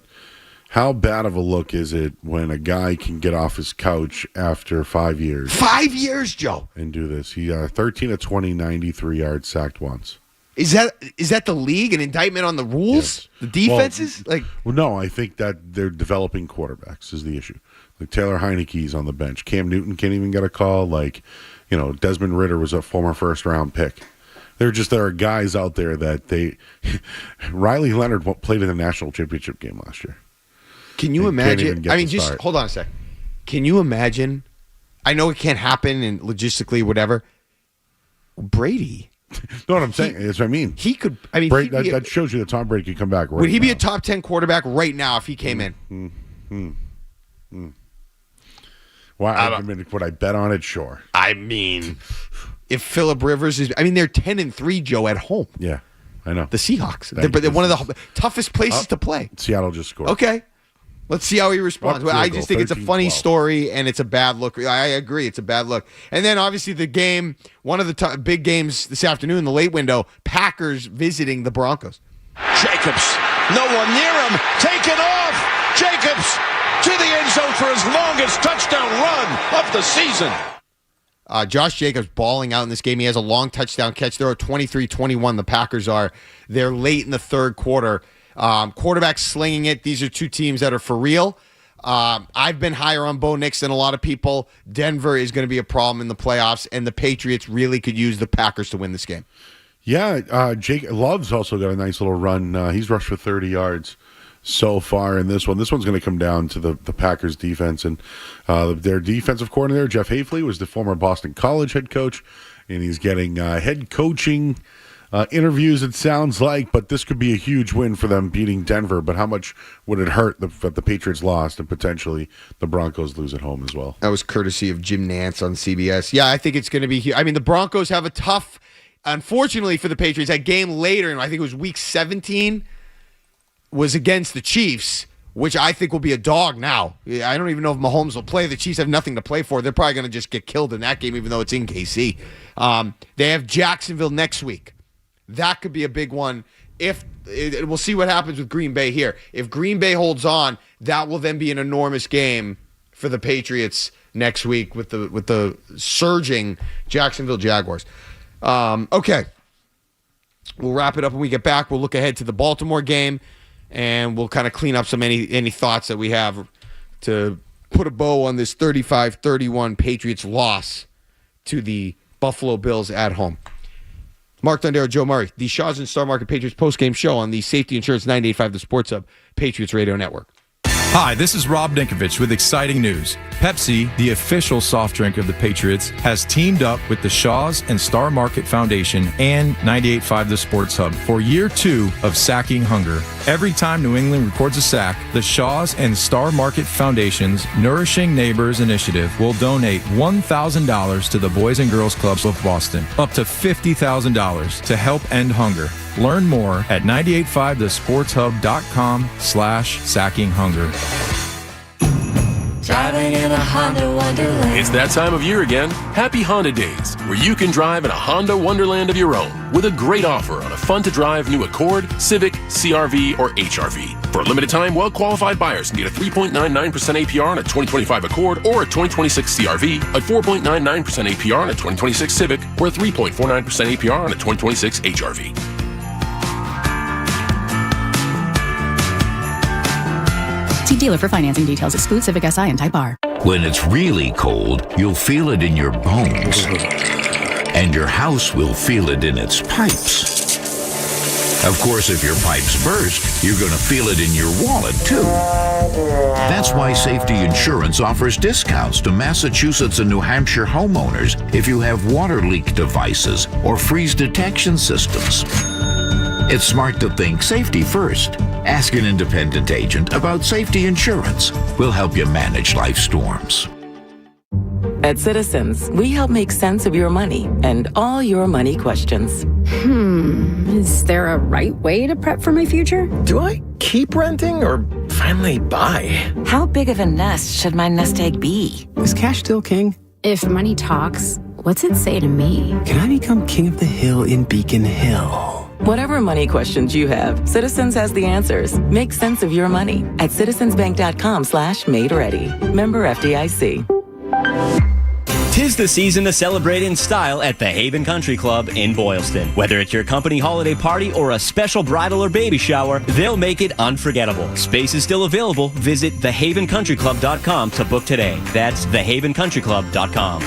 how bad of a look is it when a guy can get off his couch after 5 years? 5 years, Joe. And do this. He 13 of 20, 93 yards, sacked once. Is that the league, an indictment on the rules? Yes. The defenses? Well, no, I think that they're developing quarterbacks is the issue. Like Taylor Heineke's on the bench. Cam Newton can't even get a call. Desmond Ridder was a former first-round pick. There are guys out there that Riley Leonard played in the national championship game last year. Can you imagine? Just hold on a sec. Can you imagine? I know it can't happen and logistically, whatever. Brady. Know what I'm saying? That's what I mean. He could. That shows you that Tom Brady could come back. Right would he now. be a top 10 quarterback right now if he came in? Why? Would I bet on it? Sure. I mean, if Phillip Rivers is, they're 10-3, Joe, at home. Yeah, I know. The Seahawks. They're one of the toughest places to play. Seattle just scored. Okay. Let's see how he responds. I just think it's a funny story, and it's a bad look. I agree. It's a bad look. And then, obviously, the game, one of the big games this afternoon, the late window, Packers visiting the Broncos. Jacobs, no one near him, taken off. Jacobs to the end zone for his longest touchdown run of the season. Josh Jacobs balling out in this game. He has a long touchdown catch. They're 23-21. The Packers are. They're late in the third quarter. Quarterback slinging it. These are two teams that are for real. I've been higher on Bo Nix than a lot of people. Denver is going to be a problem in the playoffs, and the Patriots really could use the Packers to win this game. Yeah, Jake Love's also got a nice little run. He's rushed for 30 yards so far in this one. This one's going to come down to the Packers defense, and their defensive coordinator, Jeff Hafley, was the former Boston College head coach, and he's getting head coaching interviews, it sounds like, but this could be a huge win for them beating Denver. But how much would it hurt that the Patriots lost and potentially the Broncos lose at home as well? That was courtesy of Jim Nantz on CBS. Yeah, I think it's going to be huge. The Broncos have a tough, unfortunately for the Patriots, that game later, and I think it was week 17, was against the Chiefs, which I think will be a dog now. I don't even know if Mahomes will play. The Chiefs have nothing to play for. They're probably going to just get killed in that game, even though it's in KC. They have Jacksonville next week. That could be a big one. We'll see what happens with Green Bay here. If Green Bay holds on, that will then be an enormous game for the Patriots next week with the surging Jacksonville Jaguars. Okay. We'll wrap it up when we get back. We'll look ahead to the Baltimore game, and we'll kind of clean up any thoughts that we have to put a bow on this 35-31 Patriots loss to the Buffalo Bills at home. Mark Dondero, Joe Murray, the Shaw's and Star Market Patriots postgame show on the Safety Insurance 98.5 The Sports Hub Patriots Radio Network. Hi, this is Rob Dinkovich with exciting news. Pepsi, the official soft drink of the Patriots, has teamed up with the Shaw's and Star Market Foundation and 98.5 The Sports Hub for year 2 of Sacking Hunger. Every time New England records a sack, the Shaw's and Star Market Foundation's Nourishing Neighbors Initiative will donate $1,000 to the Boys and Girls Clubs of Boston, up to $50,000 to help end hunger. Learn more at 985thesportshub.com/sackinghunger. Driving in a Honda Wonderland. It's that time of year again. Happy Honda Days, where you can drive in a Honda Wonderland of your own with a great offer on a fun-to-drive new Accord, Civic, CR-V, or HR-V For a limited time, well-qualified buyers can get a 3.99% APR on a 2025 Accord or a 2026 CRV, a 4.99% APR on a 2026 Civic, or a 3.49% APR on a 2026 HRV. See dealer for financing details. Exclude Civic Si and Type R. When it's really cold, you'll feel it in your bones. And your house will feel it in its pipes. Of course, if your pipes burst, you're going to feel it in your wallet, too. That's why Safety Insurance offers discounts to Massachusetts and New Hampshire homeowners if you have water leak devices or freeze detection systems. It's smart to think safety first. Ask an independent agent about Safety Insurance. We'll help you manage life storms. At Citizens, we help make sense of your money and all your money questions. Is there a right way to prep for my future? Do I keep renting or finally buy? How big of a nest should my nest egg be? Is cash still king? If money talks, what's it say to me? Can I become king of the hill in Beacon Hill? Whatever money questions you have, Citizens has the answers. Make sense of your money at citizensbank.com/made-ready. Member FDIC. 'Tis the season to celebrate in style at the Haven Country Club in Boylston. Whether it's your company holiday party or a special bridal or baby shower, they'll make it unforgettable. Space is still available. Visit thehavencountryclub.com to book today. That's thehavencountryclub.com.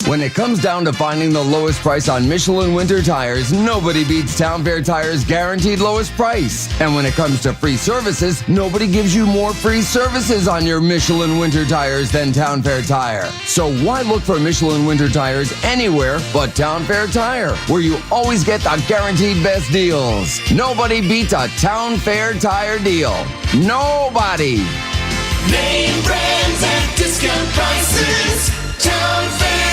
When it comes down to finding the lowest price on Michelin winter tires, nobody beats Town Fair Tires' guaranteed lowest price. And when it comes to free services, nobody gives you more free services on your Michelin winter tires than Town Fair Tire. So why look for Michelin winter tires anywhere but Town Fair Tire, where you always get the guaranteed best deals? Nobody beats a Town Fair Tire deal. Nobody. Name brands at discount prices. Town Fair.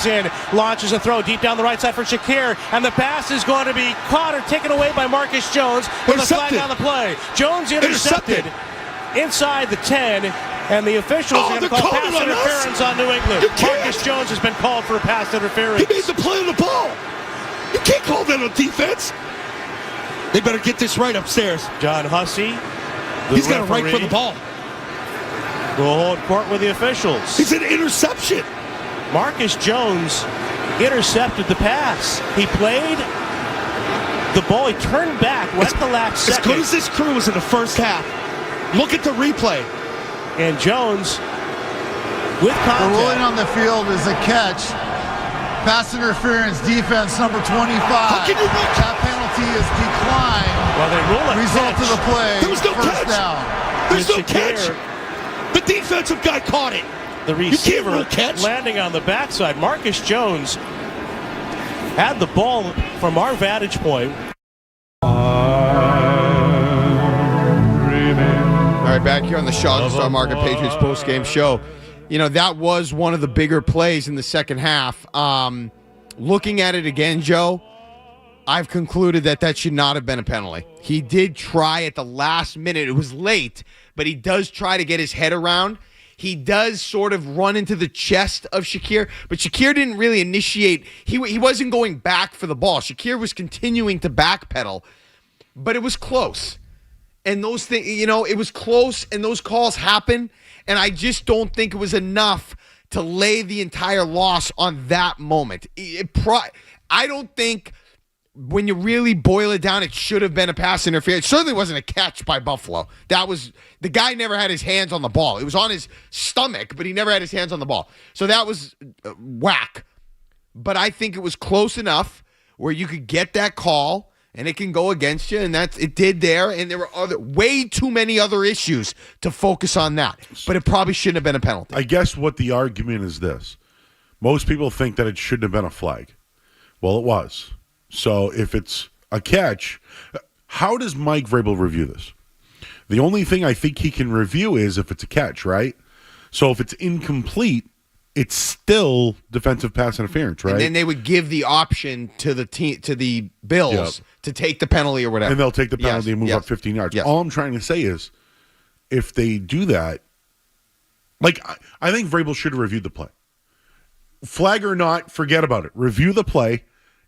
In, launches a throw deep down the right side for Shakir, and the pass is going to be caught or taken away by Marcus Jones with a flag on the play. Jones intercepted inside the 10, and the officials are going to call pass interference on New England. Marcus Jones has been called for pass interference. He made the play on the ball. You can't call that on defense. They better get this right upstairs. John Hussey, he's got a right for the ball. Will hold court with the officials. It's an interception. Marcus Jones intercepted the pass. He played the ball. He turned back, went the last second. As good as this crew was in the first half, look at the replay. And Jones, with contact. The ruling on the field is a catch. Pass interference, defense number 25. How can you not? That penalty is declined. Well, they rule it. Result catch. of the play. There was no first catch. down. There's no catch. The defensive guy caught it. The receiver landing on the backside. Marcus Jones had the ball from our vantage point. All right, back here on the Shaw Star Market Patriots Postgame Show. You know, that was one of the bigger plays in the second half. Looking at it again, Joe, I've concluded that should not have been a penalty. He did try at the last minute. It was late, but he does try to get his head around. He does sort of run into the chest of Shakir, but Shakir didn't really initiate. He wasn't going back for the ball. Shakir was continuing to backpedal, but it was close. And those things, it was close, and those calls happen, and I just don't think it was enough to lay the entire loss on that moment. I don't think, when you really boil it down, it should have been a pass interference. It certainly wasn't a catch by Buffalo. The guy never had his hands on the ball. It was on his stomach, but he never had his hands on the ball. So that was whack. But I think it was close enough where you could get that call and it can go against you, and it did there. And there were way too many other issues to focus on that. But it probably shouldn't have been a penalty. I guess what the argument is this. Most people think that it shouldn't have been a flag. Well, it was. So if it's a catch, how does Mike Vrabel review this? The only thing I think he can review is if it's a catch, right? So if it's incomplete, it's still defensive pass interference, right? And then they would give the option to the Bills to take the penalty or whatever. And they'll take the penalty and move up 15 yards. Yes. All I'm trying to say is, if they do that, I think Vrabel should have reviewed the play. Flag or not, forget about it. Review the play.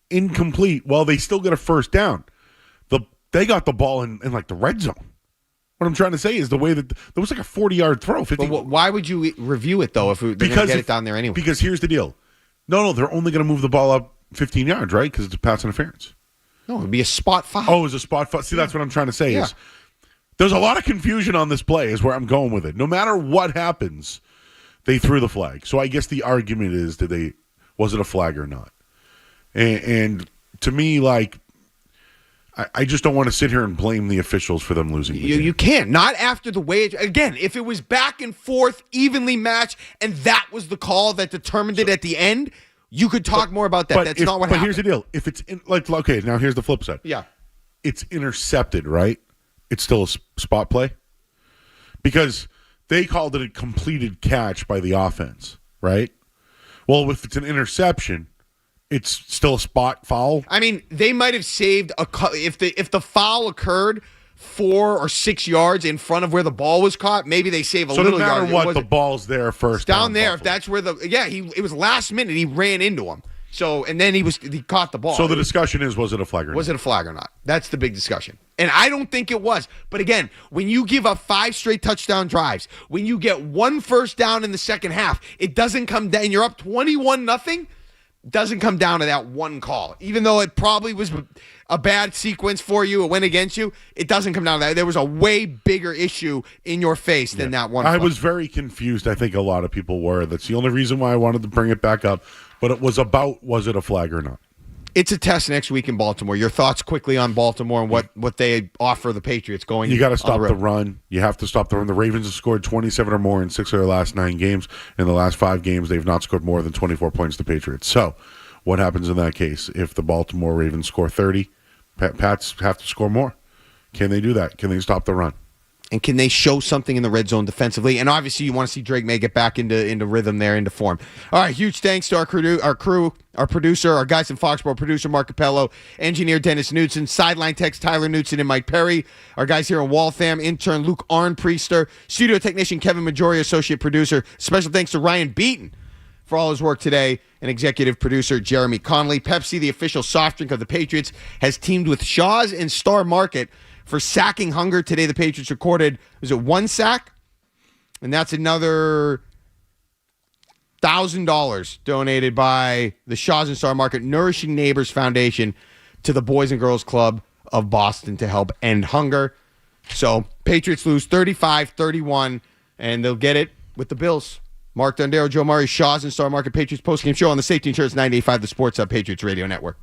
Incomplete. Well, they still get a first down. They got the ball in the red zone. What I'm trying to say is the way that there was like a 40-yard throw. 50. But why would you review it, though, if they're going to get it down there anyway? Because here's the deal. No, they're only going to move the ball up 15 yards, right? Because it's a pass interference. No, it would be a spot foul. Oh, it was a spot foul. See, that's what I'm trying to say is there's a lot of confusion on this play is where I'm going with it. No matter what happens, they threw the flag. So I guess the argument is, was it a flag or not? And to me, I just don't want to sit here and blame the officials for them losing the game. You can't. Not after the way again, if it was back and forth, evenly matched, and that was the call that determined it at the end, you could talk more about that. That's not what happened. But here's the deal. If it's okay, now here's the flip side. Yeah. It's intercepted, right? It's still a spot play? Because they called it a completed catch by the offense, right? Well, if it's an interception, it's still a spot foul. I mean, they might have saved if the foul occurred 4 or 6 yards in front of where the ball was caught. Maybe they save a little yard. So no matter what, the ball's there first. Down there, if that's where it was last minute. He ran into him. So and then he caught the ball. So the discussion is, was it a flag or not? Was it a flag or not? That's the big discussion. And I don't think it was. But again, when you give up 5 straight touchdown drives, when you get 1 first down in the second half, it doesn't come down. You're up 21-0. Doesn't come down to that one call. Even though it probably was a bad sequence for you, it went against you, it doesn't come down to that. There was a way bigger issue in your face than that one. I was very confused. I think a lot of people were. That's the only reason why I wanted to bring it back up. But it was about, was it a flag or not? It's a test next week in Baltimore. Your thoughts quickly on Baltimore and what they offer the Patriots going. You got to stop the run. You have to stop the run. The Ravens have scored 27 or more in 6 of their last 9 games. In the last 5 games, they've not scored more than 24 points to Patriots. So what happens in that case? If the Baltimore Ravens score 30, Pats have to score more. Can they do that? Can they stop the run? And can they show something in the red zone defensively? And obviously, you want to see Drake May get back into rhythm there, into form. All right, huge thanks to our crew, our producer, our guys in Foxborough, producer Mark Capello, engineer Dennis Knudsen, sideline text Tyler Knudsen and Mike Perry, our guys here in Waltham, intern Luke Arnpriester, studio technician Kevin Majori, associate producer. Special thanks to Ryan Beaton for all his work today, and executive producer Jeremy Connolly. Pepsi, the official soft drink of the Patriots, has teamed with Shaw's and Star Market for sacking hunger. Today, the Patriots recorded, was it 1 sack? And that's another $1,000 donated by the Shaw's and Star Market Nourishing Neighbors Foundation to the Boys and Girls Club of Boston to help end hunger. So, Patriots lose 35-31, and they'll get it with the Bills. Mark Dondero, Joe Murray, Shaw's and Star Market Patriots postgame show on the Safety Insurance 98.5 The Sports Hub Patriots Radio Network.